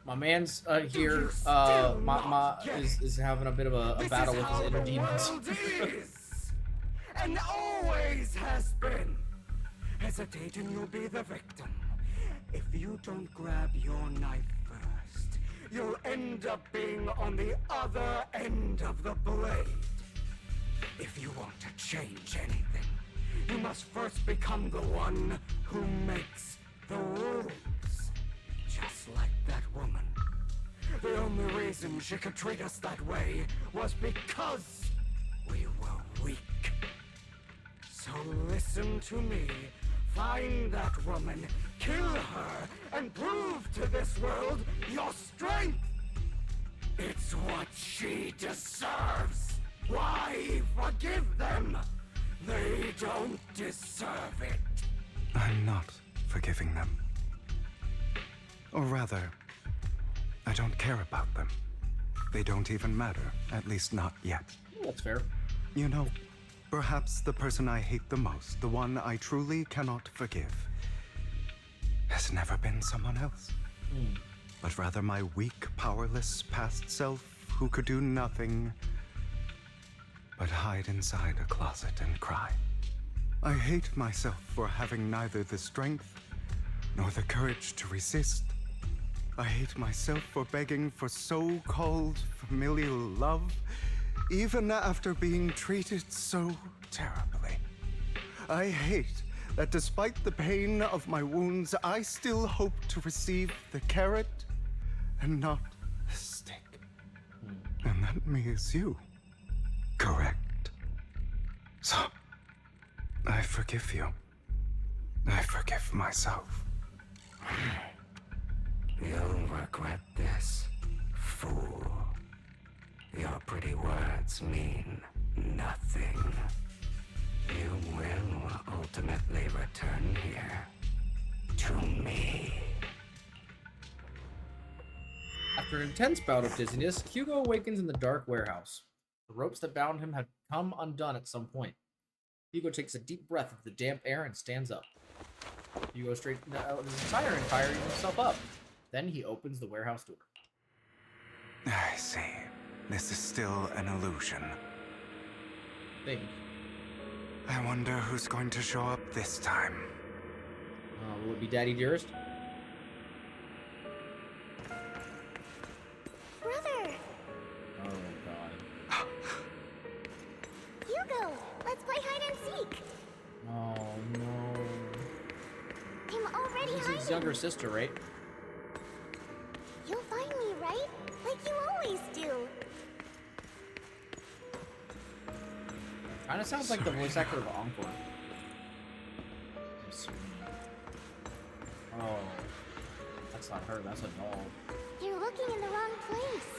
My man's here. Is having a bit of a battle with his inner demons. World is, and always has been. Hesitate and you'll be the victim. If you don't grab your knife first, you'll end up being on the other end of the blade. If you want to change anything, you must first become the one who makes the rules. Just like that woman. The only reason she could treat us that way was because we were weak. So listen to me. Find that woman, kill her, and prove to this world your strength. It's what she deserves. Why forgive them? They don't deserve it. I'm not forgiving them. Or rather, I don't care about them. They don't even matter, at least not yet. That's fair. You know, perhaps the person I hate the most, the one I truly cannot forgive, has never been someone else. But rather my weak, powerless past self who could do nothing but hide inside a closet and cry. I hate myself for having neither the strength nor the courage to resist. I hate myself for begging for so-called familial love, even after being treated so terribly. I hate that despite the pain of my wounds, I still hope to receive the carrot and not the stick. And that me is you. Correct. So, I forgive you. I forgive myself. You'll regret this, fool. Your pretty words mean nothing. You will ultimately return here to me. After an intense bout of dizziness, Hugo awakens in the dark warehouse. The ropes that bound him had come undone at some point. Hugo takes a deep breath of the damp air and stands up. Hugo straightens out his attire and fires himself up. Then he opens the warehouse door. I see. This is still an illusion. Think. I wonder who's going to show up this time. Will it be Daddy Dearest? Brother! Oh, God. Hugo, let's play hide and seek. Oh, no. I'm already This is hiding. his younger sister, right? You'll find me, right? Like you always do. Kinda sounds like the voice actor of Encore. Oh. That's not her, that's a doll. You're looking in the wrong place.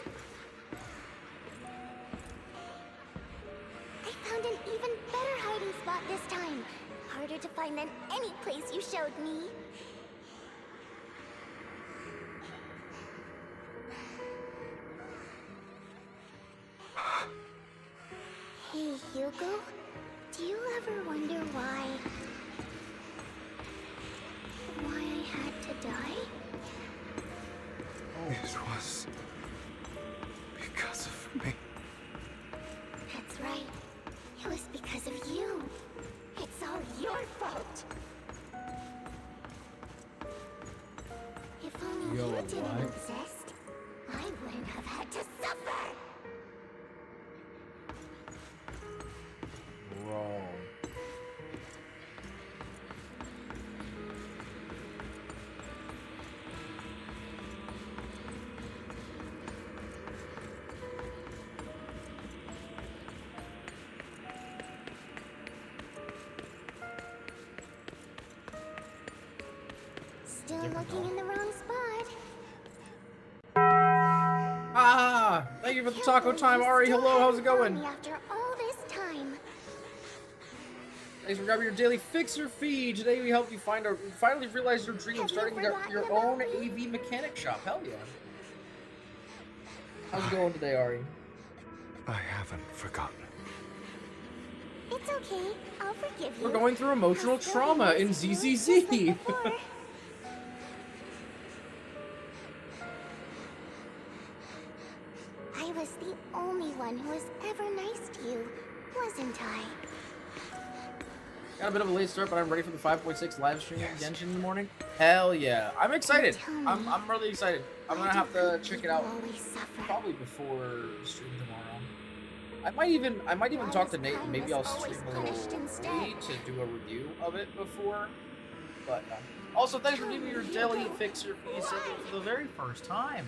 I found an even better hiding spot this time. Harder to find than any place you showed me. Hey, Hugo. Do you ever wonder why I had to die? It was because of me. That's right. It was because of you. It's all your fault. If only Yo, you didn't what? exist, I wouldn't have had to suffer. Bro. Still looking in the wrong spot. Ah! Thank you for the taco time, Ari. Hello, how's it going? After all this time. Thanks for grabbing your daily fixer feed. Today we help you finally realize your dream of starting your own AV mechanic shop. Hell yeah. How's it going today, Ari? I haven't forgotten. It's okay. I'll forgive you. We're going through emotional trauma in ZZZ. I was the only one who was ever nice to you, wasn't I? Got a bit of a late start, but I'm ready for the 5.6 live stream of Genshin in the morning. Hell yeah. I'm excited. I'm really excited. I'm gonna have to check it out probably before stream tomorrow. I might even talk to Nate and maybe I'll stream a little early to do a review of it before. But also thanks for giving your daily fixer piece for the very first time.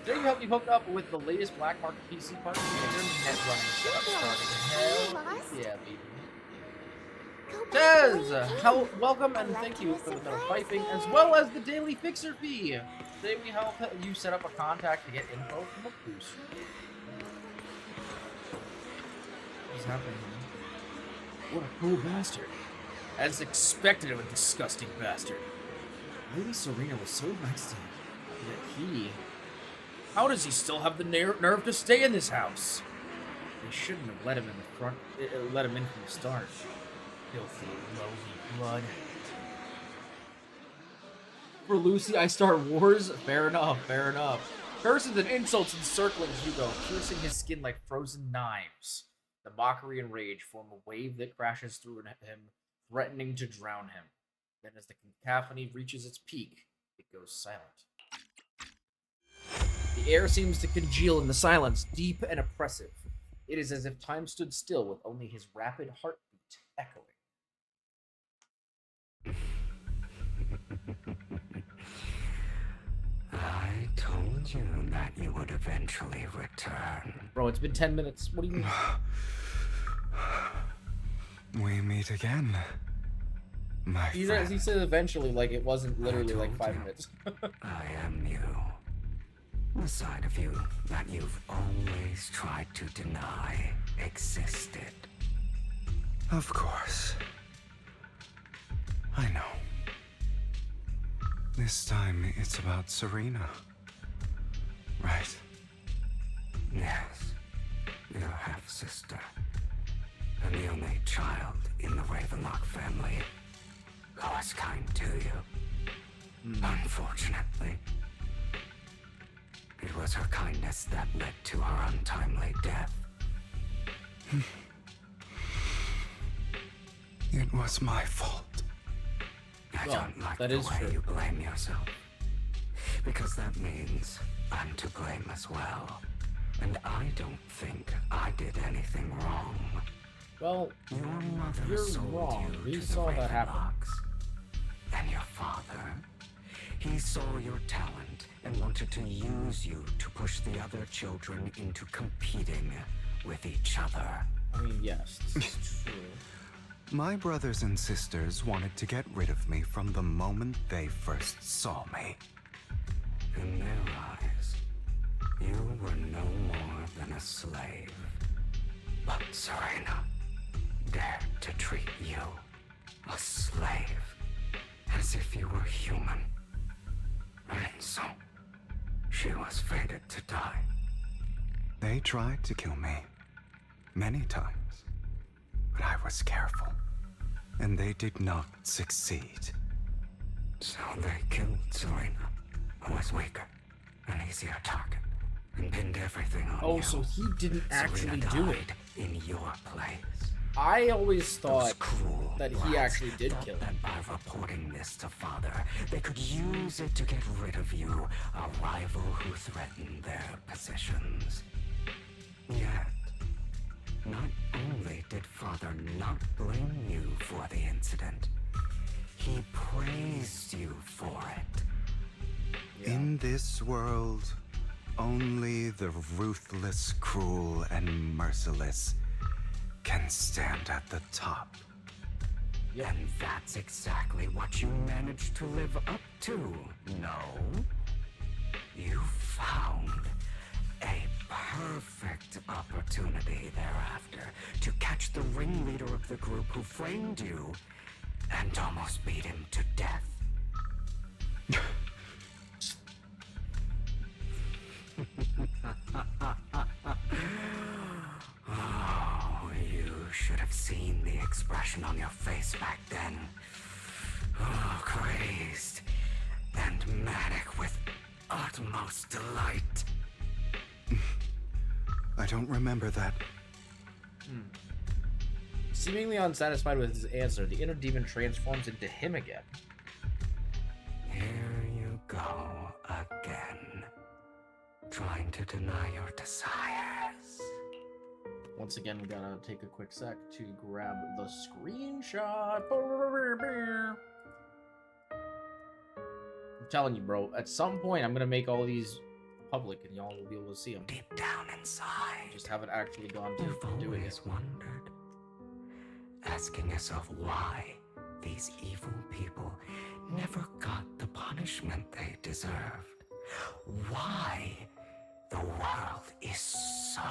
Today we help you hook up with the latest black market PC parts and get your net running setup starting. Hell yeah, baby. Tez, welcome and thank you for the metal piping as well as the daily fixer fee. Today we help you set up a contact to get info from a boost. What's happening here? What a cruel bastard. As expected of a disgusting bastard. Lady Serena was so nice to him. Yet he... How does he still have the nerve to stay in this house? They shouldn't have let him in the front. Let him in from the start. Filthy, loathy blood. For Lucy, I start wars? Fair enough, fair enough. Curses and insults encircling Hugo, piercing his skin like frozen knives. The mockery and rage form a wave that crashes through him, threatening to drown him. Then as the cacophony reaches its peak, it goes silent. The air seems to congeal in the silence, deep and oppressive. It is as if time stood still with only his rapid heartbeat echoing. I told you that you would eventually return. Bro, it's been 10 minutes. What do you mean? We meet again. My He friend. said eventually, like it wasn't literally like 5 minutes. I am you. The side of you that you've always tried to deny existed. Of course. I know. This time it's about Serena. Right? Yes. Your half-sister. And the only child in the Ravenlock family who was kind to you. Unfortunately, it was her kindness that led to her untimely death. It was my fault. I Well, don't like that the is way true. you blame yourself. Because that means I'm to blame as well. And I don't think I did anything wrong. Well, your mother you're sold wrong. you We to the saw that happen. Ravenlocks. And your father, he saw your talent and wanted to use you to push the other children into competing with each other. I mean, yes, this is true. My brothers and sisters wanted to get rid of me from the moment they first saw me. In their eyes, you were no more than a slave. But Serena dared to treat you, a slave, as if you were human. And so, she was fated to die. They tried to kill me many times, but I was careful, and they did not succeed. So they killed Serena, who was weaker, an easier target, and pinned everything on you. Oh, so he didn't actually Serena do it. died in your place. I always thought Those cruel that he brats actually did thought kill him. that by reporting this to Father, they could use it to get rid of you, a rival who threatened their positions. Yet, not only did Father not blame you for the incident, he praised you for it. In this world, only the ruthless, cruel, and merciless can stand at the top. And that's exactly what you managed to live up to, no? You found a perfect opportunity thereafter to catch the ringleader of the group who framed you and almost beat him to death. Oh, you should have seen the expression on your face back then. Oh, crazed and manic with utmost delight. I don't remember that. Seemingly unsatisfied with his answer, the inner demon transforms into him again. Here you go again, trying to deny your desires. Once again, we gotta take a quick sec to grab the screenshot. I'm telling you, bro, at some point I'm gonna make all these public and y'all will be able to see them. Deep down inside, Just haven't actually gone to you've doing always it. wondered, asking yourself why these evil people never got the punishment they deserved. Why the world is so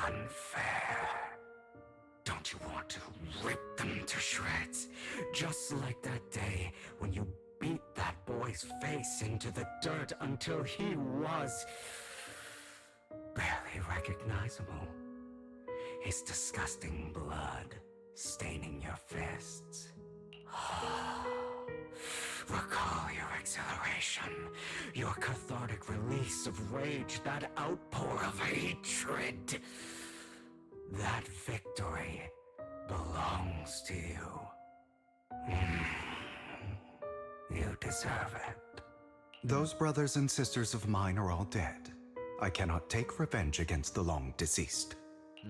unfair. Don't you want to rip them to shreds? Just like that day when you beat that boy's face into the dirt until he was barely recognizable. His disgusting blood staining your fists. Recall your exhilaration, your cathartic release of rage, that outpour of hatred. That victory belongs to you. You deserve it. Those brothers and sisters of mine are all dead. I cannot take revenge against the long deceased.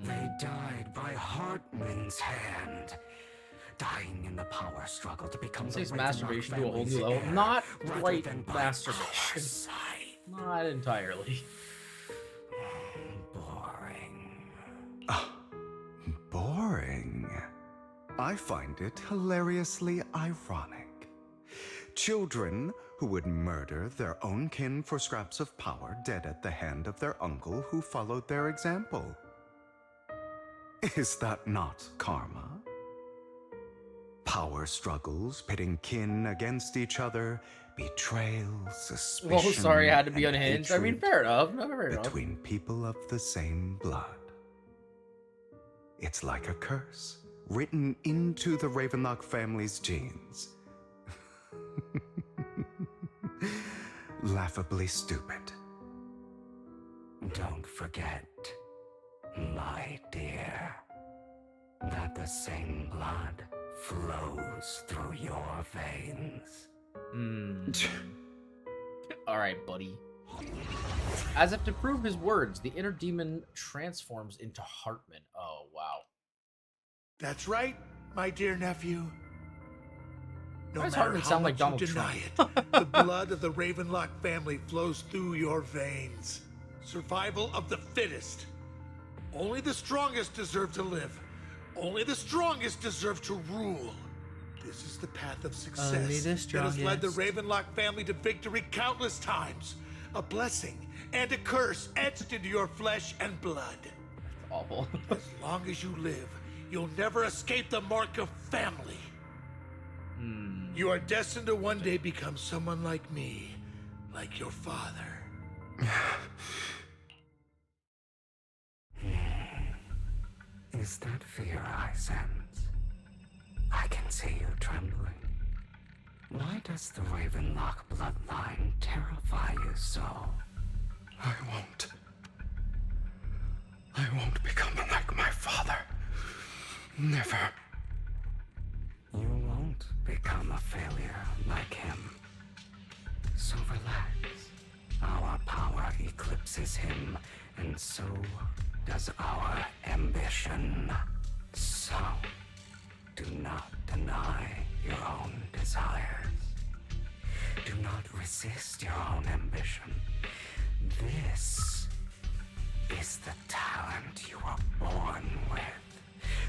They died by Hartman's hand, dying in the power struggle to become the Takes Ravenlock masturbation to a whole family's new level. heir, Not rather quite than by masturbation. oversight. Not entirely. Boring. I find it hilariously ironic. Children who would murder their own kin for scraps of power dead at the hand of their uncle who followed their example. Is that not karma? Power struggles pitting kin against each other, betrayal, suspicion. Well, sorry, I had to be and unhinged. I mean, hatred fair enough. No, fair enough. between people of the same blood. It's like a curse written into the Ravenlock family's genes. Laughably stupid. Don't forget, my dear, that the same blood flows through your veins. Alright, buddy. As if to prove his words, the inner demon transforms into Hartman. Oh, wow. That's right, my dear nephew. No Why does matter Hartman how sound like much Donald you deny Trump? it, the blood of the Ravenlock family flows through your veins. Survival of the fittest. Only the strongest deserve to live. Only the strongest deserve to rule. This is the path of success that has led the Ravenlock family to victory countless times. A blessing and a curse etched into your flesh and blood. Awful. As long as you live, you'll never escape the mark of family. You are destined to one day become someone like me, like your father. Is that fear I sense? I can see you trembling. Why does the Ravenlock bloodline terrify you so? I won't become like my father. Never. You won't become a failure like him. So relax. Our power eclipses him, and so does our ambition. So, do not deny your own desires. Do not resist your own ambition. This is the talent you were born with.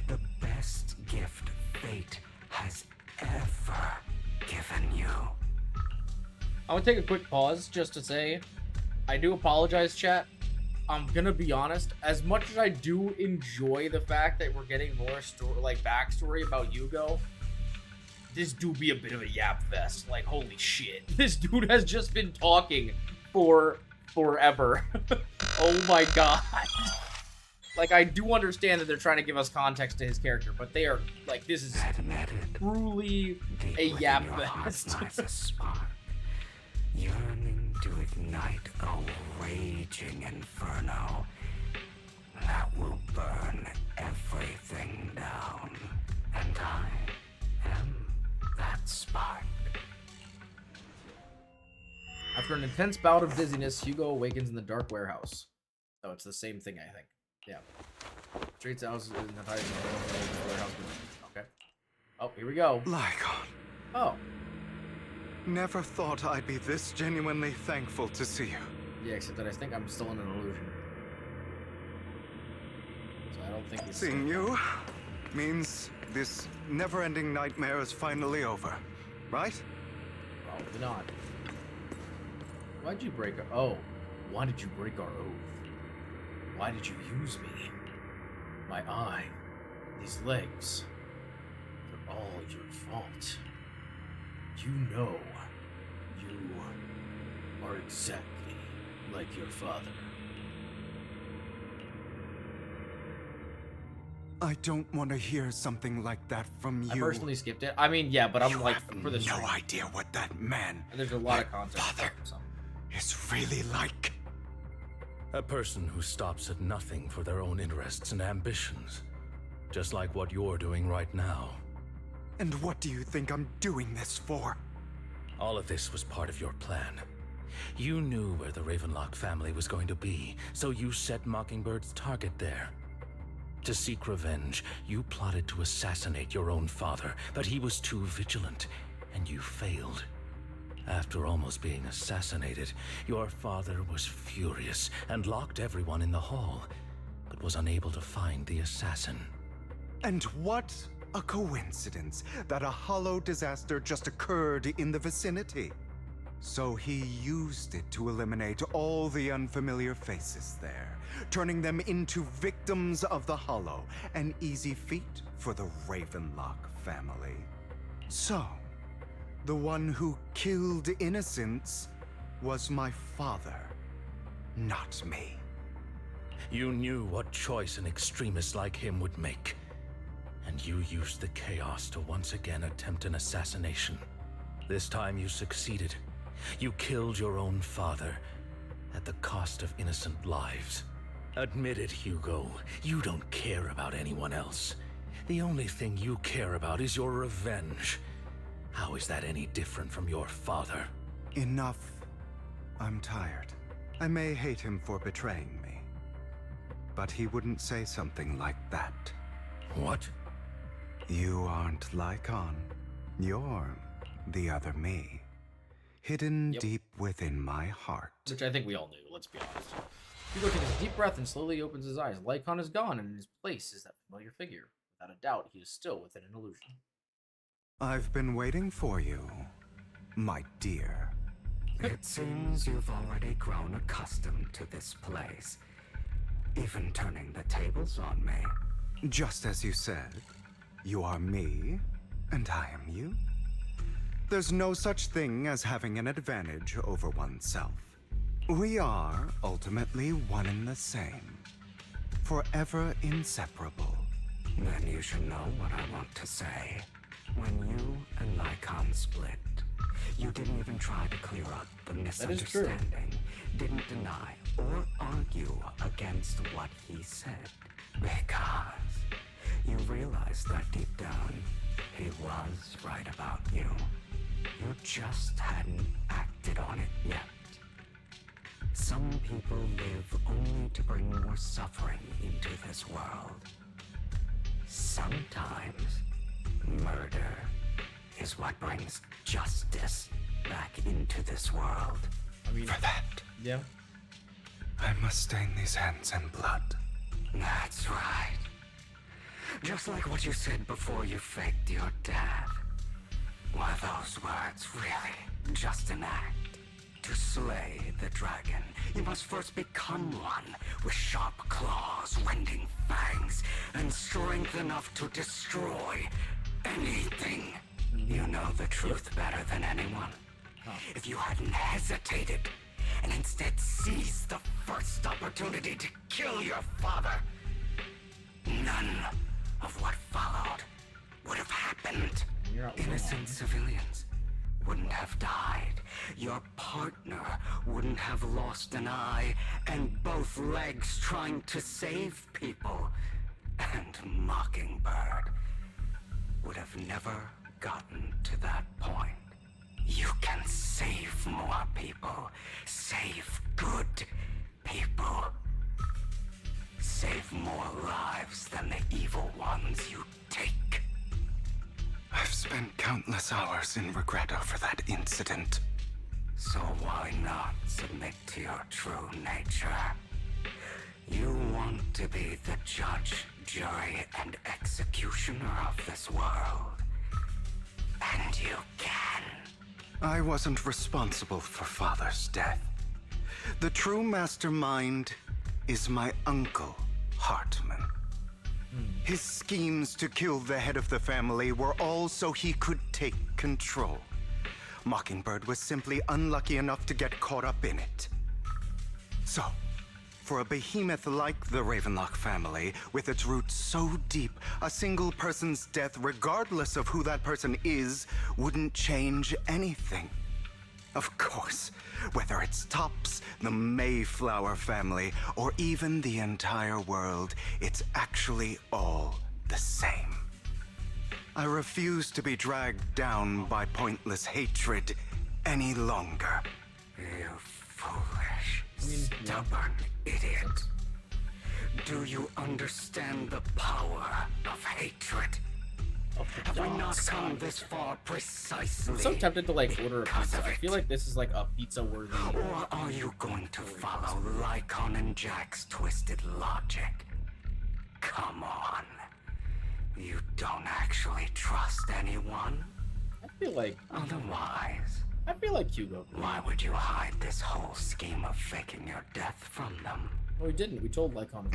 The best gift fate has ever given you. I want to take a quick pause just to say, I do apologize, chat. I'm gonna be honest, as much as I do enjoy the fact that we're getting more backstory about Hugo, this do be a bit of a yap fest. Like, holy shit. This dude has just been talking for forever. Oh my god. Like, I do understand that they're trying to give us context to his character, but they are, like, this is truly a yap fest. Yearning to ignite a raging inferno that will burn everything down. And I am that spark. After an intense bout of dizziness, Hugo awakens in the dark warehouse. Oh, it's the same thing, I think. Yeah. Streets house in the warehouse. Okay. Oh, here we go. Lycon. Oh. Never thought I'd be this genuinely thankful to see you. Yeah, except that I think I'm still in an illusion. So I don't think it's... Seeing you means this never-ending nightmare is finally over, right? Probably not. Why'd you break our... Oh, why did you break our oath? Why did you use me? My eye, these legs, they're all your fault. You know, you are exactly like your father. I don't want to hear something like that from you. I personally skipped it. I mean, yeah, but I'm like, for the stream. No idea what that man, And there's a lot of context. father, is really like. A person who stops at nothing for their own interests and ambitions. Just like what you're doing right now. And what do you think I'm doing this for? All of this was part of your plan. You knew where the Ravenlock family was going to be, so you set Mockingbird's target there. To seek revenge, you plotted to assassinate your own father, but he was too vigilant, and you failed. After almost being assassinated, your father was furious and locked everyone in the hall, but was unable to find the assassin. And what a coincidence that a hollow disaster just occurred in the vicinity. So he used it to eliminate all the unfamiliar faces there, turning them into victims of the hollow, an easy feat for the Ravenlock family. So, the one who killed innocents was my father, not me. You knew what choice an extremist like him would make. And you used the chaos to once again attempt an assassination. This time you succeeded. You killed your own father at the cost of innocent lives. Admit it, Hugo. You don't care about anyone else. The only thing you care about is your revenge. How is that any different from your father? Enough. I'm tired. I may hate him for betraying me, but he wouldn't say something like that. What? You aren't Lycon. You're the other me. Hidden deep within my heart. Which I think we all knew, let's be honest. Hugo takes a deep breath and slowly opens his eyes. Lycon is gone, and in his place is that familiar figure. Without a doubt, he is still within an illusion. I've been waiting for you, my dear. It seems you've already grown accustomed to this place, even turning the tables on me. Just as you said, you are me, and I am you. There's no such thing as having an advantage over oneself. We are ultimately one and the same, forever inseparable. Then you should know what I want to say. When you and Lycon split, you didn't even try to clear up the misunderstanding, didn't deny or argue against what he said, because you realized that deep down, he was right about you. You just hadn't acted on it yet. Some people live only to bring more suffering into this world. Sometimes, murder is what brings justice back into this world. I mean, for that, yeah, I must stain these hands in blood. That's right. Just like what you said before you faked your death. Were those words really just an act? To slay the dragon, you must first become one, with sharp claws, rending fangs, and strength enough to destroy anything. You know the truth better than anyone. If you hadn't hesitated, and instead seized the first opportunity to kill your father, none of what followed would have happened. Innocent civilians wouldn't have died. Your partner wouldn't have lost an eye and both legs trying to save people. And Mockingbird would have never gotten to that point. You can save more people. Save good people. Save more lives than the evil ones you take. I've spent countless hours in regret over that incident. So why not submit to your true nature? You want to be the judge, jury, and executioner of this world. And you can. I wasn't responsible for Father's death. The true mastermind is my uncle, Hartman. His schemes to kill the head of the family were all so he could take control. Mockingbird was simply unlucky enough to get caught up in it. So, for a behemoth like the Ravenlock family, with its roots so deep, a single person's death, regardless of who that person is, wouldn't change anything. Of course, whether it's Tops, the Mayflower family, or even the entire world, it's actually all the same. I refuse to be dragged down by pointless hatred any longer. You foolish, stubborn idiot. Do you understand the power of hatred? Have we not come this far precisely? I'm so tempted to like order a pizza. I feel like this is like a pizza worthy. Or are you going to follow Lycon and Jack's twisted logic? Come on. You don't actually trust anyone? I feel like otherwise. I feel like Hugo. Why would you hide this whole scheme of faking your death from them? Well, we didn't. We told Lycon.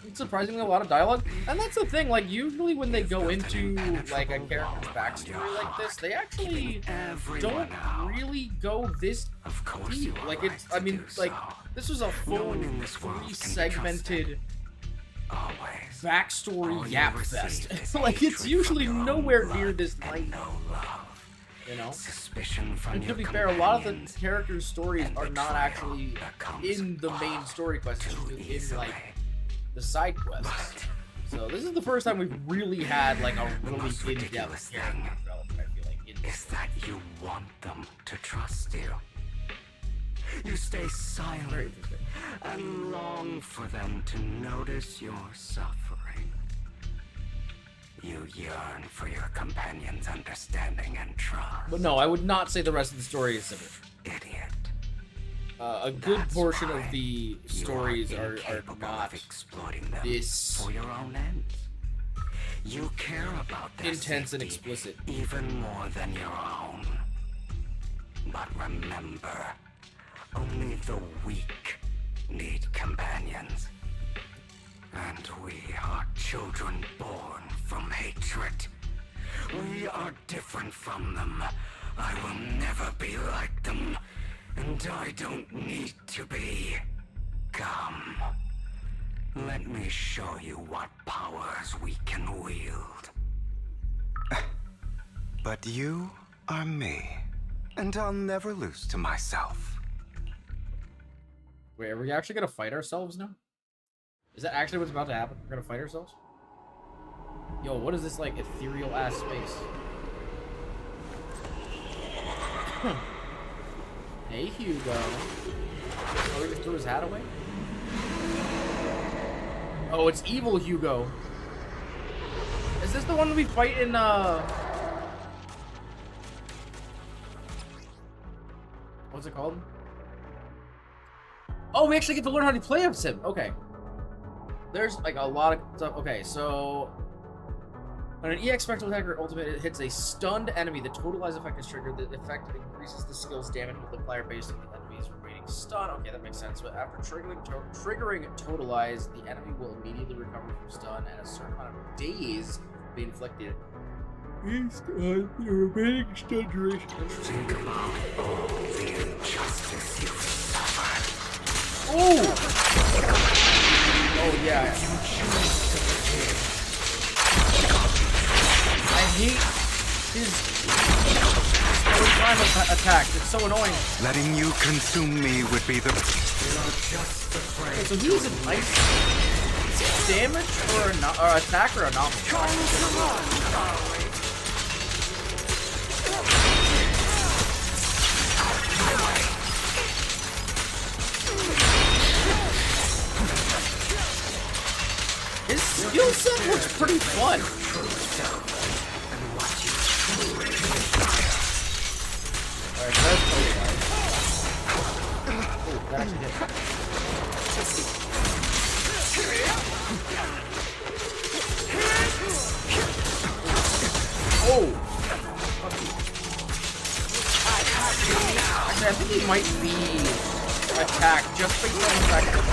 It's surprisingly a lot of dialogue, and that's the thing. Like usually when they go into like a character's backstory like this, they actually don't really go this deep. Like it's, I mean, like this was a full 3-segmented backstory yap fest. Like it's usually nowhere near this length. You know? And to be fair, a lot of the characters' stories are not actually in the main story quest. It's in like the side quests. So this is the first time we've really had like a really in-depth character development, I feel like. Is that you want them to trust you. You stay silent and long for them to notice your suffering. You yearn for your companion's understanding and trust. But no, I would not say the rest of the story is simple. Idiot. A good portion of the stories are not this for your own ends. You care about their intense and safety explicit. even more than your own. But remember, only the weak need companions. And we are children born from hatred. We are different from them. I will never be like them. And I don't need to be. Come. Let me show you what powers we can wield. But you are me, and I'll never lose to myself. Wait, are we actually gonna fight ourselves now? Is that actually what's about to happen? We're gonna fight ourselves? Yo, what is this like ethereal ass space? Hey, Hugo. Oh, he just threw his hat away? Oh, it's evil Hugo. Is this the one we fight in, what's it called? Oh, we actually get to learn how to play as him. Okay. There's, like, a lot of stuff. Okay, so... When an EX Spectral Attacker ultimate hits a stunned enemy, the totalized effect is triggered. The effect increases the skill's damage multiplier based on the enemy's remaining stun. Okay, that makes sense. But after triggering totalize, the enemy will immediately recover from stun, and a certain amount of days be inflicted. Based on the remaining stun duration. Think about all the injustice you've suffered. Oh! Oh, yeah. I hate his time attack. It's so annoying. Letting you consume me would be the... Okay, so he's a nice damage or attack or anomaly. His skill set looks pretty fun. Alright, that's totally nice. Oh, that actually hit. Oh! Actually, I think he might be attacked just based on the fact that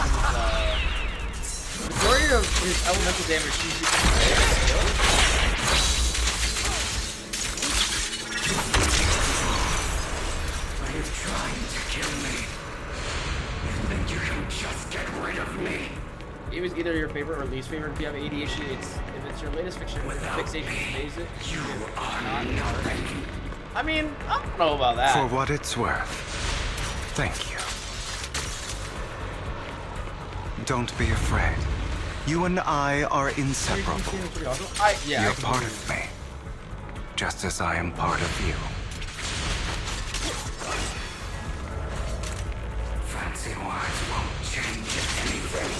the majority of his elemental damage seems to be Are you trying to kill me? You think you can just get rid of me? Game is either your favorite or least favorite. If you have ADHD, if it's your latest fixation, stays it. You are nothing. I mean, I don't know about that. For what it's worth, thank you. Don't be afraid. You and I are inseparable. You're part of me, just as I am part of you. Fancy words won't change anything.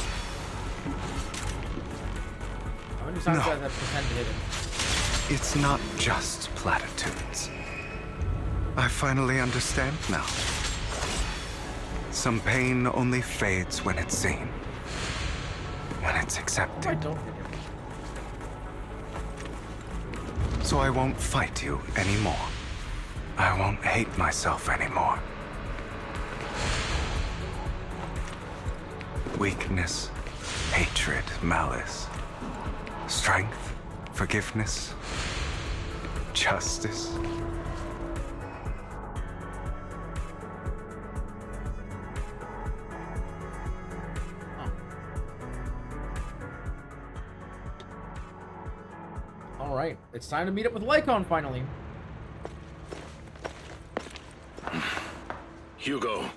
How many times have I pretend to hit him? It's not just platitudes. I finally understand now. Some pain only fades when it's seen. When it's accepted. I don't hit him. So I won't fight you anymore. I won't hate myself anymore. Weakness, hatred, malice, strength, forgiveness, justice. Alright, it's time to meet up with Lycon finally. Hugo,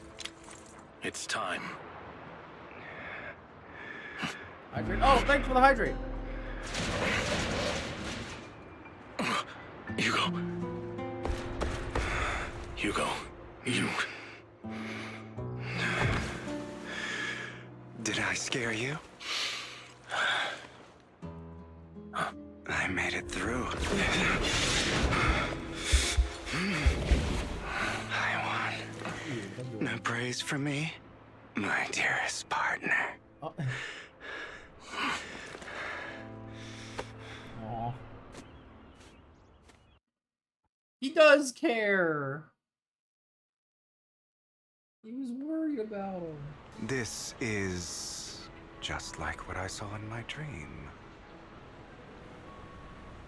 it's time. Hydrate. Oh, thanks for the hydrate. Hugo. Hugo, you... Did I scare you? I made it through. I won. No praise for me, my dearest partner. Oh. Aw. He does care. He was worried about him. This is just like what I saw in my dream.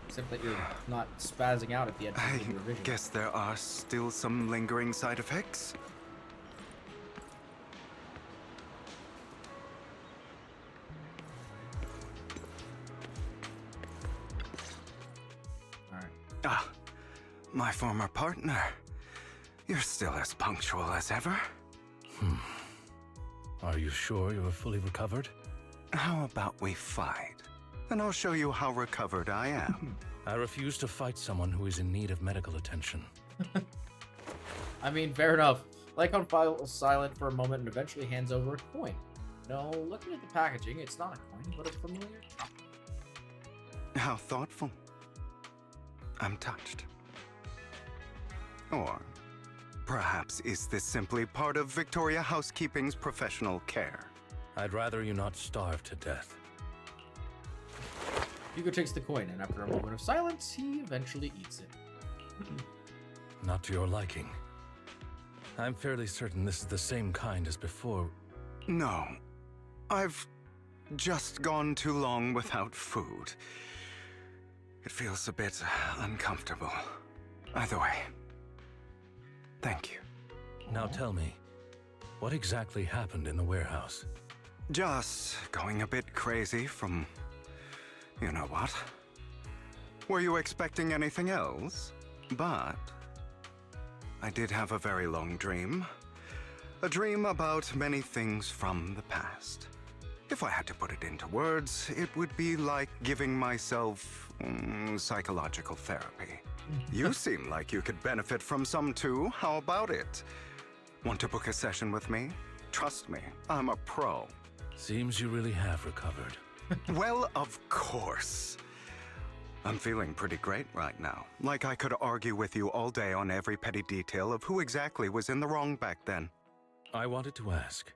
Except that you're not spazzing out at the end of your vision. Guess there are still some lingering side effects. Alright. Ah, my former partner. You're still as punctual as ever. Are you sure you're fully recovered? How about we fight? And I'll show you how recovered I am. I refuse to fight someone who is in need of medical attention. I mean, fair enough. Lycon falls silent for a moment and eventually hands over a coin. No, looking at the packaging, it's not a coin, but a familiar cup. How thoughtful. I'm touched. Or perhaps is this simply part of Victoria Housekeeping's professional care? I'd rather you not starve to death. Hugo takes the coin, and after a moment of silence, he eventually eats it. Not to your liking. I'm fairly certain this is the same kind as before. No. I've just gone too long without food. It feels a bit uncomfortable. Either way, thank you. Now tell me, what exactly happened in the warehouse? Just going a bit crazy from... you know what? Were you expecting anything else? But I did have a very long dream. A dream about many things from the past. If I had to put it into words, it would be like giving myself psychological therapy. You seem like you could benefit from some too. How about it? Want to book a session with me? Trust me, I'm a pro. Seems you really have recovered. Well, of course. I'm feeling pretty great right now. Like I could argue with you all day on every petty detail of who exactly was in the wrong back then. I wanted to ask,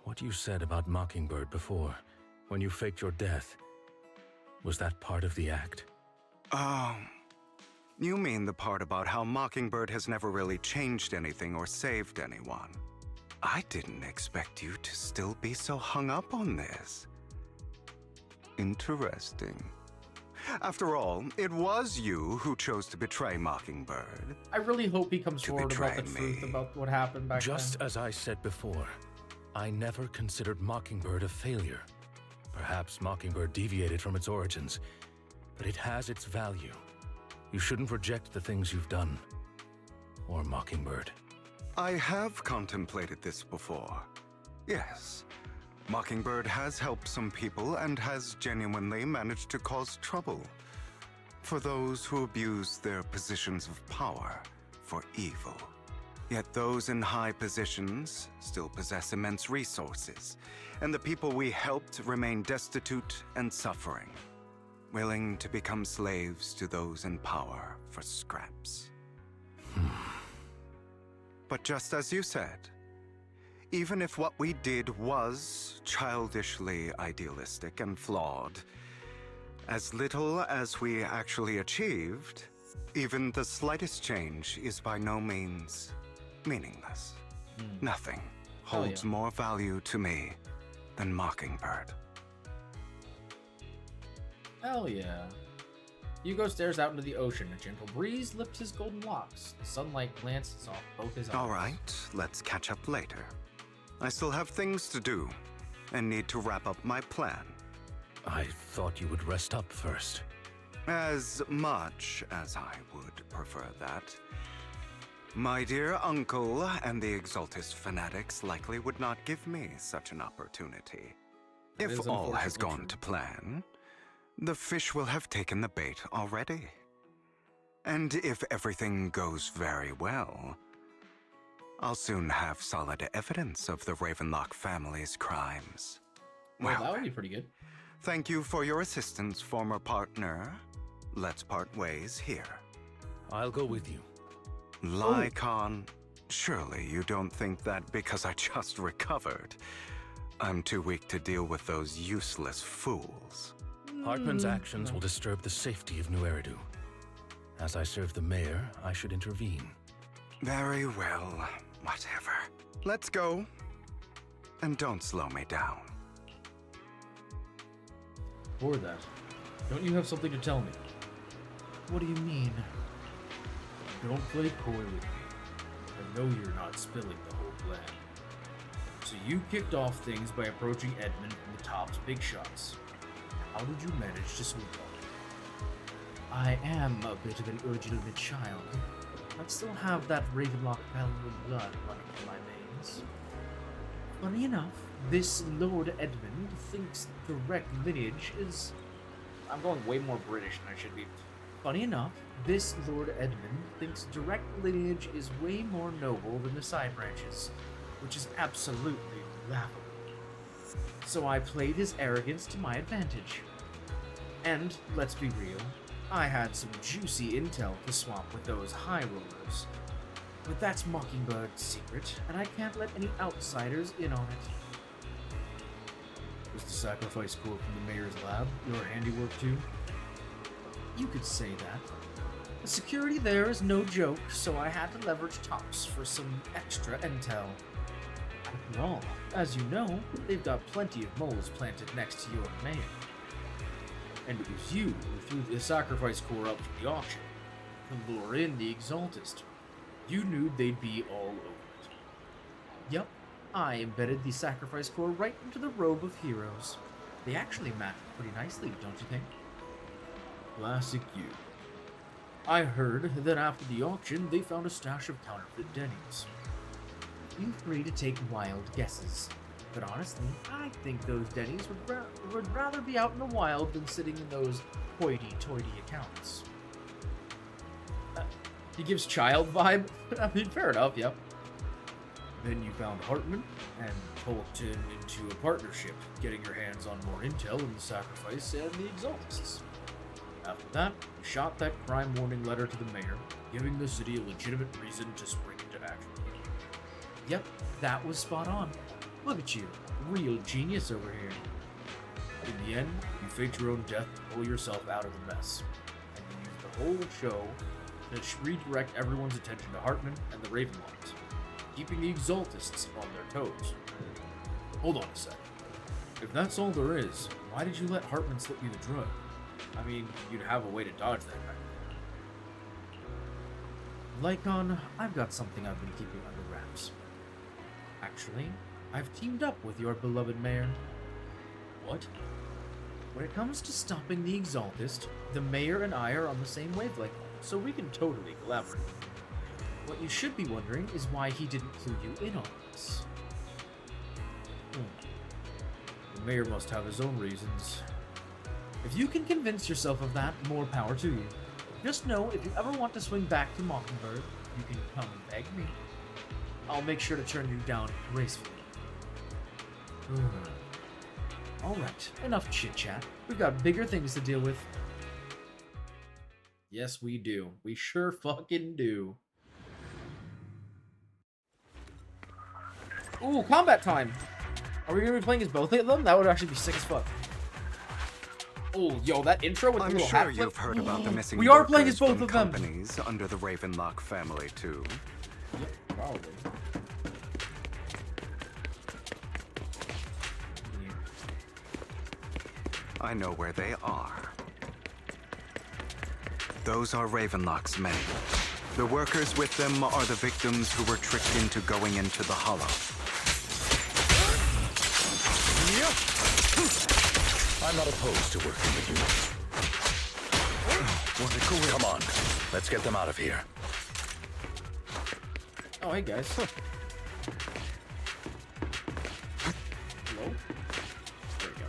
what you said about Mockingbird before, when you faked your death, was that part of the act? You mean the part about how Mockingbird has never really changed anything or saved anyone. I didn't expect you to still be so hung up on this. Interesting. After all, it was you who chose to betray Mockingbird. I really hope he comes forward about the truth about what happened back then. Just as I said before, I never considered Mockingbird a failure. Perhaps Mockingbird deviated from its origins, but it has its value. You shouldn't reject the things you've done. Or Mockingbird. I have contemplated this before. Yes. Mockingbird has helped some people and has genuinely managed to cause trouble for those who abuse their positions of power for evil. Yet those in high positions still possess immense resources, and the people we helped remain destitute and suffering, willing to become slaves to those in power for scraps. But just as you said, even if what we did was childishly idealistic and flawed, as little as we actually achieved, even the slightest change is by no means meaningless. Nothing holds more value to me than Mockingbird. Hell yeah. Hugo stares out into the ocean. A gentle breeze lifts his golden locks. The sunlight glances off both his eyes. All right, let's catch up later. I still have things to do, and need to wrap up my plan. I thought you would rest up first. As much as I would prefer that. My dear uncle and the Exaltist fanatics likely would not give me such an opportunity. If all has gone to plan, the fish will have taken the bait already. And if everything goes very well, I'll soon have solid evidence of the Ravenlock family's crimes. Well, that would be pretty good. Thank you for your assistance, former partner. Let's part ways here. I'll go with you. Lycon, surely you don't think that because I just recovered, I'm too weak to deal with those useless fools. Hartman's actions will disturb the safety of New Eridu. As I serve the mayor, I should intervene. Very well, whatever. Let's go. And don't slow me down. For that, don't you have something to tell me? What do you mean? Don't play coy with me. I know you're not spilling the whole plan. So you kicked off things by approaching Edmund and the top's big shots. How did you manage to sweep up? I am a bit of an illegitimate child. I still have that Ravenlock family blood running through my veins. Funny enough, this Lord Edmund thinks direct lineage is... I'm going way more British than I should be. Funny enough, this Lord Edmund thinks direct lineage is way more noble than the side branches, which is absolutely laughable. So I played his arrogance to my advantage. And, let's be real, I had some juicy intel to swap with those high rollers. But that's Mockingbird's secret, and I can't let any outsiders in on it. Was the sacrifice core from the mayor's lab your handiwork too? You could say that. The security there is no joke, so I had to leverage Tops for some extra intel. After all, as you know, they've got plenty of moles planted next to your mayor. And it was you who threw the sacrifice core up for the auction to lure in the Exaltist. You knew they'd be all over it. Yep, I embedded the sacrifice core right into the robe of heroes. They actually match pretty nicely, don't you think? Classic you. I heard that after the auction, they found a stash of counterfeit Denny's. Feel free to take wild guesses, but honestly, I think those Denny's would rather be out in the wild than sitting in those hoity-toity accounts. He gives child vibe? I mean, fair enough, yep. Then you found Hartman and talked him into a partnership, getting your hands on more intel in the Sacrifice and the Exaltists. After that, you shot that crime warning letter to the mayor, giving the city a legitimate reason to spring into action. Yep, that was spot on. Look at you, real genius over here. In the end, you faked your own death to pull yourself out of the mess, and you used the whole show to redirect everyone's attention to Hartman and the Ravenlocks, keeping the Exaltists on their toes. Hold on a sec. If that's all there is, why did you let Hartman slip you the drug? I mean, you'd have a way to dodge that kind of thing. Lycon, I've got something I've been keeping under wraps. Actually, I've teamed up with your beloved mayor. What? When it comes to stopping the Exaltist, the mayor and I are on the same wavelength, so we can totally collaborate. What you should be wondering is why he didn't clue you in on this. The mayor must have his own reasons. If you can convince yourself of that, more power to you. Just know, if you ever want to swing back to Mockingbird, you can come and beg me. I'll make sure to turn you down gracefully. Alright, enough chit-chat. We've got bigger things to deal with. Yes, we do. We sure fucking do. Ooh, combat time! Are we gonna be playing as both of them? That would actually be sick as fuck. Oh, yo, that intro with the I'm little sure hat you've flip. heard about the missing We are playing as workers both from of them. companies under the Ravenlock family too. Yep, probably. I know where they are. Those are Ravenlock's men. The workers with them are the victims who were tricked into going into the Hollow. I'm not opposed to working with you. Come on, let's get them out of here. Oh, hey guys. Hello? There we go.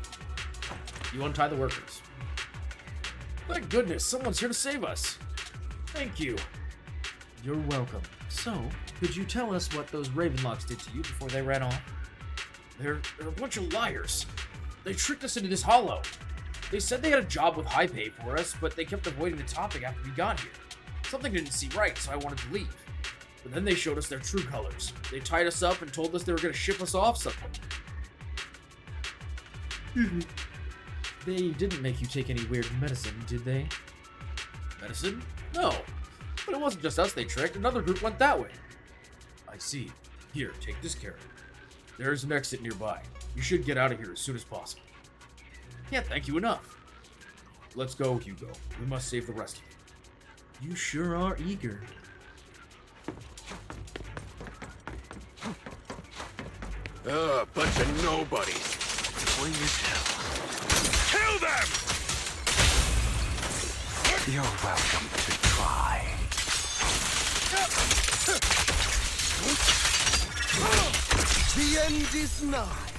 You untie the workers. Thank goodness, someone's here to save us. Thank you. You're welcome. So, could you tell us what those Ravenlocks did to you before they ran off? They're a bunch of liars. They tricked us into this hollow. They said they had a job with high pay for us, but they kept avoiding the topic after we got here. Something didn't seem right, so I wanted to leave. But then they showed us their true colors. They tied us up and told us they were going to ship us off somewhere. They didn't make you take any weird medicine, did they? Medicine? No. But it wasn't just us they tricked. Another group went that way. I see. Here, take this carrot. There's an exit nearby. You should get out of here as soon as possible. Can't thank you enough. Let's go, Hugo. We must save the rest of you. You sure are eager. Bunch of nobodies. What do you tell? Kill them! You're welcome to try. The end is nigh.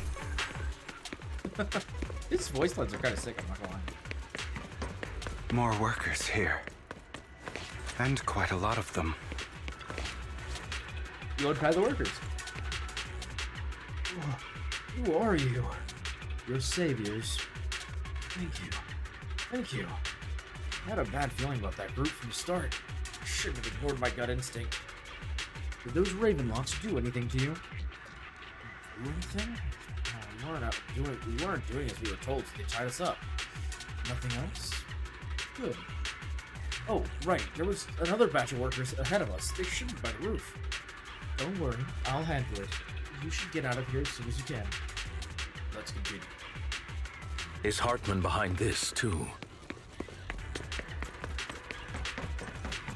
His voice lines are kind of sick, I'm not gonna lie. More workers here. And quite a lot of them. You untie the workers. Who are you? Your saviors. Thank you. Thank you. I had a bad feeling about that group from the start. I shouldn't have ignored my gut instinct. Did those Ravenlocks do anything to you? Do anything? We weren't doing as we were told, so they tied us up. Nothing else? Good. Oh, right. There was another batch of workers ahead of us. They should be by the roof. Don't worry. I'll handle it. You should get out of here as soon as you can. Let's continue. Is Hartman behind this, too?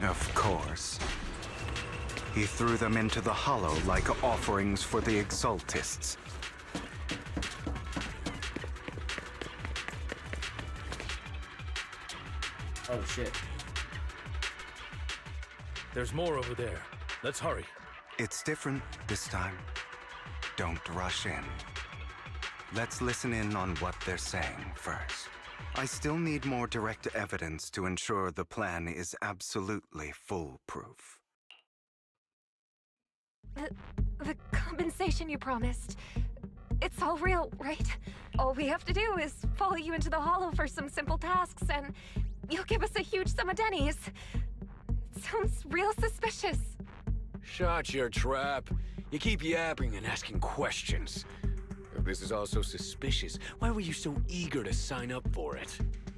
Of course. He threw them into the hollow like offerings for the Exaltists. Oh, shit. There's more over there. Let's hurry. It's different this time. Don't rush in. Let's listen in on what they're saying first. I still need more direct evidence to ensure the plan is absolutely foolproof. The compensation you promised. It's all real, right? All we have to do is follow you into the hollow for some simple tasks, and you'll give us a huge sum of dennies. It sounds real suspicious. Shut your trap. You keep yapping and asking questions. If this is all so suspicious, why were you so eager to sign up for it?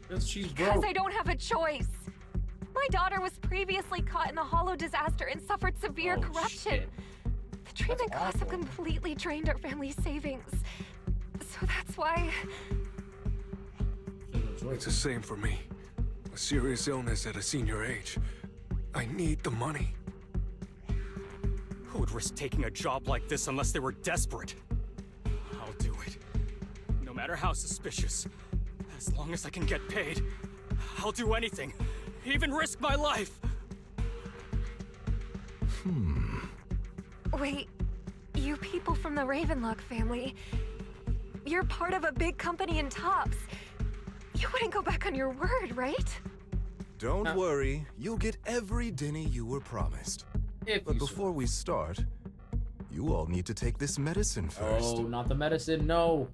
Because I don't have a choice. My daughter was previously caught in the hollow disaster and suffered severe corruption. Shit. The treatment costs have completely drained our family's savings. So that's why... It's the same for me. A serious illness at a senior age. I need the money. Who would risk taking a job like this unless they were desperate? I'll do it. No matter how suspicious. As long as I can get paid, I'll do anything. Even risk my life. Wait, you people from the Ravenlock family, you're part of a big company in Tops. You wouldn't go back on your word, right? Don't worry, you'll get every denny you were promised. But before we start, you all need to take this medicine first. Oh, not the medicine, no.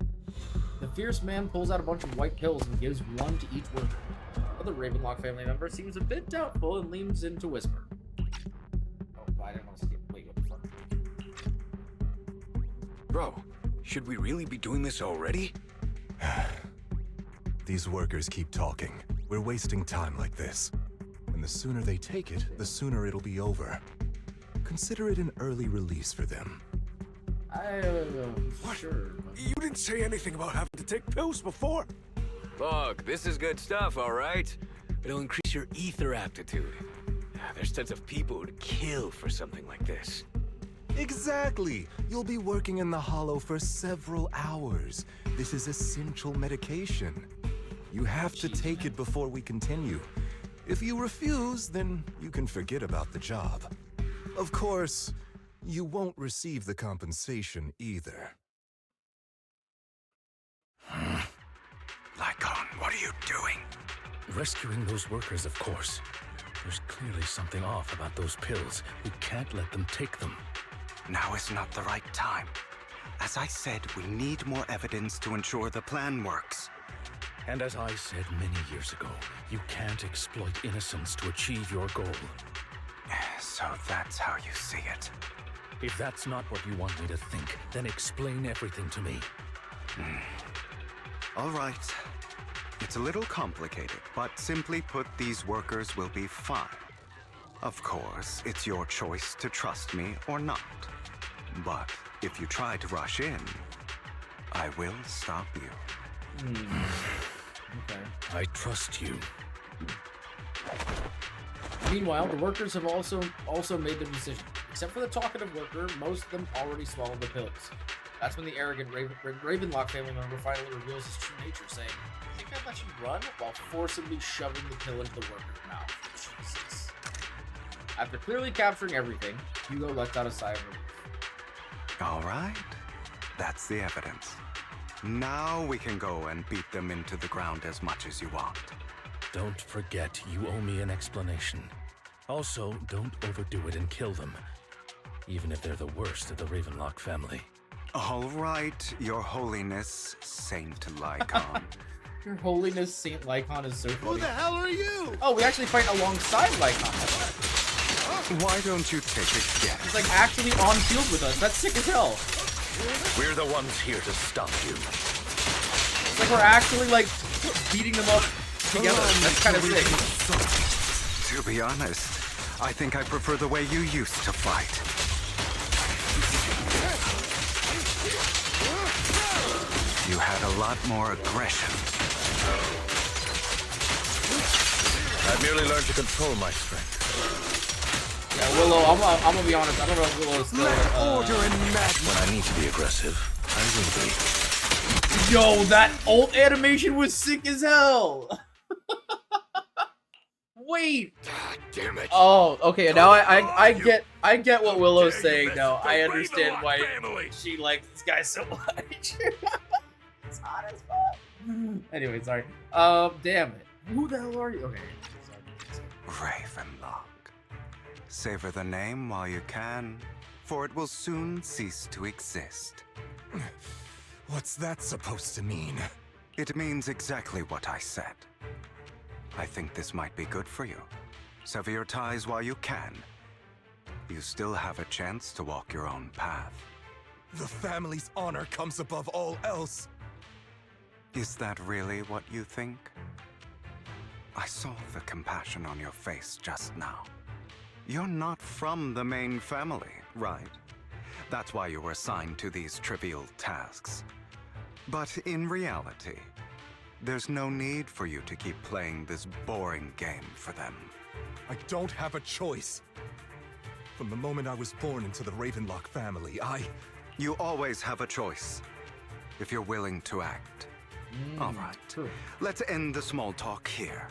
The fierce man pulls out a bunch of white pills and gives one to each worker. Other Ravenlock family member seems a bit doubtful and leans in to whisper. Oh, I didn't want to skip. Wait, what the fuck? Bro, should we really be doing this already? These workers keep talking. We're wasting time like this. And the sooner they take it, the sooner it'll be over. Consider it an early release for them. Sure. You didn't say anything about having to take pills before. Look, this is good stuff, all right? It'll increase your ether aptitude. There's tons of people who'd kill for something like this. Exactly! You'll be working in the hollow for several hours. This is essential medication. You have to take it before we continue. If you refuse, then you can forget about the job. Of course, you won't receive the compensation either. Lycon. doing? Rescuing those workers, of course. There's clearly something off about those pills. We can't let them take them. Now is not the right time. As I said, we need more evidence to ensure the plan works. And as I said many years ago, you can't exploit innocence to achieve your goal. So that's how you see it. If that's not what you want me to think, then explain everything to me. All right. It's a little complicated, but simply put, these workers will be fine. Of course, it's your choice to trust me or not. But if you try to rush in, I will stop you. Okay. I trust you. Meanwhile, the workers have also made their decision. Except for the talkative worker, most of them already swallowed the pills. That's when the arrogant Ravenlock family member finally reveals his true nature, saying, "I think I'd let you run," while forcibly shoving the pill into the worker's mouth. Jesus. After clearly capturing everything, Hugo lets out a sigh of relief. All right. That's the evidence. Now we can go and beat them into the ground as much as you want. Don't forget, you owe me an explanation. Also, don't overdo it and kill them. Even if they're the worst of the Ravenlock family. All right, Your Holiness, Saint Lycon. Your Holiness, Saint Lycon is so funny. Who the hell are you? Oh, we actually fight alongside Lycon. Why don't you take a guess? He's like actually on field with us. That's sick as hell. We're the ones here to stop you. It's like we're actually like beating them up together. That's kind of sick. To be honest, I think I prefer the way you used to fight. You had a lot more aggression. I've merely learned to control my strength. Yeah, Willow, I'm gonna be honest, I don't know if Willow's still... Order and madness. When I need to be aggressive, I will be. Yo, that ult animation was sick as hell! Wait! God damn it. Oh, okay, now I get what Willow's saying now. I understand why she likes this guy so much. It's hot as fuck. Anyway, sorry. Damn it. Who the hell are you? Okay. Ravenlock. Savor the name while you can, for it will soon cease to exist. What's that supposed to mean? It means exactly what I said. I think this might be good for you. Sever your ties while you can. You still have a chance to walk your own path. The family's honor comes above all else. Is that really what you think? I saw the compassion on your face just now. You're not from the main family, right? That's why you were assigned to these trivial tasks. But in reality, there's no need for you to keep playing this boring game for them. I don't have a choice. From the moment I was born into the Ravenlock family, You always have a choice, if you're willing to act. All right, true. Let's end the small talk here.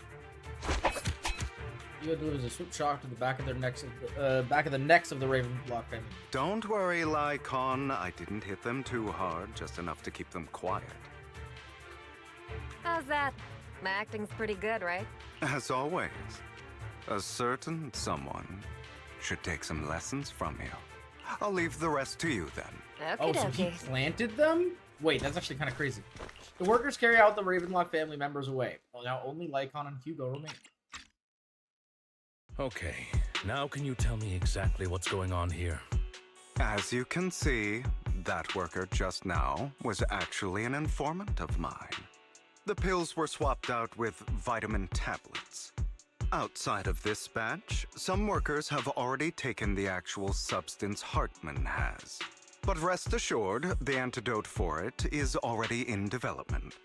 You gotta do is a swoop shock to the back of their necks, back of the necks of the Ravenlock family. Don't worry, Lycon. I didn't hit them too hard, just enough to keep them quiet. How's that? My acting's pretty good, right? As always, a certain someone should take some lessons from you. I'll leave the rest to you then. Oh, so he planted them? Wait, that's actually kind of crazy. The workers carry out the Ravenlock family members away. Well, now only Lycon and Hugo remain. Okay, now can you tell me exactly what's going on here? As you can see, that worker just now was actually an informant of mine. The pills were swapped out with vitamin tablets. Outside of this batch, some workers have already taken the actual substance Hartman has. But rest assured, the antidote for it is already in development.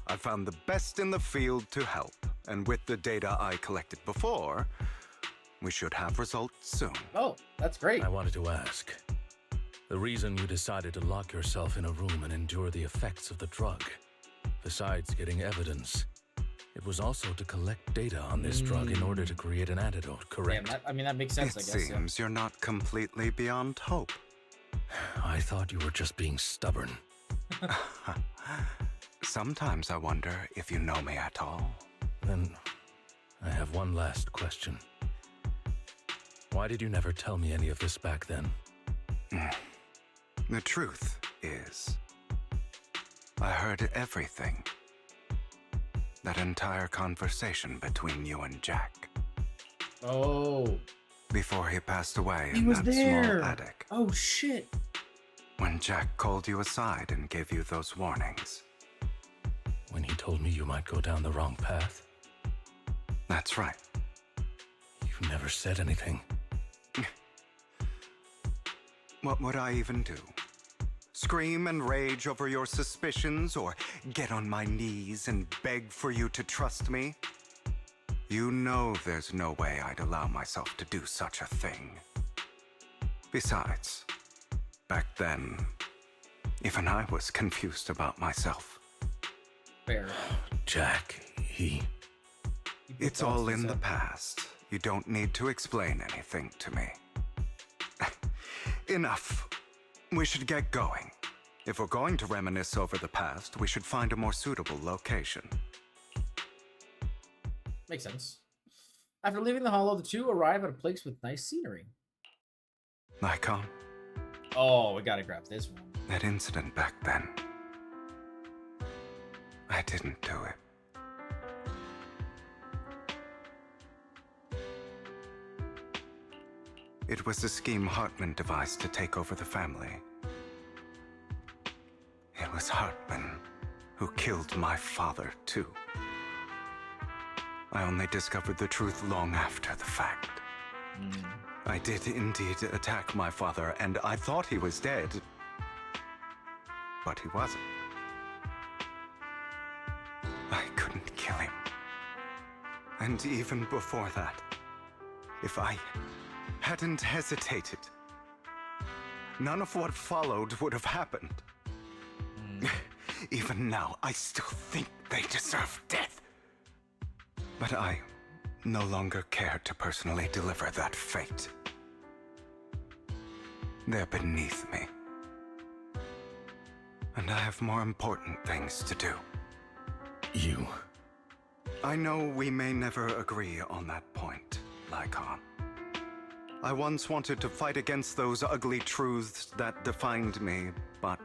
I found the best in the field to help, and with the data I collected before, we should have results soon. Oh, that's great. I wanted to ask. The reason you decided to lock yourself in a room and endure the effects of the drug, besides getting evidence, it was also to collect data on this drug in order to create an antidote, correct? Damn, that makes sense, I guess. It seems you're not completely beyond hope. I thought you were just being stubborn. Sometimes I wonder if you know me at all. Then I have one last question. Why did you never tell me any of this back then? The truth is, I heard everything. That entire conversation between you and Jack. Oh. Before he passed away He in was that there. small attic. Oh, shit. When Jack called you aside and gave you those warnings. When he told me you might go down the wrong path? That's right. You never said anything. What would I even do? Scream and rage over your suspicions, or get on my knees and beg for you to trust me? You know there's no way I'd allow myself to do such a thing. Besides, back then, even I was confused about myself. Fair. Jack, It's all in the past. You don't need to explain anything to me. Enough. We should get going. If we're going to reminisce over the past, we should find a more suitable location. Makes sense. After leaving the hollow, the two arrive at a place with nice scenery. Nikon, Oh, we gotta grab this one. that incident back then. I didn't do it. It was a scheme Hartman devised to take over the family. It was Hartman who killed my father, too. I only discovered the truth long after the fact. I did indeed attack my father, and I thought he was dead. But he wasn't. I couldn't kill him. And even before that, if I hadn't hesitated, none of what followed would have happened. Even now, I still think they deserve death. But I no longer care to personally deliver that fate. They're beneath me. And I have more important things to do. You. I know we may never agree on that point, Lycon. I once wanted to fight against those ugly truths that defined me, but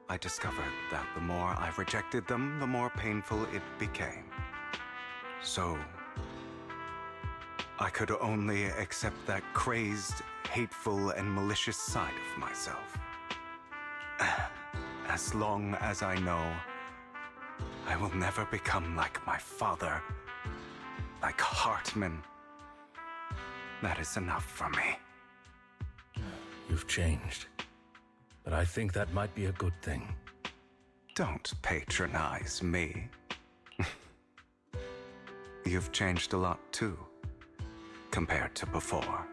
I discovered that the more I rejected them, the more painful it became. So, I could only accept that crazed, hateful, and malicious side of myself. As long as I know I will never become like my father, like Hartman, that is enough for me. You've changed. But I think that might be a good thing. Don't patronize me. You've changed a lot too, compared to before.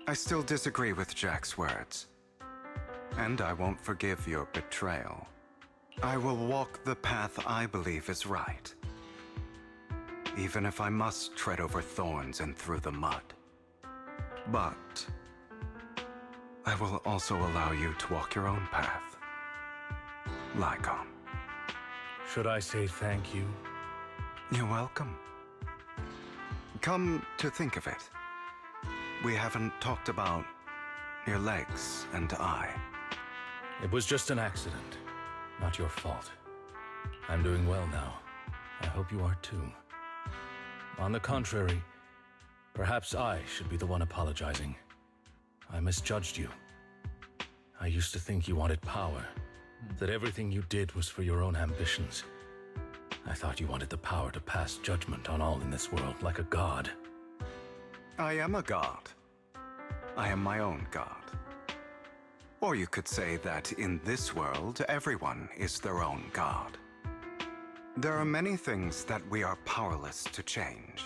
I still disagree with Jack's words, and I won't forgive your betrayal. I will walk the path I believe is right, even if I must tread over thorns and through the mud. But I will also allow you to walk your own path, Lycon. Should I say thank you? You're welcome. Come to think of it, we haven't talked about your legs and eye. It was just an accident. Not your fault. I'm doing well now. I hope you are too. On the contrary, perhaps I should be the one apologizing. I misjudged you. I used to think you wanted power, that everything you did was for your own ambitions. I thought you wanted the power to pass judgment on all in this world like a god. I am a god. I am my own god. Or you could say that in this world, everyone is their own god. There are many things that we are powerless to change.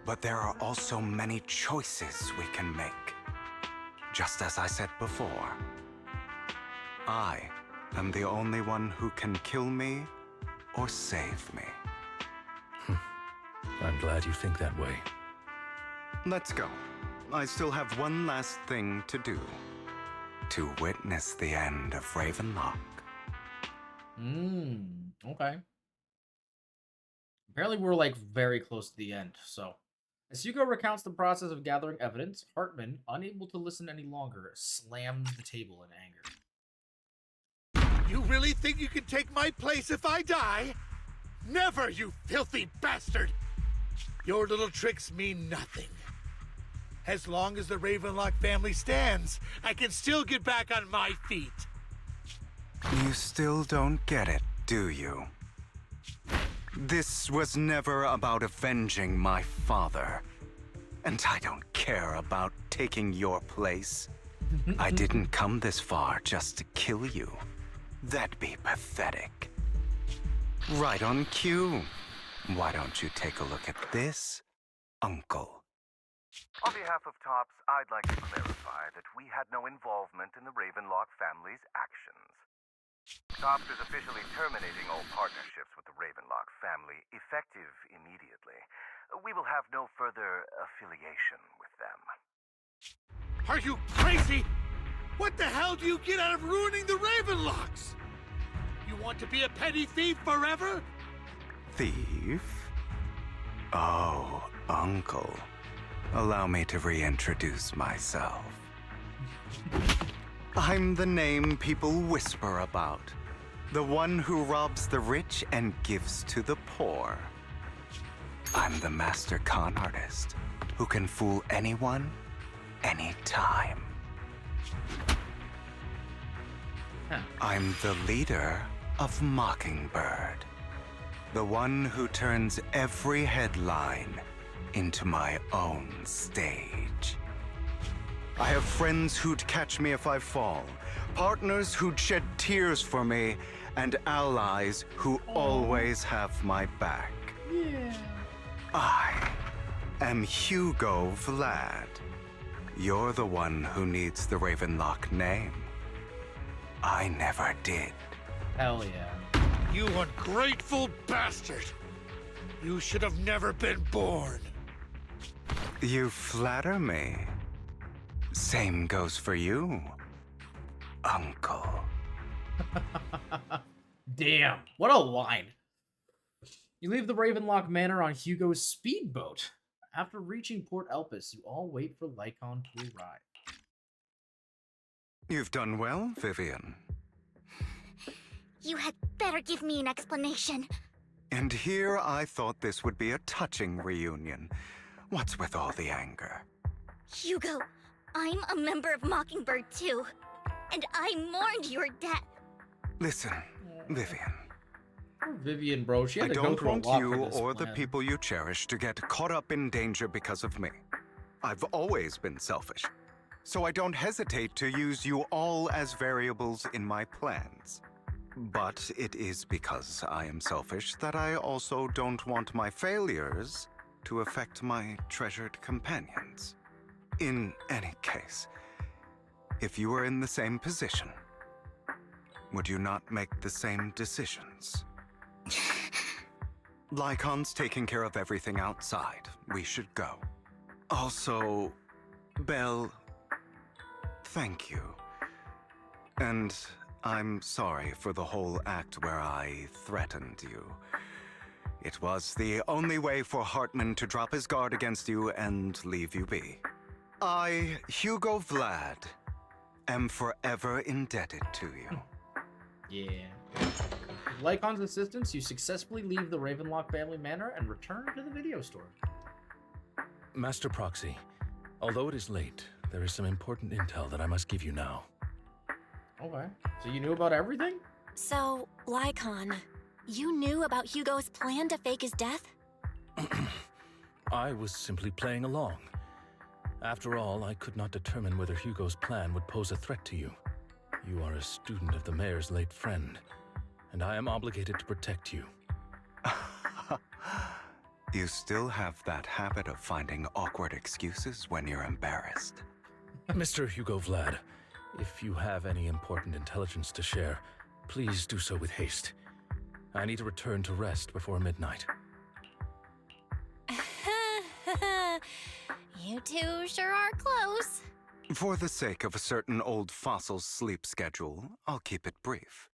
But there are also many choices we can make. Just as I said before, I am the only one who can kill me or save me. I'm glad you think that way. Let's go. I still have one last thing to do. To witness the end of Ravenlock. Okay. Apparently, we're like very close to the end. So, as Hugo recounts the process of gathering evidence, Hartman, unable to listen any longer, slams the table in anger. You really think you can take my place if I die? Never, you filthy bastard! Your little tricks mean nothing. As long as the Ravenlock family stands, I can still get back on my feet. You still don't get it, do you? This was never about avenging my father. And I don't care about taking your place. I didn't come this far just to kill you. That'd be pathetic. Right on cue. Why don't you take a look at this, Uncle? On behalf of TOPS, I'd like to clarify that we had no involvement in the Ravenlock family's actions. TOPS is officially terminating all partnerships with the Ravenlock family, effective immediately. We will have no further affiliation with them. Are you crazy? What the hell do you get out of ruining the Ravenlocks? You want to be a petty thief forever? Thief? Oh, Uncle. Allow me to reintroduce myself. I'm the name people whisper about. The one who robs the rich and gives to the poor. I'm the master con artist who can fool anyone, anytime. I'm the leader of Mockingbird. The one who turns every headline into my own stage. I have friends who'd catch me if I fall, partners who'd shed tears for me, and allies who always have my back. Yeah. I am Hugo Vlad. You're the one who needs the Ravenlock name. I never did. Hell yeah. You ungrateful bastard! You should have never been born. You flatter me. Same goes for you, Uncle. Damn, what a line. You leave the Ravenlock Manor on Hugo's speedboat. After reaching Port Elpis, you all wait for Lycon to arrive. You've done well, Vivian. You had better give me an explanation. And here I thought this would be a touching reunion. What's with all the anger? Hugo, I'm a member of Mockingbird too. And I mourned your death. Listen, Vivian. Poor Vivian, bro. She had I to go don't through a want lot you for this or the plan. people you cherish to get caught up in danger because of me. I've always been selfish, so I don't hesitate to use you all as variables in my plans. But it is because I am selfish that I also don't want my failures to affect my treasured companions. In any case, if you were in the same position, would you not make the same decisions? Lycon's taking care of everything outside. We should go. Also, Belle, thank you. And I'm sorry for the whole act where I threatened you. It was the only way for Hartman to drop his guard against you and leave you be. I, Hugo Vlad, am forever indebted to you. Yeah. With Lycon's assistance, you successfully leave the Ravenlock family manor and return to the video store. Master Proxy, although it is late, there is some important intel that I must give you now. Okay. So you knew about everything? So, Lycon, you knew about Hugo's plan to fake his death? I was simply playing along. After all, I could not determine whether Hugo's plan would pose a threat to you. You are a student of the mayor's late friend, and I am obligated to protect you. You still have that habit of finding awkward excuses when you're embarrassed. Mr. Hugo Vlad, if you have any important intelligence to share, please do so with haste. I need to return to rest before midnight. You two sure are close. For the sake of a certain old fossil's sleep schedule, I'll keep it brief.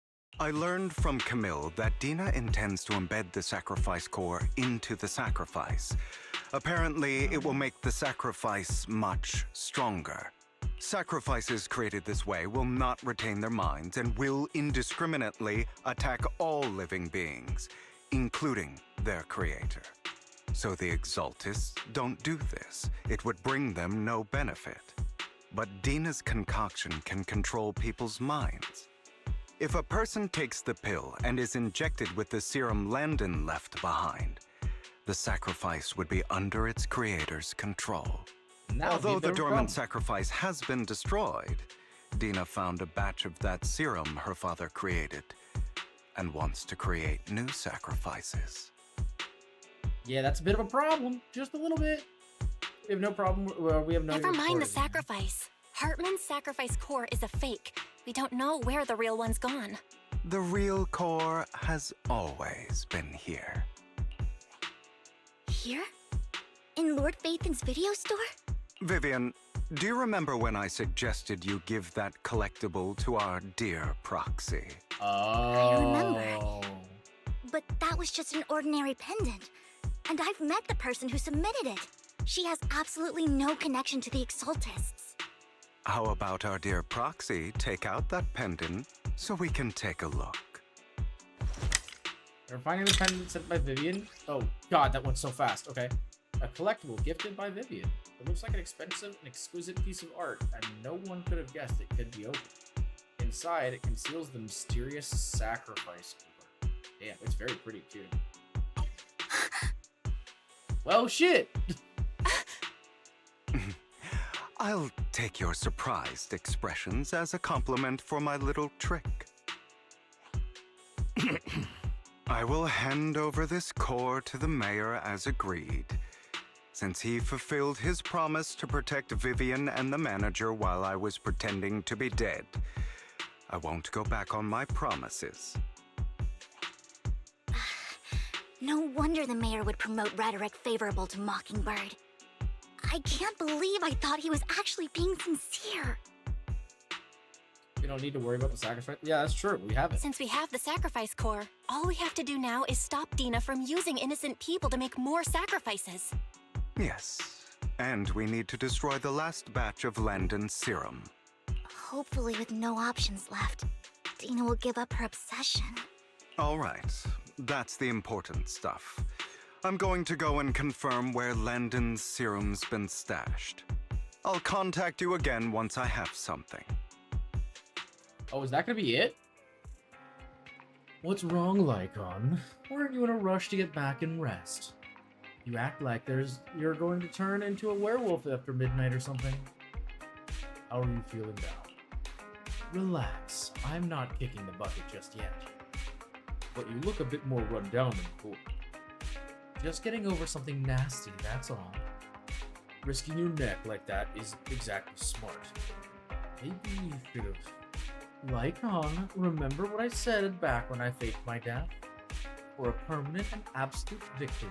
I learned from Camille that Dina intends to embed the sacrifice core into the sacrifice. Apparently, it will make the sacrifice much stronger. Sacrifices created this way will not retain their minds and will indiscriminately attack all living beings, including their creator. So the Exaltists don't do this. It would bring them no benefit. But Dina's concoction can control people's minds. If a person takes the pill and is injected with the serum Landon left behind, the sacrifice would be under its creator's control. Although the dormant sacrifice has been destroyed, Dina found a batch of that serum her father created and wants to create new sacrifices. Yeah, that's a bit of a problem. Just a little bit. We have no problem. We have no. Never mind the sacrifice. Hartman's sacrifice core is a fake. We don't know where the real one's gone. The real core has always been here. Here? In Lord Phaethon's video store? Vivian, do you remember when I suggested you give that collectible to our dear proxy? I remember. But that was just an ordinary pendant. And I've met the person who submitted it. She has absolutely no connection to the Exaltists. How about our dear proxy take out that pendant so we can take a look? We're finding the pendant sent by Vivian. Oh god, that went so fast. Okay. A collectible gifted by Vivian. It looks like an expensive and exquisite piece of art, and no one could have guessed it could be opened. Inside, it conceals the mysterious sacrifice core. Damn, it's very pretty too. Well, shit! I'll take your surprised expressions as a compliment for my little trick. I will hand over this core to the mayor as agreed. Since he fulfilled his promise to protect Vivian and the manager while I was pretending to be dead, I won't go back on my promises. No wonder the mayor would promote rhetoric favorable to Mockingbird. I can't believe I thought he was actually being sincere. We don't need to worry about the sacrifice. Yeah, that's true. We have it. Since we have the sacrifice core, all we have to do now is stop Dina from using innocent people to make more sacrifices. Yes, and we need to destroy the last batch of Landon's serum. Hopefully with no options left, Dina will give up her obsession. All right, that's the important stuff. I'm going to go and confirm where Landon's serum's been stashed. I'll contact you again once I have something. Oh, is that gonna be it? What's wrong, Lycon? Weren't you in a rush to get back and rest? You act like you're going to turn into a werewolf after midnight or something. How are you feeling now? Relax, I'm not kicking the bucket just yet. But you look a bit more run down than before. Just getting over something nasty, that's all. Risking your neck like that isn't exactly smart. Maybe you should have. Lycon, remember what I said back when I faked my death? For a permanent and absolute victory,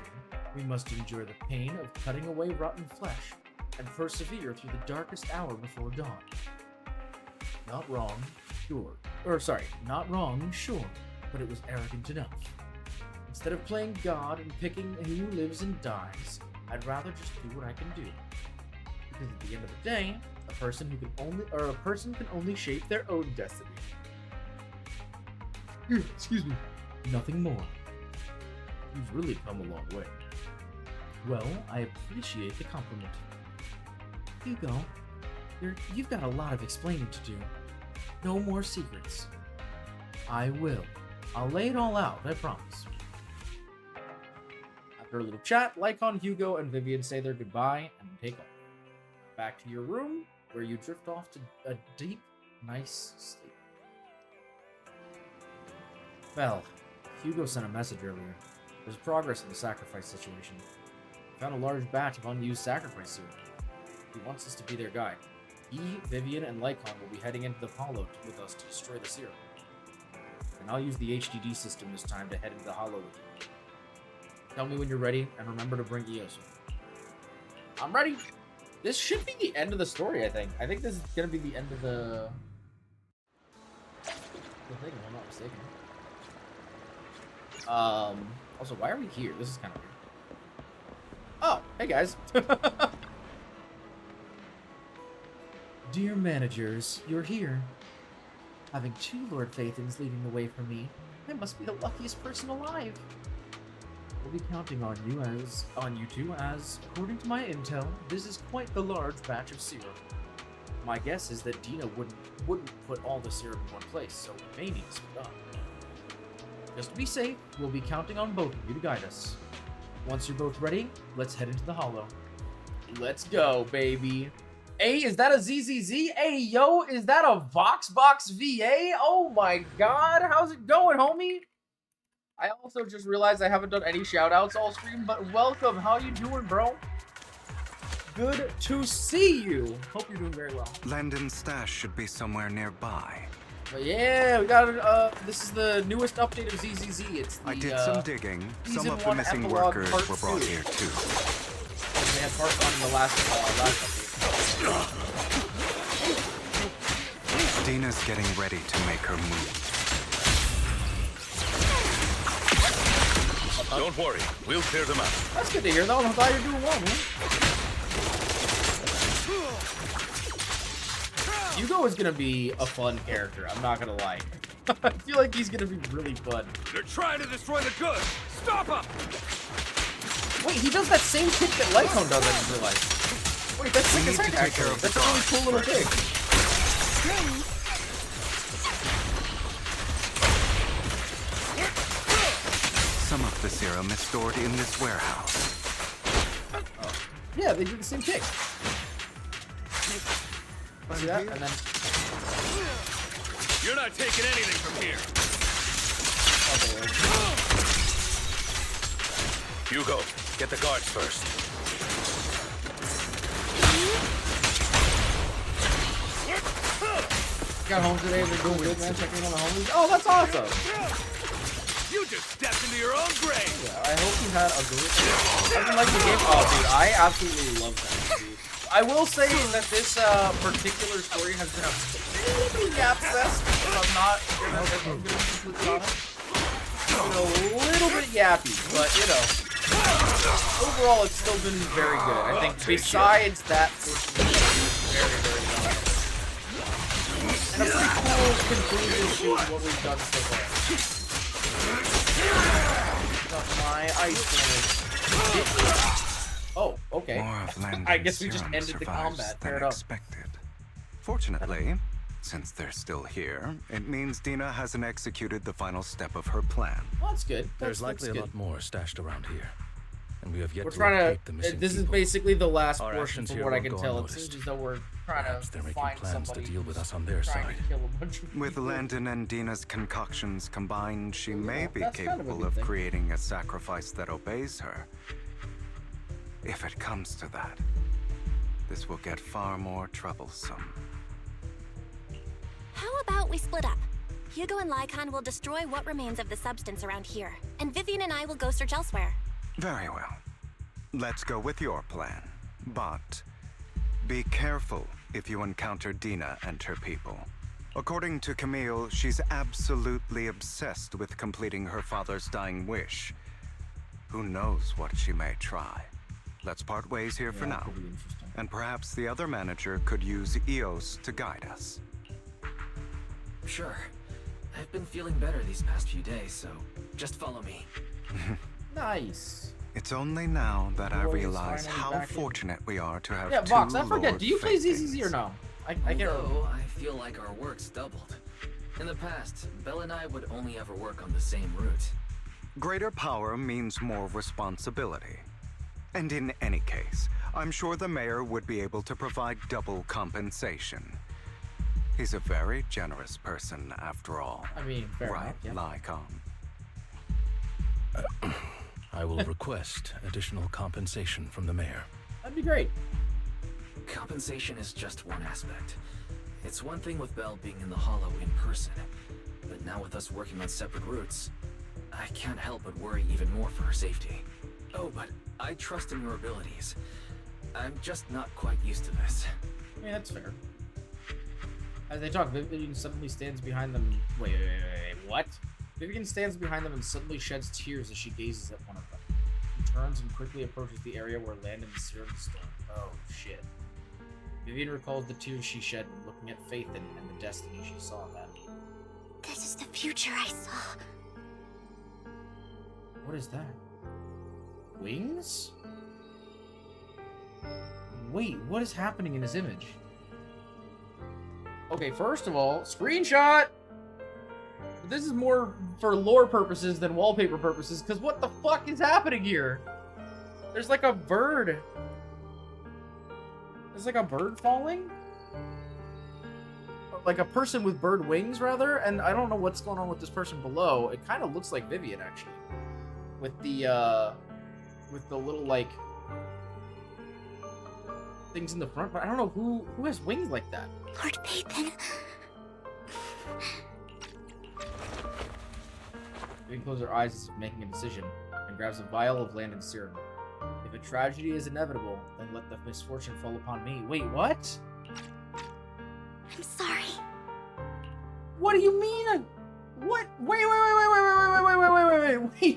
we must endure the pain of cutting away rotten flesh and persevere through the darkest hour before dawn. Not wrong, sure. Not wrong, sure, but it was arrogant enough. Instead of playing God and picking who lives and dies, I'd rather just do what I can do. Because at the end of the day, a person can only shape their own destiny. Excuse me. Nothing more. You've really come a long way. Well, I appreciate the compliment. Hugo, you've got a lot of explaining to do. No more secrets. I will. I'll lay it all out, I promise. After a little chat, Lycon, Hugo, and Vivian say their goodbye and take off. Back to your room, where you drift off to a deep, nice sleep. Belle, Hugo sent a message earlier. There's progress in the sacrifice situation. He found a large batch of unused sacrifice serum. He wants us to be their guide. He, Vivian, and Lycon will be heading into the Hollow with us to destroy the serum. And I'll use the HDD system this time to head into the Hollow with you. Tell me when you're ready, and remember to bring Eos with you. I'm ready! This should be the end of the story, I think. I think this is gonna be the end of the... the thing, if I'm not mistaken. Also, why are we here? This is kind of weird. Oh, hey guys. Dear managers, you're here. Having 2 Lord Phaethons leading the way for me, I must be the luckiest person alive. We'll be counting on you two, as according to my intel, this is quite the large batch of serum. My guess is that Dina wouldn't put all the serum in one place, so we may need to split up. Just to be safe, we'll be counting on both of you to guide us. Once you're both ready, let's head into the Hollow. Let's go, baby. Hey, is that a ZZZ? Hey, yo, is that a Voxbox VA? Oh my god, how's it going, homie? I also just realized I haven't done any shoutouts all stream, but welcome. How you doing, bro? Good to see you. Hope you're doing very well. Landon's stash should be somewhere nearby. But yeah, we got this is the newest update of ZZZ. It's the I did some digging. Some of the Season missing 1 Epilogue workers Part were brought 2. here too. They had part 1 in the last update. Dina's getting ready to make her move. Don't worry, we'll clear them out. That's good to hear, though. I'm glad you're doing well, man. Hugo is gonna be a fun character. I'm not gonna lie. I feel like he's gonna be really fun. They're trying to destroy the goods. Stop them! Wait, he does that same kick that Lycone does, I just realized. Wait, that's sick as heck, actually. That's a really cool little kick. Some of the serum is stored in this warehouse. Oh. Yeah, they do the same kick. See that? And then... You're not taking anything from here. Hugo, get the guards first. Got home today and they're doing good, man. Checking on the homies. Oh, that's awesome. You just stepped into your own grave. Yeah, I hope you had a good... I didn't like the game. Oh, dude, I absolutely love that, dude. I will say that this particular story has been a little bit gap fest, if I'm not gonna be completely honest. Been a little bit yappy, but you know, overall it's still been very good. I think besides that, it's been very, very good. And a pretty cool conclusion to what we've done so far. Got my ice damage. Oh, okay. I guess we just ended the combat. Fair enough. Expected. Fortunately, since they're still here, it means Dina hasn't executed the final step of her plan. Well, that's good. There's likely a lot more stashed around here, and we have yet We're to trying locate the to. missing This is people. basically the last Our portion, actions from here what I won't can go tell. It unnoticed. seems as though we're trying Perhaps to they're making find plans somebody to deal with us on their trying side. to kill a bunch of With people. Landon and Dina's concoctions combined, she may be that's kind of a capable good of thing. creating a sacrifice that obeys her. If it comes to that, this will get far more troublesome. How about we split up? Hugo and Lycon will destroy what remains of the substance around here, and Vivian and I will go search elsewhere. Very well. Let's go with your plan. But be careful if you encounter Dina and her people. According to Camille, she's absolutely obsessed with completing her father's dying wish. Who knows what she may try. Let's part ways here for now. And perhaps the other manager could use EOS to guide us. Sure. I've been feeling better these past few days, so just follow me. Nice. It's only now that I Boy is realize finally how back in. fortunate we are to have Yeah, two Vox, I forget. Lord Do you play Phaethons. ZZZ or no? I can't remember. Although I feel like our work's doubled. In the past, Belle and I would only ever work on the same route. Greater power means more responsibility. And in any case, I'm sure the mayor would be able to provide double compensation. He's a very generous person, after all. I mean, fair right, enough, Lycon? I will request additional compensation from the mayor. That'd be great. Compensation is just one aspect. It's one thing with Belle being in the Hollow in person, but now with us working on separate routes, I can't help but worry even more for her safety. Oh, but I trust in your abilities. I'm just not quite used to this. I mean, that's fair. As they talk, Vivian suddenly stands behind them. Wait, what? Vivian stands behind them and suddenly sheds tears as she gazes at one of them. He turns and quickly approaches the area where Landon and Serum stood. Oh, shit. Vivian recalls the tears she shed when looking at Faith and the destiny she saw in them. This is the future I saw. What is that? Wings? Wait, what is happening in his image? Okay, first of all, screenshot! This is more for lore purposes than wallpaper purposes, because what the fuck is happening here? There's like a bird. There's like a bird falling? Like a person with bird wings, rather? And I don't know what's going on with this person below. It kind of looks like Vivian, actually. With the little, like, things in the front, but I don't know who has wings like that. Lord Pathan. Vivian closes her eyes as if making a decision, and grabs a vial of Landon's serum. If a tragedy is inevitable, then let the misfortune fall upon me. Wait, what? I'm sorry. What do you mean? What? Wait,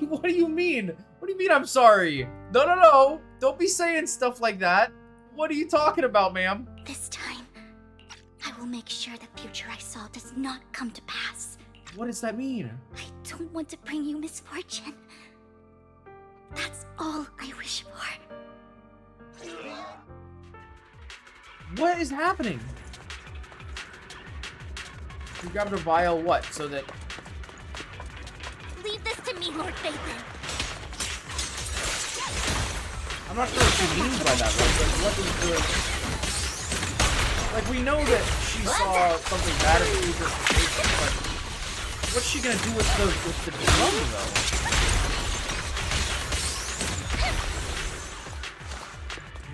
what do you mean? What do you mean I'm sorry? No. Don't be saying stuff like that. What are you talking about, ma'am? This time, I will make sure the future I saw does not come to pass. What does that mean? I don't want to bring you misfortune. That's all I wish for. What is happening? You grabbed a vial, what? So that... Leave this to me, Lord Phaethon. I'm not sure what she means by that. Like, what is the... Like, we know that she saw something bad in the future, but what's she gonna do with the drum, though?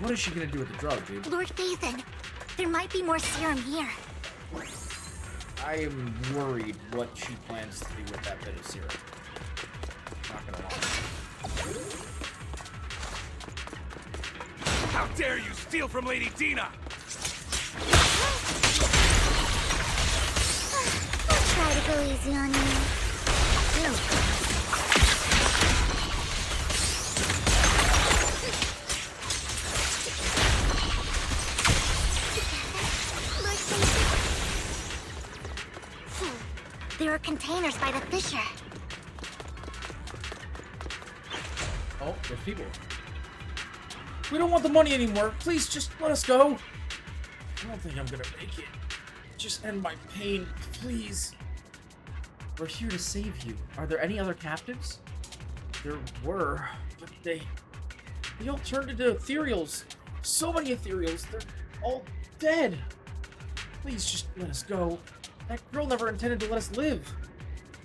What is she gonna do with the drug, dude? Lord Phaethon, there might be more serum here. I am worried what she plans to do with that bit of serum. Not gonna lie. How dare you steal from Lady Dina! I'll try to go easy on you. There are containers by the fissure. Oh, there's people. We don't want the money anymore. Please, just let us go. I don't think I'm gonna make it. Just end my pain, please. We're here to save you. Are there any other captives? There were, but they all turned into ethereals. So many ethereals. They're all dead. Please, just let us go. That girl never intended to let us live.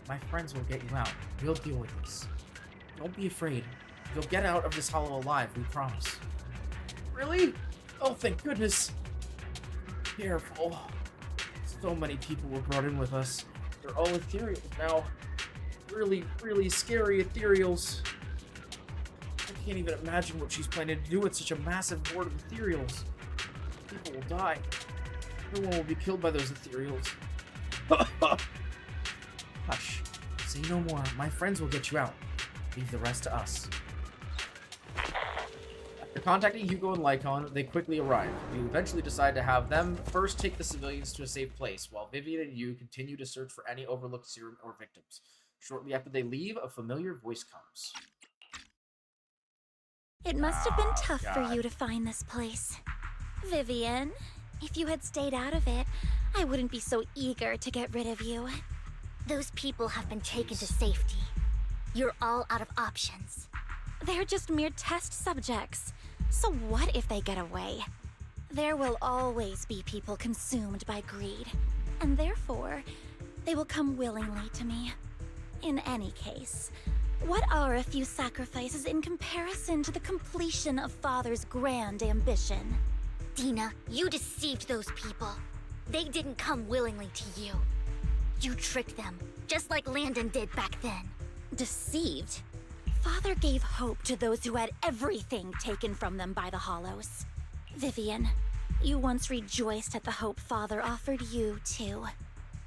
My friends will get you out. We'll deal with this. Don't be afraid. You'll get out of this hollow alive, we promise. Really? Oh, thank goodness. Careful. So many people were brought in with us. They're all ethereals now. Really, really scary ethereals. I can't even imagine what she's planning to do with such a massive horde of ethereals. People will die. Everyone will be killed by those ethereals. Hush. Say no more. My friends will get you out. Leave the rest to us. After contacting Hugo and Lycon, they quickly arrive. You eventually decide to have them first take the civilians to a safe place, while Vivian and you continue to search for any overlooked serum or victims. Shortly after they leave, a familiar voice comes. It must have been tough for you to find this place. Vivian, if you had stayed out of it, I wouldn't be so eager to get rid of you. Those people have been taken to safety. You're all out of options. They're just mere test subjects. So what if they get away? There will always be people consumed by greed, and therefore, they will come willingly to me. In any case, what are a few sacrifices in comparison to the completion of Father's grand ambition? Dina, you deceived those people. They didn't come willingly to you. You tricked them, just like Landon did back then. Deceived? Father gave hope to those who had everything taken from them by the Hollows. Vivian, You once rejoiced at the hope Father offered you, too.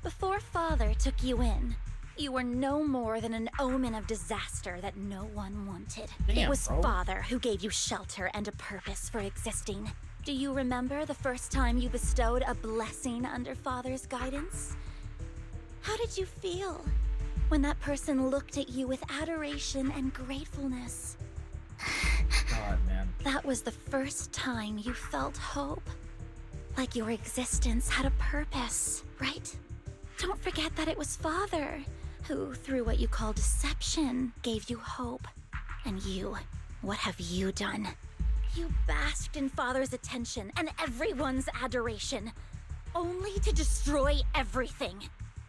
Before Father took you in, you were no more than an omen of disaster that no one wanted. Damn, it was bro. Father who gave you shelter and a purpose for existing. Do you remember the first time you bestowed a blessing under Father's guidance? How did you feel when that person looked at you with adoration and gratefulness? God, man. That was the first time you felt hope. Like your existence had a purpose, right? Don't forget that it was Father who, through what you call deception, gave you hope. And you, what have you done? You basked in Father's attention and everyone's adoration, only to destroy everything.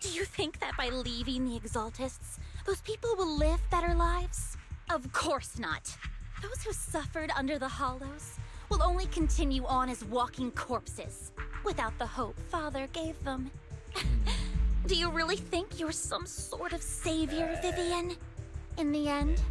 Do you think that by leaving the Exaltists, those people will live better lives? Of course not. Those who suffered under the Hollows will only continue on as walking corpses, without the hope Father gave them. Do you really think you're some sort of savior, Vivian? In the end,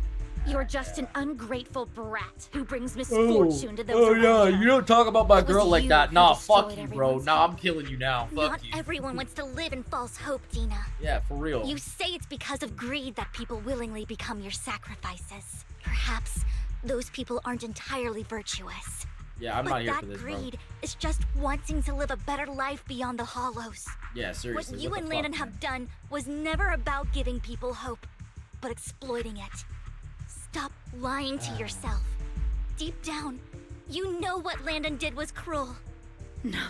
you're just an ungrateful brat who brings misfortune to those around You don't talk about my It was girl like you that. who Nah, fuck destroyed you, bro. everyone's Nah, I'm killing you now. Fuck Not you. everyone wants to live in false hope, Dina. Yeah, for real. You say it's because of greed that people willingly become your sacrifices. Perhaps those people aren't entirely virtuous. Yeah, I'm not here for But this, that bro. greed is just wanting to live a better life beyond the Hollows. Yeah, seriously. What you what and the fuck, Landon have done was never about giving people hope, but exploiting it. Stop lying to yourself. Deep down, you know what Landon did was cruel. No.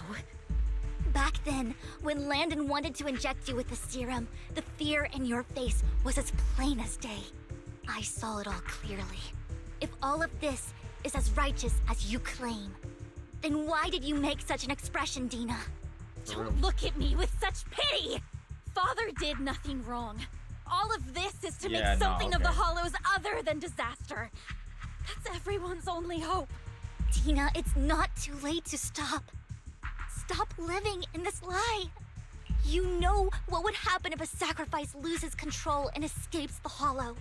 Back then, when Landon wanted to inject you with the serum, the fear in your face was as plain as day. I saw it all clearly. If all of this is as righteous as you claim, then why did you make such an expression, Dina? Don't look at me with such pity! Father did nothing wrong. All of this is to make something of the Hollows other than disaster. That's everyone's only hope. Dina, it's not too late to stop. Stop living in this lie. You know what would happen if a sacrifice loses control and escapes the Hollow.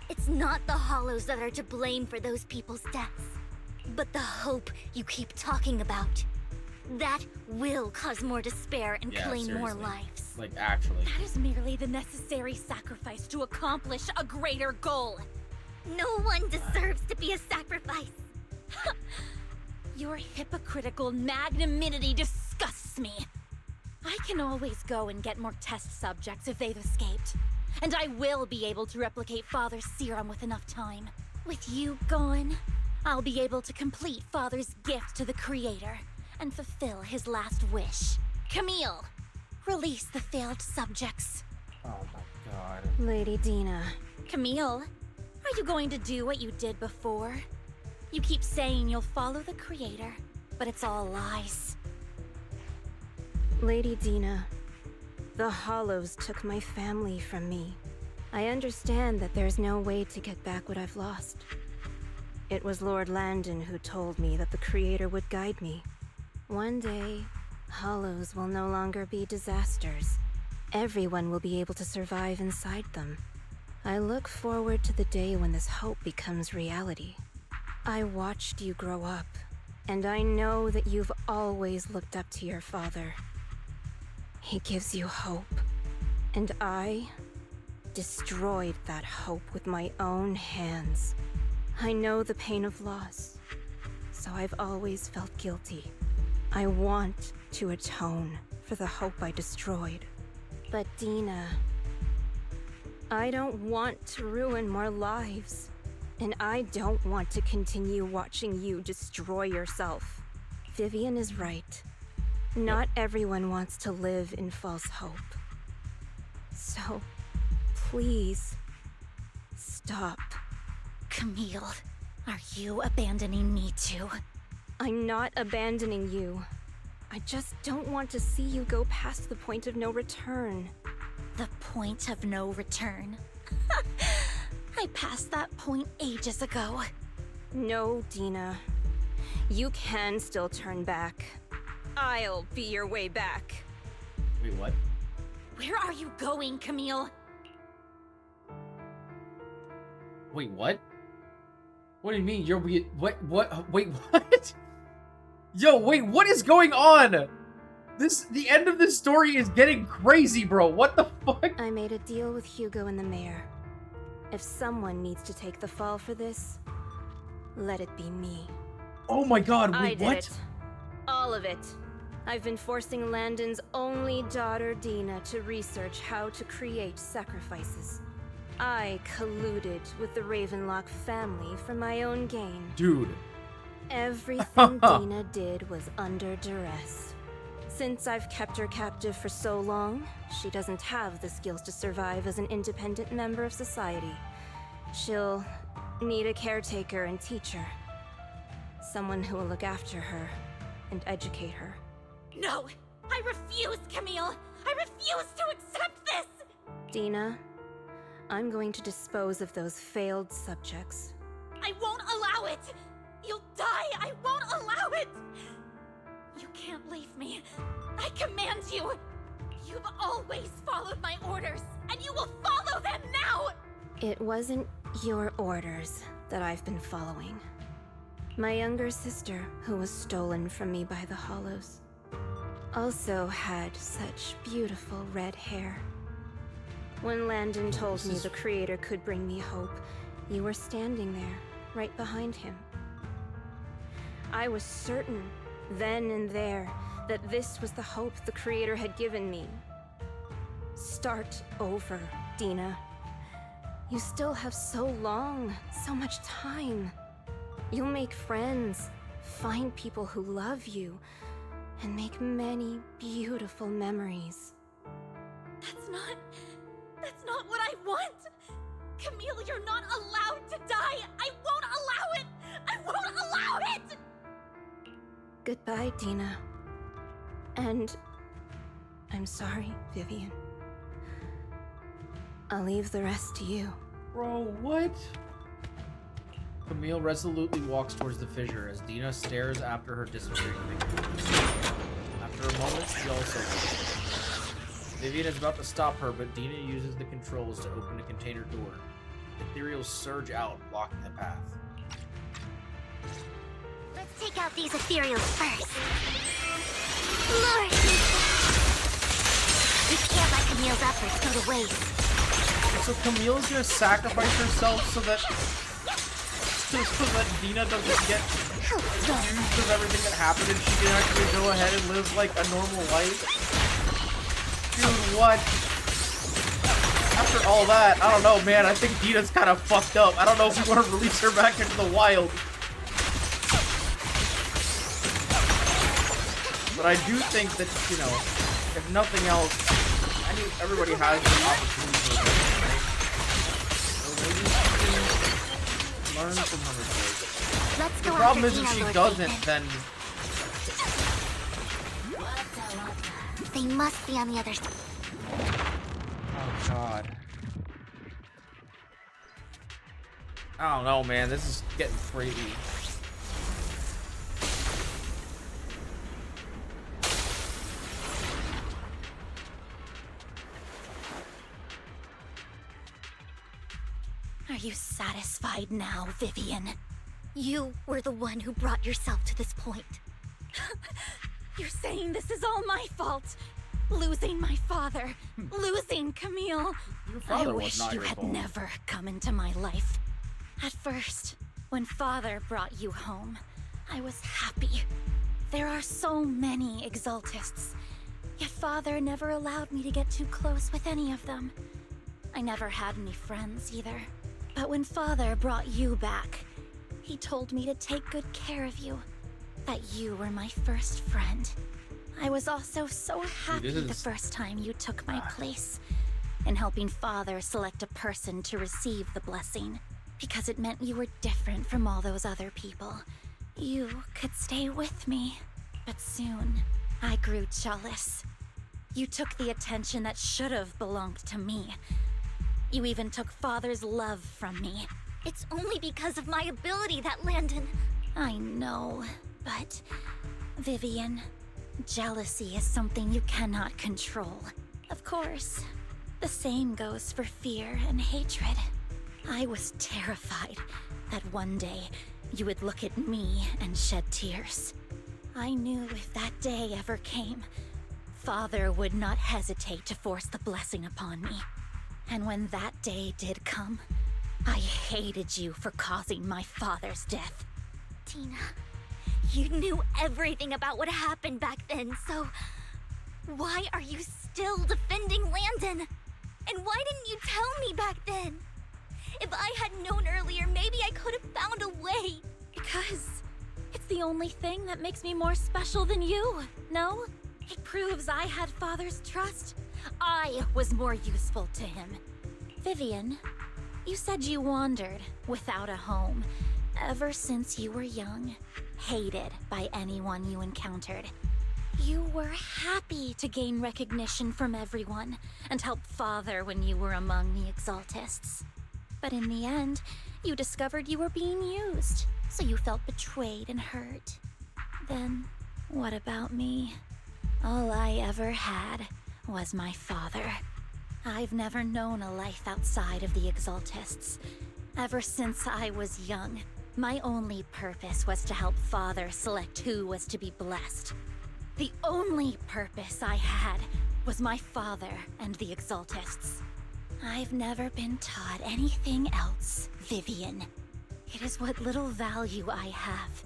It's not the Hollows that are to blame for those people's deaths, but the hope you keep talking about. That will cause more despair and claim more lives. Like, actually. That is merely the necessary sacrifice to accomplish a greater goal. No one deserves to be a sacrifice. Your hypocritical magnanimity disgusts me. I can always go and get more test subjects if they've escaped. And I will be able to replicate Father's serum with enough time. With you gone, I'll be able to complete Father's gift to the Creator and fulfill his last wish. Camille, release the failed subjects. Oh my god. Lady Dina. Camille, are you going to do what you did before? You keep saying you'll follow the Creator, but it's all lies. Lady Dina, the Hollows took my family from me. I understand that there's no way to get back what I've lost. It was Lord Landon who told me that the Creator would guide me. One day, Hollows will no longer be disasters. Everyone will be able to survive inside them. I look forward to the day when this hope becomes reality. I watched you grow up, and I know that you've always looked up to your father. He gives you hope, and I destroyed that hope with my own hands. I know the pain of loss, so I've always felt guilty. I want to atone for the hope I destroyed. But Dina, I don't want to ruin more lives, and I don't want to continue watching you destroy yourself. Vivian is right. Not everyone wants to live in false hope. So, please, stop. Camille, are you abandoning me too? I'm not abandoning you. I just don't want to see you go past the point of no return. The point of no return? I passed that point ages ago. No, Dina. You can still turn back. I'll be your way back. Wait, what? Where are you going, Camille? Wait, what? What do you mean? Wait, what? Wait, what? Yo, wait, what is going on? The end of this story is getting crazy, bro. What the fuck? I made a deal with Hugo and the mayor. If someone needs to take the fall for this, let it be me. Oh my god, I wait, did what? it. All of it. I've been forcing Landon's only daughter, Dina, to research how to create sacrifices. I colluded with the Ravenlock family for my own gain. Dude. Everything Dina did was under duress. Since I've kept her captive for so long, she doesn't have the skills to survive as an independent member of society. She'll need a caretaker and teacher. Someone who will look after her and educate her. No! I refuse, Camille! I refuse to accept this! Dina, I'm going to dispose of those failed subjects. I won't allow it! You'll die! I won't allow it! You can't leave me. I command you! You've always followed my orders, and you will follow them now! It wasn't your orders that I've been following. My younger sister, who was stolen from me by the Hollows, also had such beautiful red hair. When Landon told me the Creator could bring me hope, you were standing there, right behind him. I was certain, then and there, that this was the hope the Creator had given me. Start over, Dina. You still have so long, so much time. You'll make friends, find people who love you, and make many beautiful memories. That's not what I want! Camille, you're not allowed to die! I won't allow it! I won't allow it! Goodbye, Dina. And I'm sorry, Vivian. I'll leave the rest to you. Bro, what? Camille resolutely walks towards the fissure as Dina stares after her disappearing figure. After a moment, she also leaves. Vivian is about to stop her, but Dina uses the controls to open a container door. Ethereals surge out, blocking the path. Let's take out these ethereals first. Lord! We can't let Camille's efforts go to waste. So Camille's gonna sacrifice herself so that Dina doesn't get accused of everything that happened and she can actually go ahead and live like a normal life? Dude, what? After all that, I don't know, man. I think Dina's kind of fucked up. I don't know if we want to release her back into the wild. But I do think that, you know, if nothing else, I mean, everybody has the opportunity for this, right? So maybe she can learn from her mistakes. Let's go The problem after is if Dina, she Lord doesn't, Bateman. then... They must be on the other side. Oh, God. I don't know, man. This is getting crazy. Are you satisfied now, Vivian? You were the one who brought yourself to this point. You're saying this is all my fault? Losing my father, losing Camille. I father was wish not you your had fault. never come into my life. At first, when father brought you home, I was happy. There are so many exaltists, yet father never allowed me to get too close with any of them. I never had any friends either. But when father brought you back, he told me to take good care of you. That you were my first friend. I was also so happy the first time you took my place in helping father select a person to receive the blessing, because it meant you were different from all those other people. You could stay with me, but soon I grew jealous. You took the attention that should have belonged to me. You even took father's love from me. It's only because of my ability that Landon... I know, but Vivian, jealousy is something you cannot control. Of course, the same goes for fear and hatred. I was terrified that one day you would look at me and shed tears. I knew if that day ever came, Father would not hesitate to force the blessing upon me. And when that day did come, I hated you for causing my father's death. Tina, you knew everything about what happened back then, so why are you still defending Landon? And why didn't you tell me back then? If I had known earlier, maybe I could have found a way. Because it's the only thing that makes me more special than you, no? It proves I had Father's trust. I was more useful to him. Vivian, you said you wandered without a home ever since you were young, hated by anyone you encountered. You were happy to gain recognition from everyone and help Father when you were among the Exaltists. But in the end, you discovered you were being used, so you felt betrayed and hurt. Then, what about me? All I ever had was my father. I've never known a life outside of the Exaltists. Ever since I was young, my only purpose was to help Father select who was to be blessed. The only purpose I had was my father and the Exaltists. I've never been taught anything else, Vivian. It is what little value I have,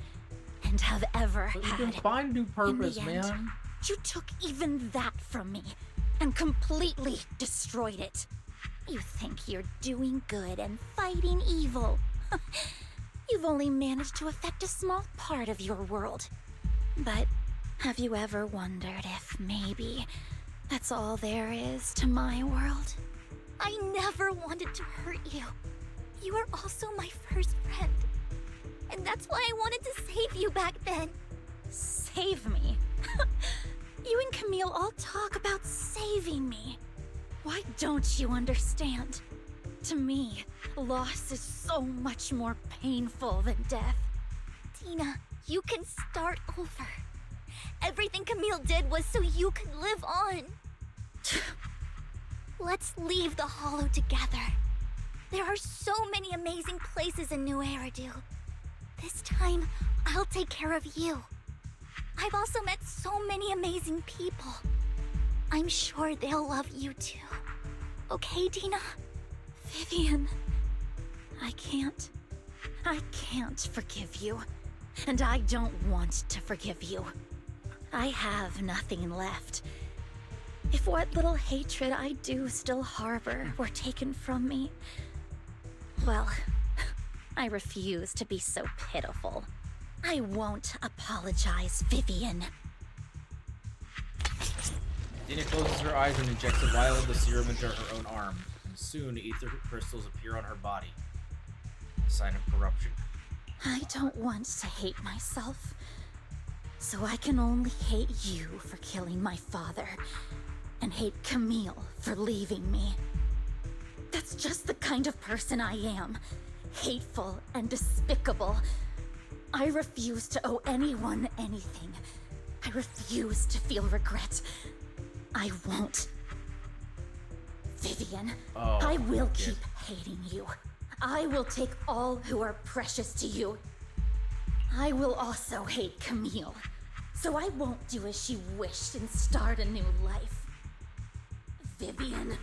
and have ever But had. you can find new purpose, In the end, man. you took even that from me, and completely destroyed it. You think you're doing good and fighting evil. You've only managed to affect a small part of your world. But have you ever wondered if maybe that's all there is to my world? I never wanted to hurt you. You were also my first friend. And that's why I wanted to save you back then. Save me? You and Camille all talk about saving me. Why don't you understand? To me, loss is so much more painful than death. Tina, you can start over. Everything Camille did was so you could live on. Let's leave the Hollow together. There are so many amazing places in New Eridu. This time, I'll take care of you. I've also met so many amazing people. I'm sure they'll love you too. Okay, Tina? Vivian, I can't forgive you. And I don't want to forgive you. I have nothing left. If what little hatred I do still harbor were taken from me, well, I refuse to be so pitiful. I won't apologize, Vivian. Tina closes her eyes and injects a vial of the serum into her own arm, and soon ether crystals appear on her body. A sign of corruption. I don't want to hate myself, so I can only hate you for killing my father, and hate Camille for leaving me. That's just the kind of person I am. Hateful and despicable. I refuse to owe anyone anything. I refuse to feel regret. I won't. Vivian, I will keep hating you. I will take all who are precious to you. I will also hate Camille, so I won't do as she wished and start a new life. Vivian,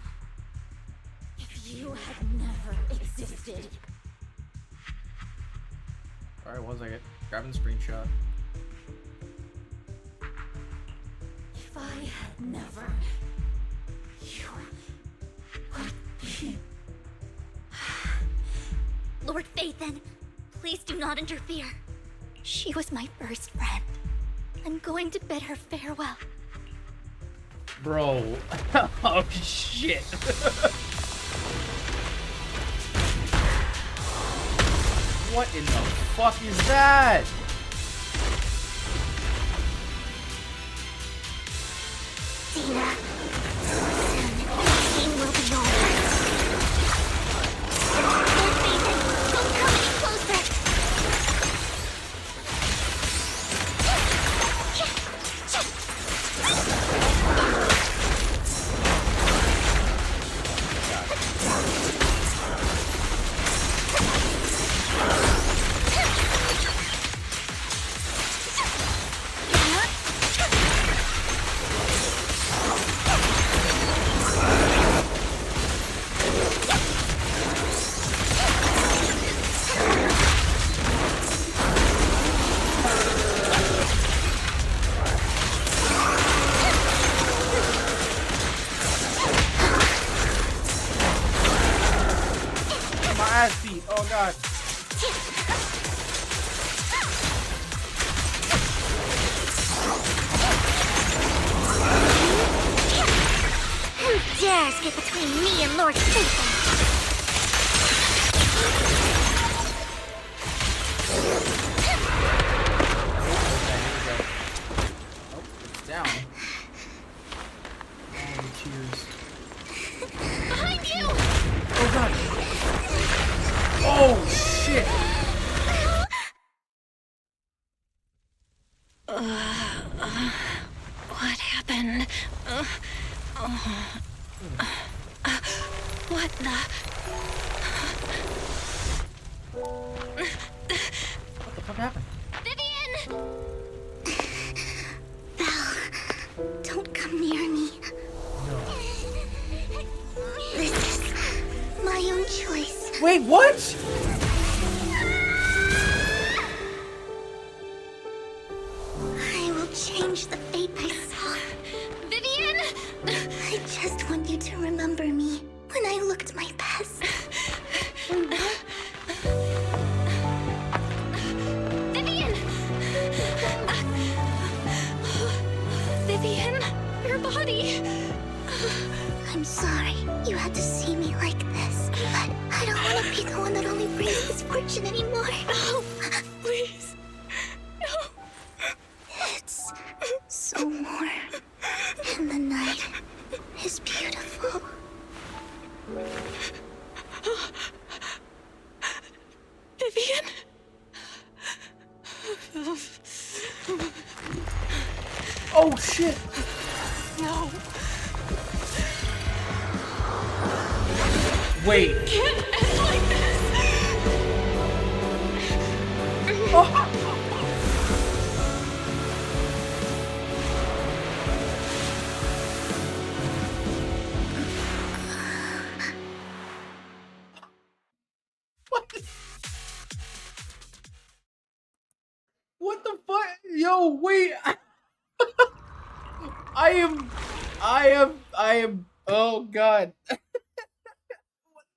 if you had never existed... Alright, one second. Grabbing the screenshot. If I had never... You would be... Lord Phaethon, please do not interfere. She was my first friend. I'm going to bid her farewell. Bro. Oh, shit. What in the fuck is that? Tina, soon, pain will be over. Lord Phaethon, don't come any closer. Oh god. Who dares get between me and Lord Satan? Oh, it's down. Oh, cheers. Behind you! Oh god. Oh shit. What happened? What the? What the fuck happened? Vivian! Belle, don't come near me. This is my own choice. Wait, what? I will change the fate I saw. Vivian! I just want you to remember me when I looked my best. Vivian! Vivian, your body. I'm sorry you had to see me like this, but I don't want to be the one that only brings misfortune anymore. No, please. No. It's so warm, and the night is beautiful. Vivian? Oh shit. No. Wait. It can't end like this. What the fuck? Yo, wait. I am, oh god. What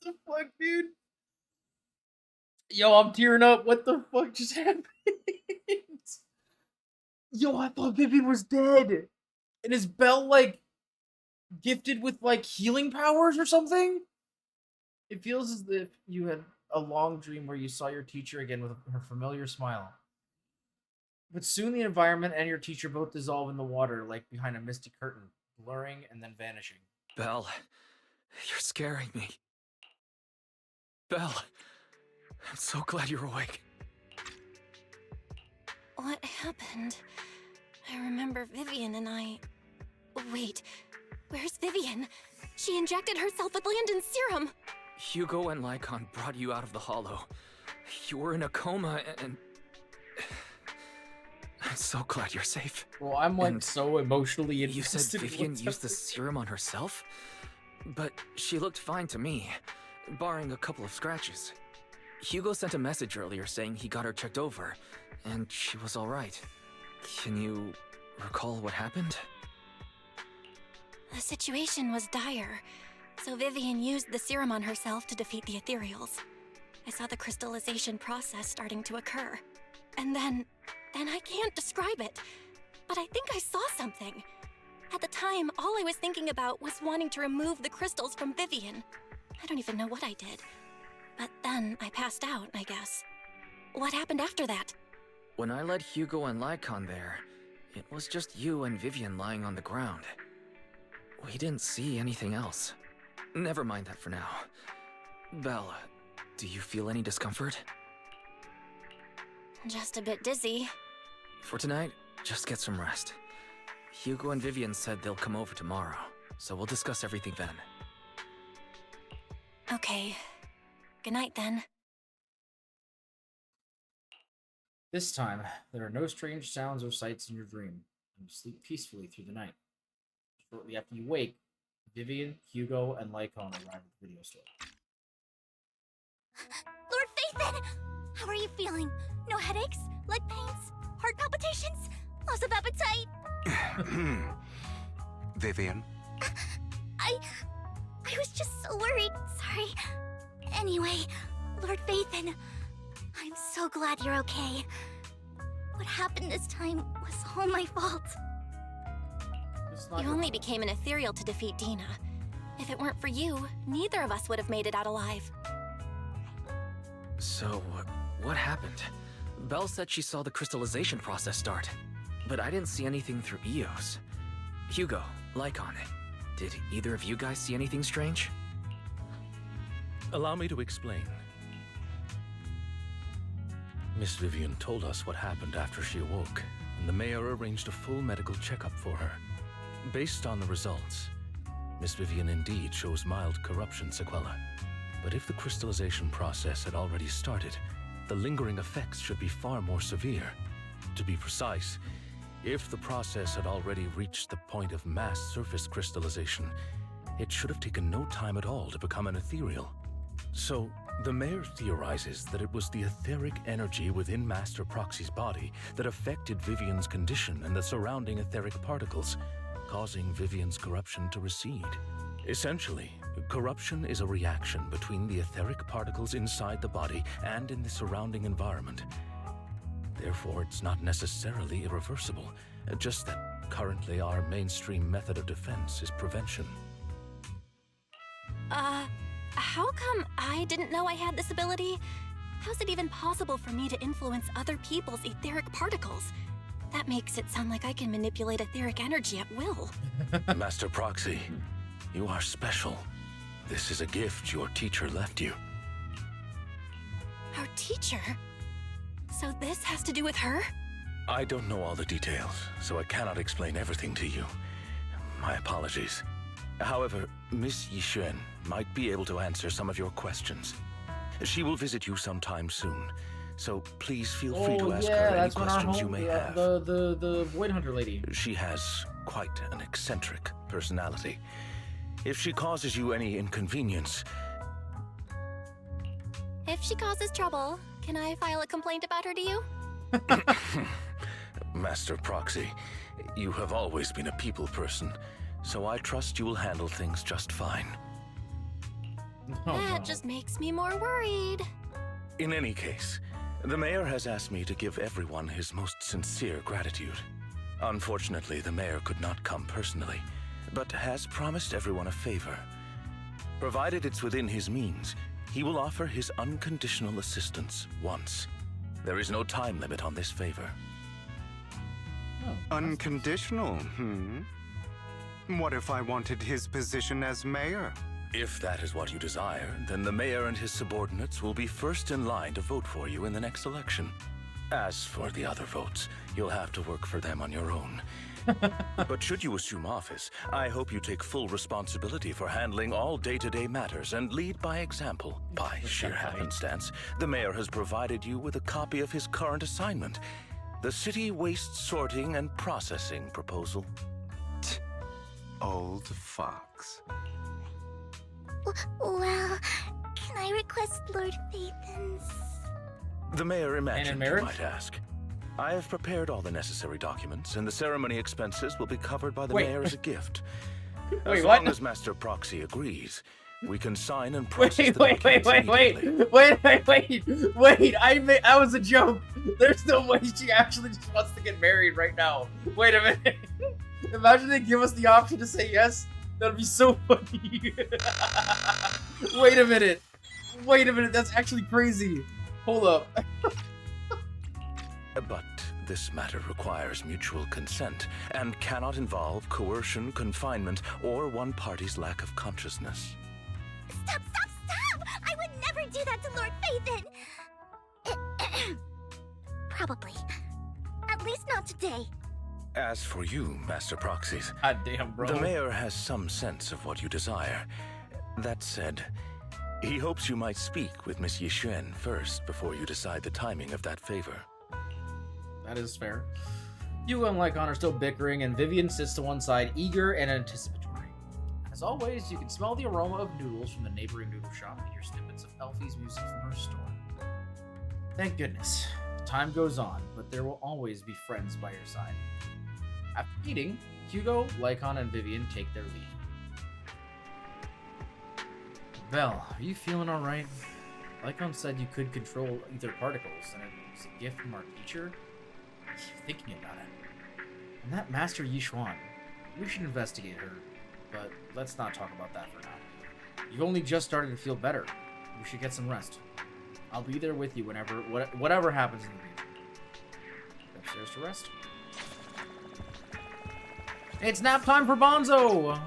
the fuck, dude? Yo, I'm tearing up. What the fuck just happened? Yo, I thought Vivian was dead. And is Belle, like, gifted with, like, healing powers or something? It feels as if you had a long dream where you saw your teacher again with her familiar smile. But soon the environment and your teacher both dissolve in the water, like behind a misty curtain, blurring and then vanishing. Belle, you're scaring me. Belle, I'm so glad you're awake. What happened? I remember Vivian and I... Wait, where's Vivian? She injected herself with Landon's serum. Hugo and Lycon brought you out of the hollow. You were in a coma and... I'm so glad you're safe. Well, I'm like And so emotionally You invested. said in Vivian what's used the happening. serum on herself? But she looked fine to me, barring a couple of scratches. Hugo sent a message earlier saying he got her checked over, and she was alright. Can you recall what happened? The situation was dire, so Vivian used the serum on herself to defeat the ethereals. I saw the crystallization process starting to occur. And then I can't describe it, but I think I saw something. At the time, all I was thinking about was wanting to remove the crystals from Vivian. I don't even know what I did. But then I passed out, I guess. What happened after that? When I led Hugo and Lycon there, it was just you and Vivian lying on the ground. We didn't see anything else. Never mind that for now. Belle, do you feel any discomfort? Just a bit dizzy. For tonight, just get some rest. Hugo and Vivian said they'll come over tomorrow, so we'll discuss everything then. Okay. Good night then. This time, there are no strange sounds or sights in your dream, and you sleep peacefully through the night. Shortly after you wake, Vivian, Hugo, and Lycon arrive at the video store. Lord Phaethon! How are you feeling? No headaches? Leg pains? Heart palpitations? Loss of appetite? Vivian? I was just so worried. Sorry. Anyway, Lord Vathan, I'm so glad you're okay. What happened this time was all my fault. You only became an ethereal to defeat Dina. If it weren't for you, neither of us would have made it out alive. So, what happened? Belle said she saw the crystallization process start, but I didn't see anything through EOS. Hugo, Lycon, did either of you guys see anything strange? Allow me to explain. Miss Vivian told us what happened after she awoke, and the mayor arranged a full medical checkup for her. Based on the results, Miss Vivian indeed shows mild corruption sequelae. But if the crystallization process had already started, the lingering effects should be far more severe. To be precise, if the process had already reached the point of mass surface crystallization, it should have taken no time at all to become an ethereal. So, the mayor theorizes that it was the etheric energy within Master Proxy's body that affected Vivian's condition and the surrounding etheric particles, causing Vivian's corruption to recede. Essentially, corruption is a reaction between the etheric particles inside the body and in the surrounding environment. Therefore, it's not necessarily irreversible, just that currently our mainstream method of defense is prevention. How come I didn't know I had this ability? How's it even possible for me to influence other people's etheric particles? That makes it sound like I can manipulate etheric energy at will. Master Proxy, you are special. This is a gift your teacher left you. Our teacher? So this has to do with her? I don't know all the details, so I cannot explain everything to you. My apologies. However, Miss Yixuan might be able to answer some of your questions. She will visit you sometime soon, so please feel free to ask her any questions you may have. The Void Hunter lady. She has quite an eccentric personality. If she causes you any inconvenience... If she causes trouble, can I file a complaint about her to you? Master Proxy, you have always been a people person, so I trust you will handle things just fine. That just makes me more worried. In any case, the mayor has asked me to give everyone his most sincere gratitude. Unfortunately, the mayor could not come personally, but has promised everyone a favor. Provided it's within his means, he will offer his unconditional assistance once. There is no time limit on this favor. Unconditional, What if I wanted his position as mayor? If that is what you desire, then the mayor and his subordinates will be first in line to vote for you in the next election. As for the other votes, you'll have to work for them on your own. But should you assume office, I hope you take full responsibility for handling all day-to-day matters and lead by example. By sheer happenstance, the mayor has provided you with a copy of his current assignment, the City Waste Sorting and Processing proposal. Old fox. Well, can I request Lord Vathan's... The mayor imagined you might ask. I have prepared all the necessary documents, and the ceremony expenses will be covered by the mayor as a gift. As long as Master Proxy agrees, we can sign and process the documents immediately. Wait, that was a joke. There's no way she actually just wants to get married right now. Wait a minute. Imagine they give us the option to say yes. That'd be so funny. Wait a minute, that's actually crazy. Hold up. But this matter requires mutual consent and cannot involve coercion, confinement, or one party's lack of consciousness. Stop! I would never do that to Lord Vathan! Probably. At least not today. As for you, Master Proxies, God damn, bro. The mayor has some sense of what you desire. That said, he hopes you might speak with Miss Yixuan first before you decide the timing of that favor. That is fair. You and Lycon are still bickering, and Vivian sits to one side, eager and anticipatory. As always, you can smell the aroma of noodles from the neighboring noodle shop and hear snippets of Elfie's music from her store. Thank goodness. Time goes on, but there will always be friends by your side. After eating, Hugo, Lycon, and Vivian take their leave. Belle, are you feeling alright? Lycon said you could control ether particles, and it was a gift from our teacher. I keep thinking about it. And that Master Yishuan, we should investigate her, but let's not talk about that for now. You've only just started to feel better. You should get some rest. I'll be there with you whenever, whatever happens in the future. Upstairs to rest. It's nap time for Bonzo!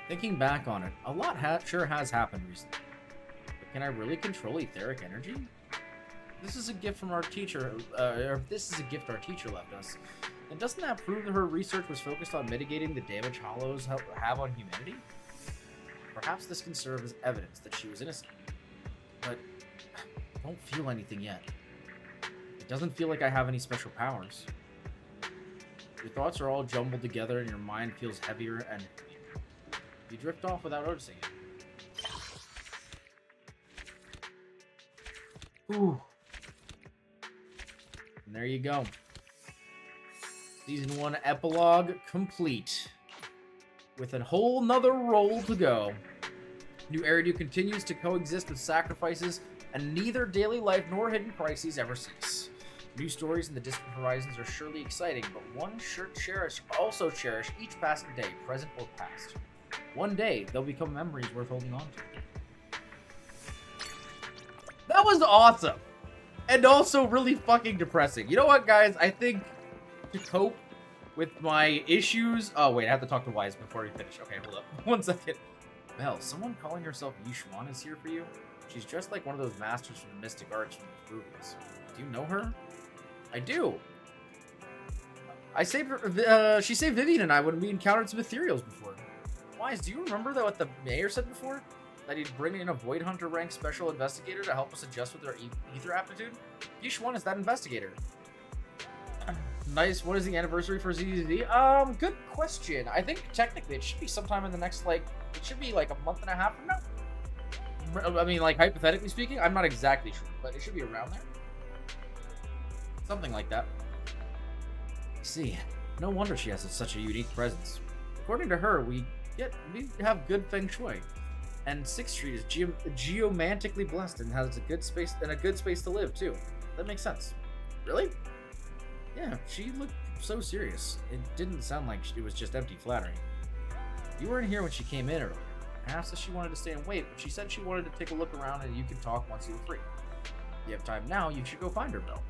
Thinking back on it, a lot sure has happened recently. But can I really control etheric energy? This is a gift from our teacher, or this is a gift our teacher left us. And doesn't that prove that her research was focused on mitigating the damage hollows have on humanity? Perhaps this can serve as evidence that she was innocent. But I don't feel anything yet. It doesn't feel like I have any special powers. Your thoughts are all jumbled together and your mind feels heavier and heavier. You drift off without noticing it. Ooh. And there you go. Season 1 epilogue complete. With a whole nother role to go. New Eridu continues to coexist with sacrifices, and neither daily life nor hidden crises ever cease. New stories in the distant horizons are surely exciting, but one should also cherish each passing day, present or past. One day, they'll become memories worth holding on to. That was awesome! And also really fucking depressing. You know what, guys? I think to cope with my issues... Oh, wait, I have to talk to Wise before we finish. Okay, hold up. 1 second. Belle, someone calling herself Yishuan is here for you? She's dressed like one of those masters from the mystic arts from the movies. Do you know her? I do. I saved her, she saved Vivian and I when we encountered some ethereals before. Wise, do you remember that what the mayor said before? That he'd bring in a Void Hunter rank special investigator to help us adjust with our ether aptitude? Yishuan is that investigator. Nice. What is the anniversary for ZZZ? Good question. I think technically it should be sometime in the next, like, it should be like a month and a half from now. I mean, like, hypothetically speaking, I'm not exactly sure, but it should be around there. Something like that. I see. No wonder she has such a unique presence. According to her, we have good feng shui. And 6th Street is geomantically blessed and has a good space to live too. That makes sense. Really? Yeah, she looked so serious. It didn't sound like it was just empty flattery. You weren't here when she came in earlier. I asked if she wanted to stay and wait, but she said she wanted to take a look around and you can talk once you're free. If you have time now, you should go find her, Belle.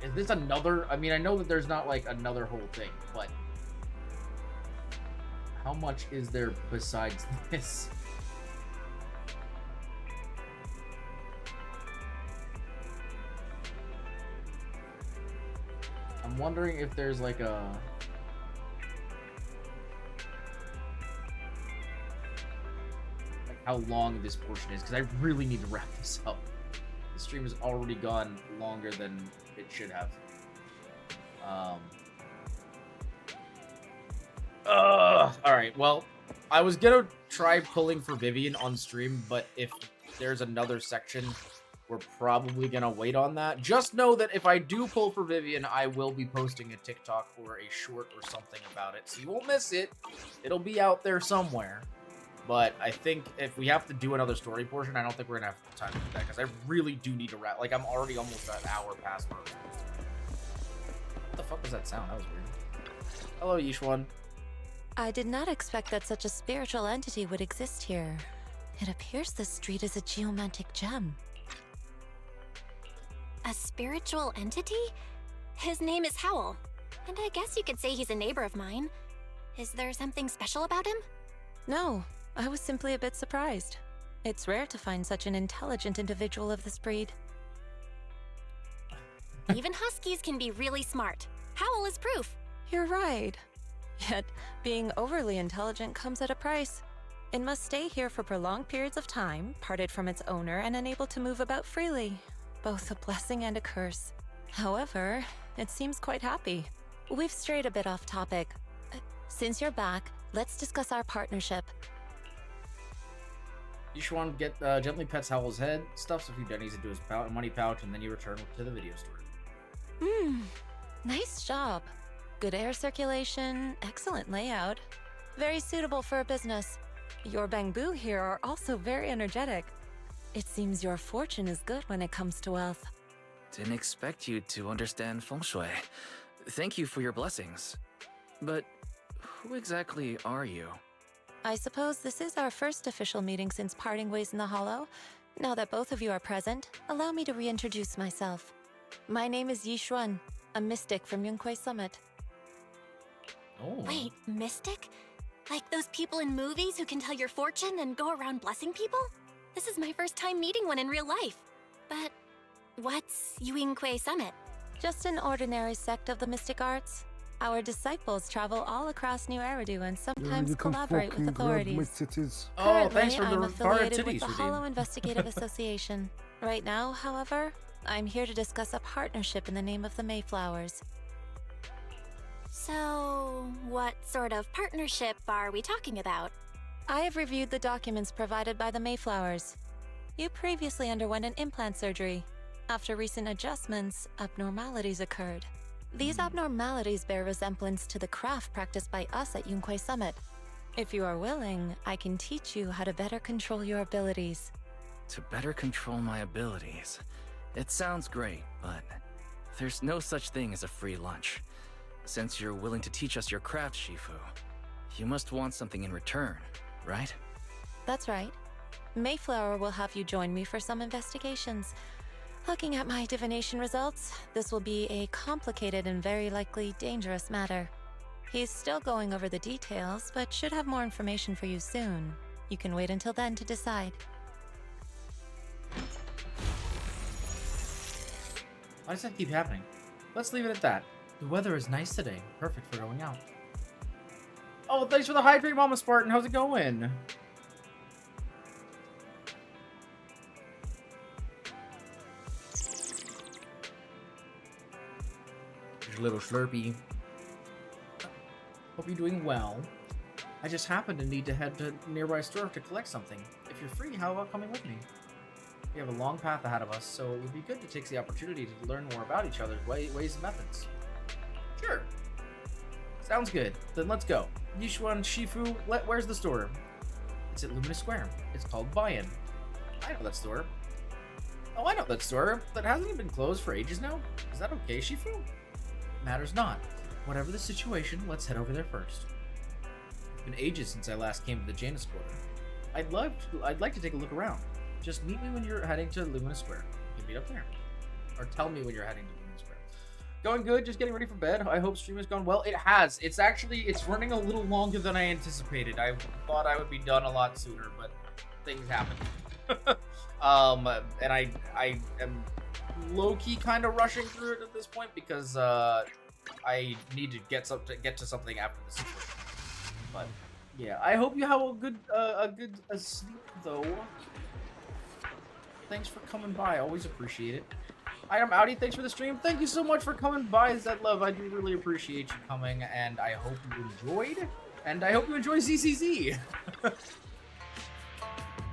Is this another... I mean, I know that there's not, like, another whole thing, but... How much is there besides this? I'm wondering if there's, like, a... Like, how long this portion is, because I really need to wrap this up. The stream has already gone longer than it should have. Alright, well, I was gonna try pulling for Vivian on stream, but if there's another section, we're probably gonna wait on that. Just know that if I do pull for Vivian, I will be posting a TikTok or a short or something about it, so you won't miss it. It'll be out there somewhere. But I think if we have to do another story portion, I don't think we're gonna have time to do that, because I really do need to wrap. Like, I'm already almost an hour past where I was supposed to be. What the fuck was that sound? That was weird. Hello, Yishuan. I did not expect that such a spiritual entity would exist here. It appears this street is a geomantic gem. A spiritual entity? His name is Howl, and I guess you could say he's a neighbor of mine. Is there something special about him? No, I was simply a bit surprised. It's rare to find such an intelligent individual of this breed. Even huskies can be really smart. Howl is proof. You're right. Yet, being overly intelligent comes at a price. It must stay here for prolonged periods of time, parted from its owner and unable to move about freely. Both a blessing and a curse. However, it seems quite happy. We've strayed a bit off topic. Since you're back, let's discuss our partnership. Yishuan gently pets Howl's head, stuffs a few pennies into his money pouch, and then you return to the video store. Nice job. Good air circulation, excellent layout. Very suitable for a business. Your bamboo here are also very energetic. It seems your fortune is good when it comes to wealth. Didn't expect you to understand feng shui. Thank you for your blessings. But who exactly are you? I suppose this is our first official meeting since parting ways in the Hollow. Now that both of you are present, allow me to reintroduce myself. My name is Yi Xuan, a mystic from Yunquei Summit. Oh. Wait, mystic? Like those people in movies who can tell your fortune and go around blessing people? This is my first time meeting one in real life. But what's Yunquei Summit? Just an ordinary sect of the mystic arts. Our disciples travel all across New Eridu and sometimes collaborate with authorities. Oh, thanks for I'm the affiliated with titties, the Redeem. Hollow Investigative Association. Right now, however, I'm here to discuss a partnership in the name of the Mayflowers. So, what sort of partnership are we talking about? I have reviewed the documents provided by the Mayflowers. You previously underwent an implant surgery. After recent adjustments, abnormalities occurred. These abnormalities bear resemblance to the craft practiced by us at Yunquei Summit. If you are willing, I can teach you how to better control your abilities. To better control my abilities. It sounds great, but there's no such thing as a free lunch. Since you're willing to teach us your craft, Shifu, you must want something in return, right? That's right. Mayflower will have you join me for some investigations. Looking at my divination results, this will be a complicated and very likely dangerous matter. He's still going over the details, but should have more information for you soon. You can wait until then to decide. Why does that keep happening? Let's leave it at that. The weather is nice today. Perfect for going out. Oh, thanks for the hydrate, Mama Spartan. How's it going? Here's a little Slurpee. Hope you're doing well. I just happen to need to head to a nearby store to collect something. If you're free, how about coming with me? We have a long path ahead of us, so it would be good to take the opportunity to learn more about each other's ways and methods. Sure. Sounds good. Then let's go. Yishuan Shifu, where's the store? It's at Luminous Square. It's called Buy-In. I know that store. Oh, I know that store. That hasn't been closed for ages now. Is that okay, Shifu? Matters not. Whatever the situation, let's head over there first. It's been ages since I last came to the Janus Quarter. I'd like to take a look around. Just meet me when you're heading to Luminous Square. You can meet up there. Or tell me when you're heading to Luminous Square. Going good, just getting ready for bed. I hope stream has gone well. It has. It's running a little longer than I anticipated. I thought I would be done a lot sooner, but things happen. And I am low-key kind of rushing through it at this point because I need to get to something after the situation. But yeah, I hope you have a good sleep though. Thanks for coming by. Always appreciate it. I am Audi. Thanks for the stream. Thank you so much for coming by, Zetlove. I do really appreciate you coming, and I hope you enjoyed. And I hope you enjoy ZCZ.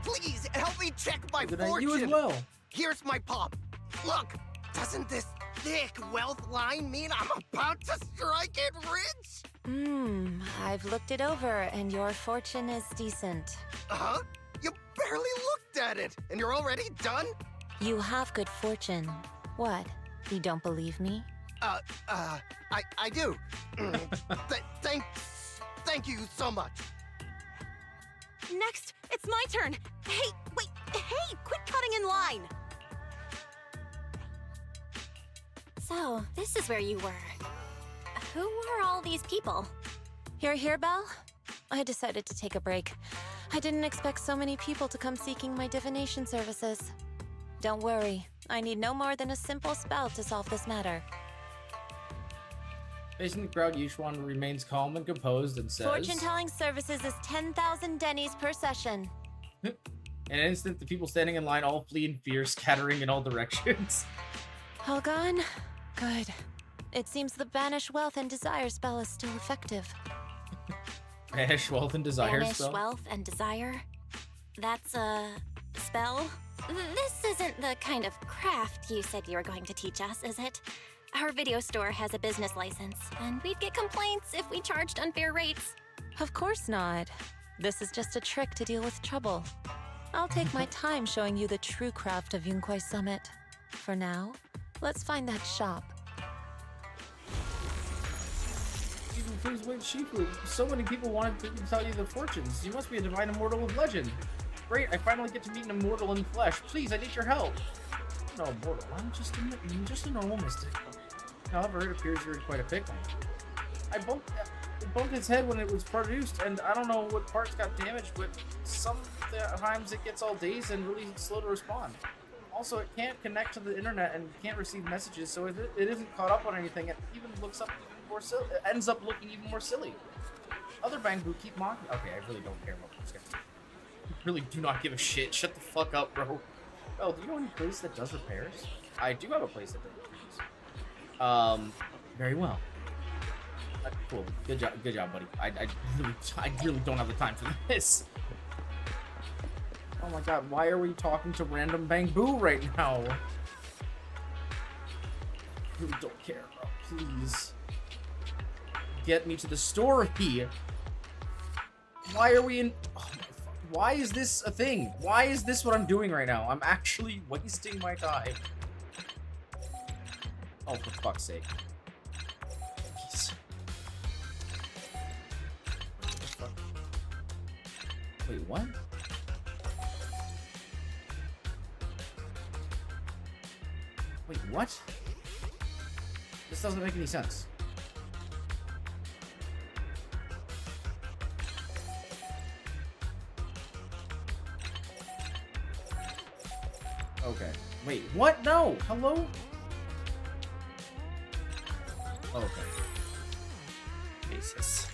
Please help me check my Good fortune. night, you as well. Here's my pop. Look, doesn't this thick wealth line mean I'm about to strike it rich? I've looked it over, and your fortune is decent. Huh? You barely looked at it, and you're already done? You have good fortune. What? You don't believe me? I do. Thank you so much. Next, it's my turn. Hey, wait, hey, quit cutting in line. So, this is where you were. Who are all these people? You're here, Belle? I decided to take a break. I didn't expect so many people to come seeking my divination services. Don't worry, I need no more than a simple spell to solve this matter. Facing the crowd, Yishuan remains calm and composed and says, Fortune-telling services is 10,000 dennies per session. In an instant, the people standing in line all flee in fear, scattering in all directions. All gone? Good. It seems the Banish Wealth and Desire spell is still effective. Banish Wealth and Desire Banish spell? Wealth and Desire? That's a spell? This isn't the kind of craft you said you were going to teach us, is it? Our video store has a business license, and we'd get complaints if we charged unfair rates. Of course not. This is just a trick to deal with trouble. I'll take my time showing you the true craft of Yunkwei Summit. For now, let's find that shop. Shifu, please wait, Shifu. So many people wanted to tell you the fortunes. You must be a divine immortal of legend. Great, I finally get to meet an immortal in flesh. Please, I need your help. No, immortal. I'm just a normal mystic. However, it appears you're in quite a pickle. It bumped its head when it was produced, and I don't know what parts got damaged, but sometimes it gets all dazed and really slow to respond. Also, it can't connect to the internet and can't receive messages, so if it isn't caught up on anything, it even looks up even more silly. It ends up looking even more silly. Other Bangbu keep mocking. Okay, I really don't care about those guys. I really do not give a shit. Shut the fuck up, bro. Oh, do you know any place that does repairs? I do have a place that does repairs. Very well. Cool. Good job, buddy. I really don't have the time for this. Oh my god, why are we talking to random Bangbu right now? I really don't care, bro. Please. Get me to the store here. Why are we in... Oh my fuck. Why is this a thing? Why is this what I'm doing right now? I'm actually wasting my time. Oh, for fuck's sake. Jeez. Wait, what? Wait, what? This doesn't make any sense. Okay. Wait, what? No! Hello? Okay. Jesus.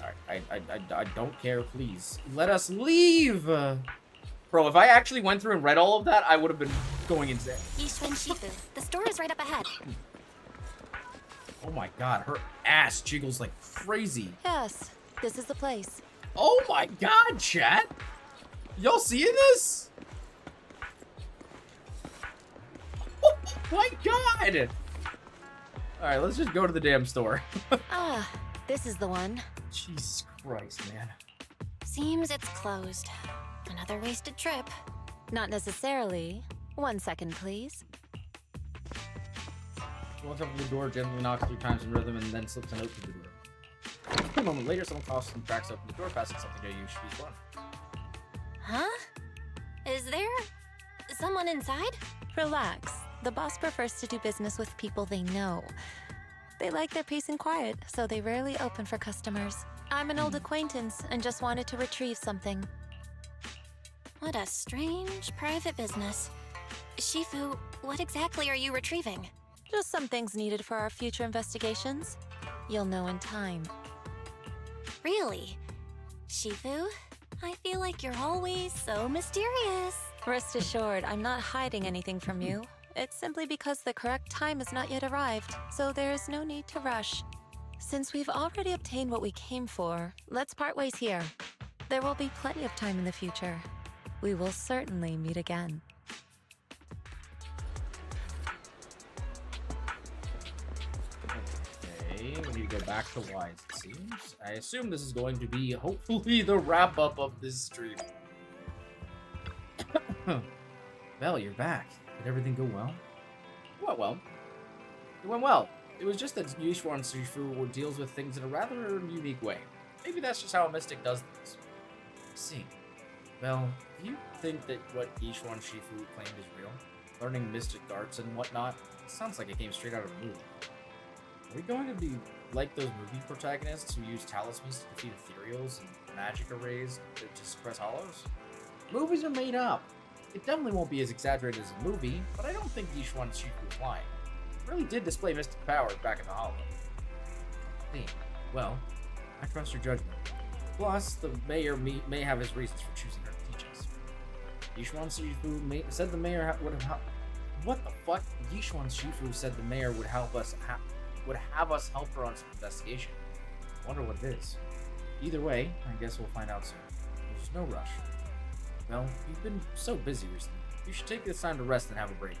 Alright, I don't care, please. Let us leave! Bro, if I actually went through and read all of that, I would have been going insane. Yishun Shifu, the store is right up ahead. Oh my god, her ass jiggles like crazy. Yes, this is the place. Oh my god, chat! Y'all seeing this? Oh my god! Alright, let's just go to the damn store. Ah, this is the one. Jesus Christ, man. Seems it's closed. Another wasted trip. Not necessarily. 1 second, please. She walks up to the door, gently knocks 3 times in rhythm, and then slips a note to the door. A moment later, someone coughs and cracks open the door, passing something to you. She's one. Huh? Is there someone inside? Relax. The boss prefers to do business with people they know. They like their peace and quiet, so they rarely open for customers. I'm an old acquaintance and just wanted to retrieve something. What a strange private business. Shifu, what exactly are you retrieving? Just some things needed for our future investigations. You'll know in time. Really? Shifu, I feel like you're always so mysterious. Rest assured, I'm not hiding anything from you. It's simply because the correct time has not yet arrived, so there is no need to rush. Since we've already obtained what we came for, let's part ways here. There will be plenty of time in the future. We will certainly meet again. Okay, we need to go back to Wise, it seems. I assume this is going to be, hopefully, the wrap-up of this stream. Belle, you're back. Did everything go well? It went well. It went well. It was just that Yishuan Shifu deals with things in a rather unique way. Maybe that's just how a mystic does things. Let's see. Well, do you think that what Yishuan Shifu claimed is real? Learning mystic arts and whatnot? It sounds like it came straight out of a movie. Are we going to be like those movie protagonists who use talismans to defeat ethereals and magic arrays to suppress hollows? Movies are made up. It definitely won't be as exaggerated as a movie, but I don't think Yishuan Shifu was lying. He really did display mystic powers back in the hollow. Hey, well, I trust your judgment. Plus, the mayor may have his reasons for choosing her to teach us. Yishuan Shifu said the mayor would have... What the fuck? Yishuan Shifu said the mayor would help us... would have us help her on some investigation. Wonder what it is. Either way, I guess we'll find out soon. There's no rush. Well, you've been so busy recently. You should take this time to rest and have a break.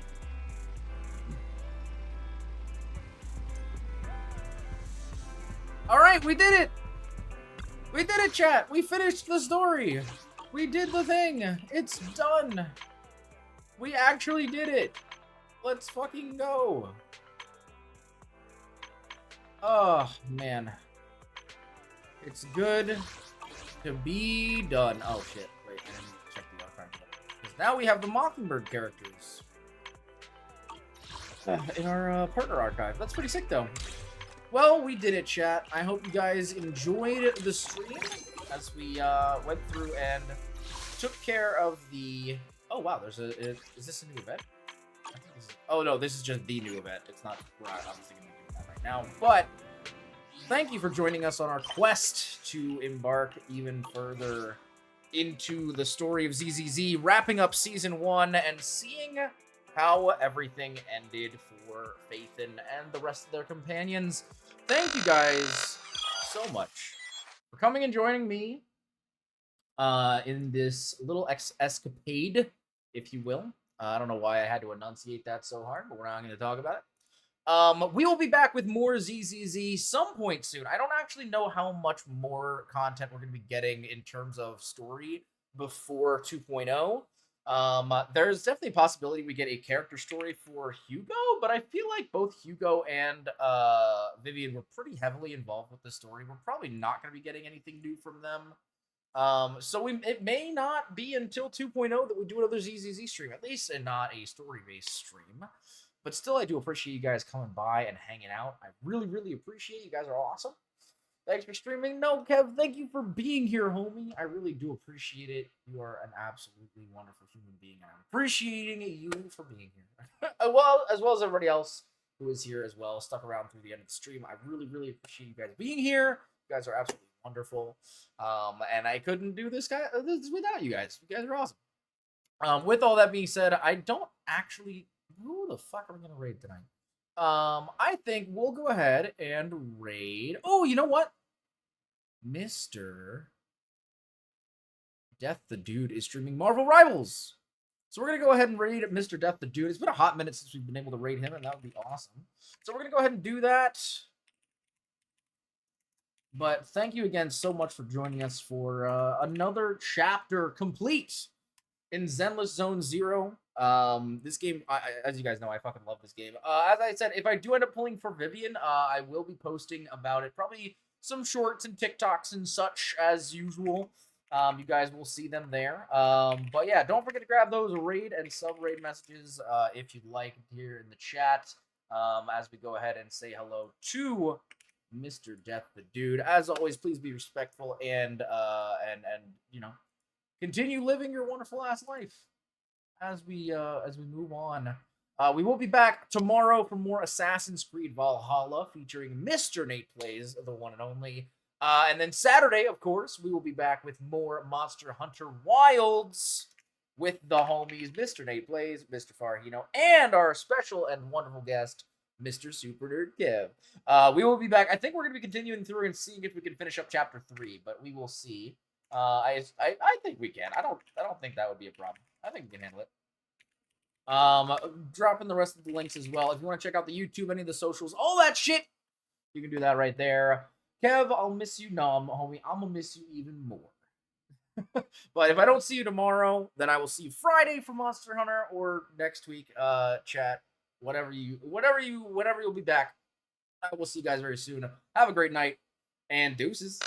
right, we did it! We did it, chat! We finished the story! We did the thing! It's done! We actually did it! Let's fucking go! Oh, man. It's good to be done. Oh, shit. Wait, I didn't check the archive. Because now we have the Mockingbird characters in our partner archive. That's pretty sick, though. Well, we did it, chat. I hope you guys enjoyed the stream as we went through and took care of the... Oh, wow, there's a... Is this a new event? I think this is... Oh, no, this is just the new event. It's not... We're obviously going to be doing that right now. But thank you for joining us on our quest to embark even further into the story of ZZZ, wrapping up Season 1 and seeing how everything ended for Phaethon and the rest of their companions. Thank you guys so much for coming and joining me in this little escapade, if you will. I don't know why I had to enunciate that so hard, but we're not going to talk about it. We will be back with more ZZZ some point soon. I don't actually know how much more content we're going to be getting in terms of story before 2.0. There's definitely a possibility we get a character story for Hugo, but I feel like both Hugo and Vivian were pretty heavily involved with the story. We're probably not going to be getting anything new from them. So it may not be until 2.0 that we do another ZZZ stream, at least, and not a story-based stream. But still, I do appreciate you guys coming by and hanging out. I really, really appreciate it. You guys are awesome. Thanks for streaming. No, Kev, thank you for being here, homie. I really do appreciate it. You are an absolutely wonderful human being, and I'm appreciating you for being here. Well, as well as everybody else who is here as well, stuck around through the end of the stream. I really, really appreciate you guys being here. You guys are absolutely wonderful. And I couldn't do this without you guys. You guys are awesome. With all that being said, I don't actually... Who the fuck are we going to raid tonight? I think we'll go ahead and raid... Oh, you know what? Mr. Death the Dude is streaming Marvel Rivals. So we're going to go ahead and raid Mr. Death the Dude. It's been a hot minute since we've been able to raid him, and that would be awesome. So we're going to go ahead and do that. But thank you again so much for joining us for another chapter complete in Zenless Zone Zero. This game, as you guys know, I fucking love this game. As I said, if I do end up pulling for Vivian, I will be posting about it. Probably some shorts and TikToks and such as usual. You guys will see them there. But yeah, don't forget to grab those raid and sub-raid messages if you'd like here in the chat as we go ahead and say hello to Mr. Death the Dude. As always, please be respectful and you know, continue living your wonderful ass life as we move on. We will be back tomorrow for more Assassin's Creed Valhalla featuring Mr. Nate Plays, the one and only. And then Saturday, of course, we will be back with more Monster Hunter Wilds with the homies Mr. Nate Plays, Mr. Farhino, and our special and wonderful guest, Mr. Super Nerd Kev. We will be back. I think we're going to be continuing through and seeing if we can finish up Chapter 3, but we will see. I think we can. I don't think that would be a problem. I think we can handle it. Dropping the rest of the links as well. If you want to check out the YouTube, any of the socials, all that shit, you can do that right there. Kev, I'll miss you. No, homie, I'm gonna miss you even more. But if I don't see you tomorrow, then I will see you Friday for Monster Hunter or next week, chat. Whenever you'll be back. I will see you guys very soon. Have a great night and deuces.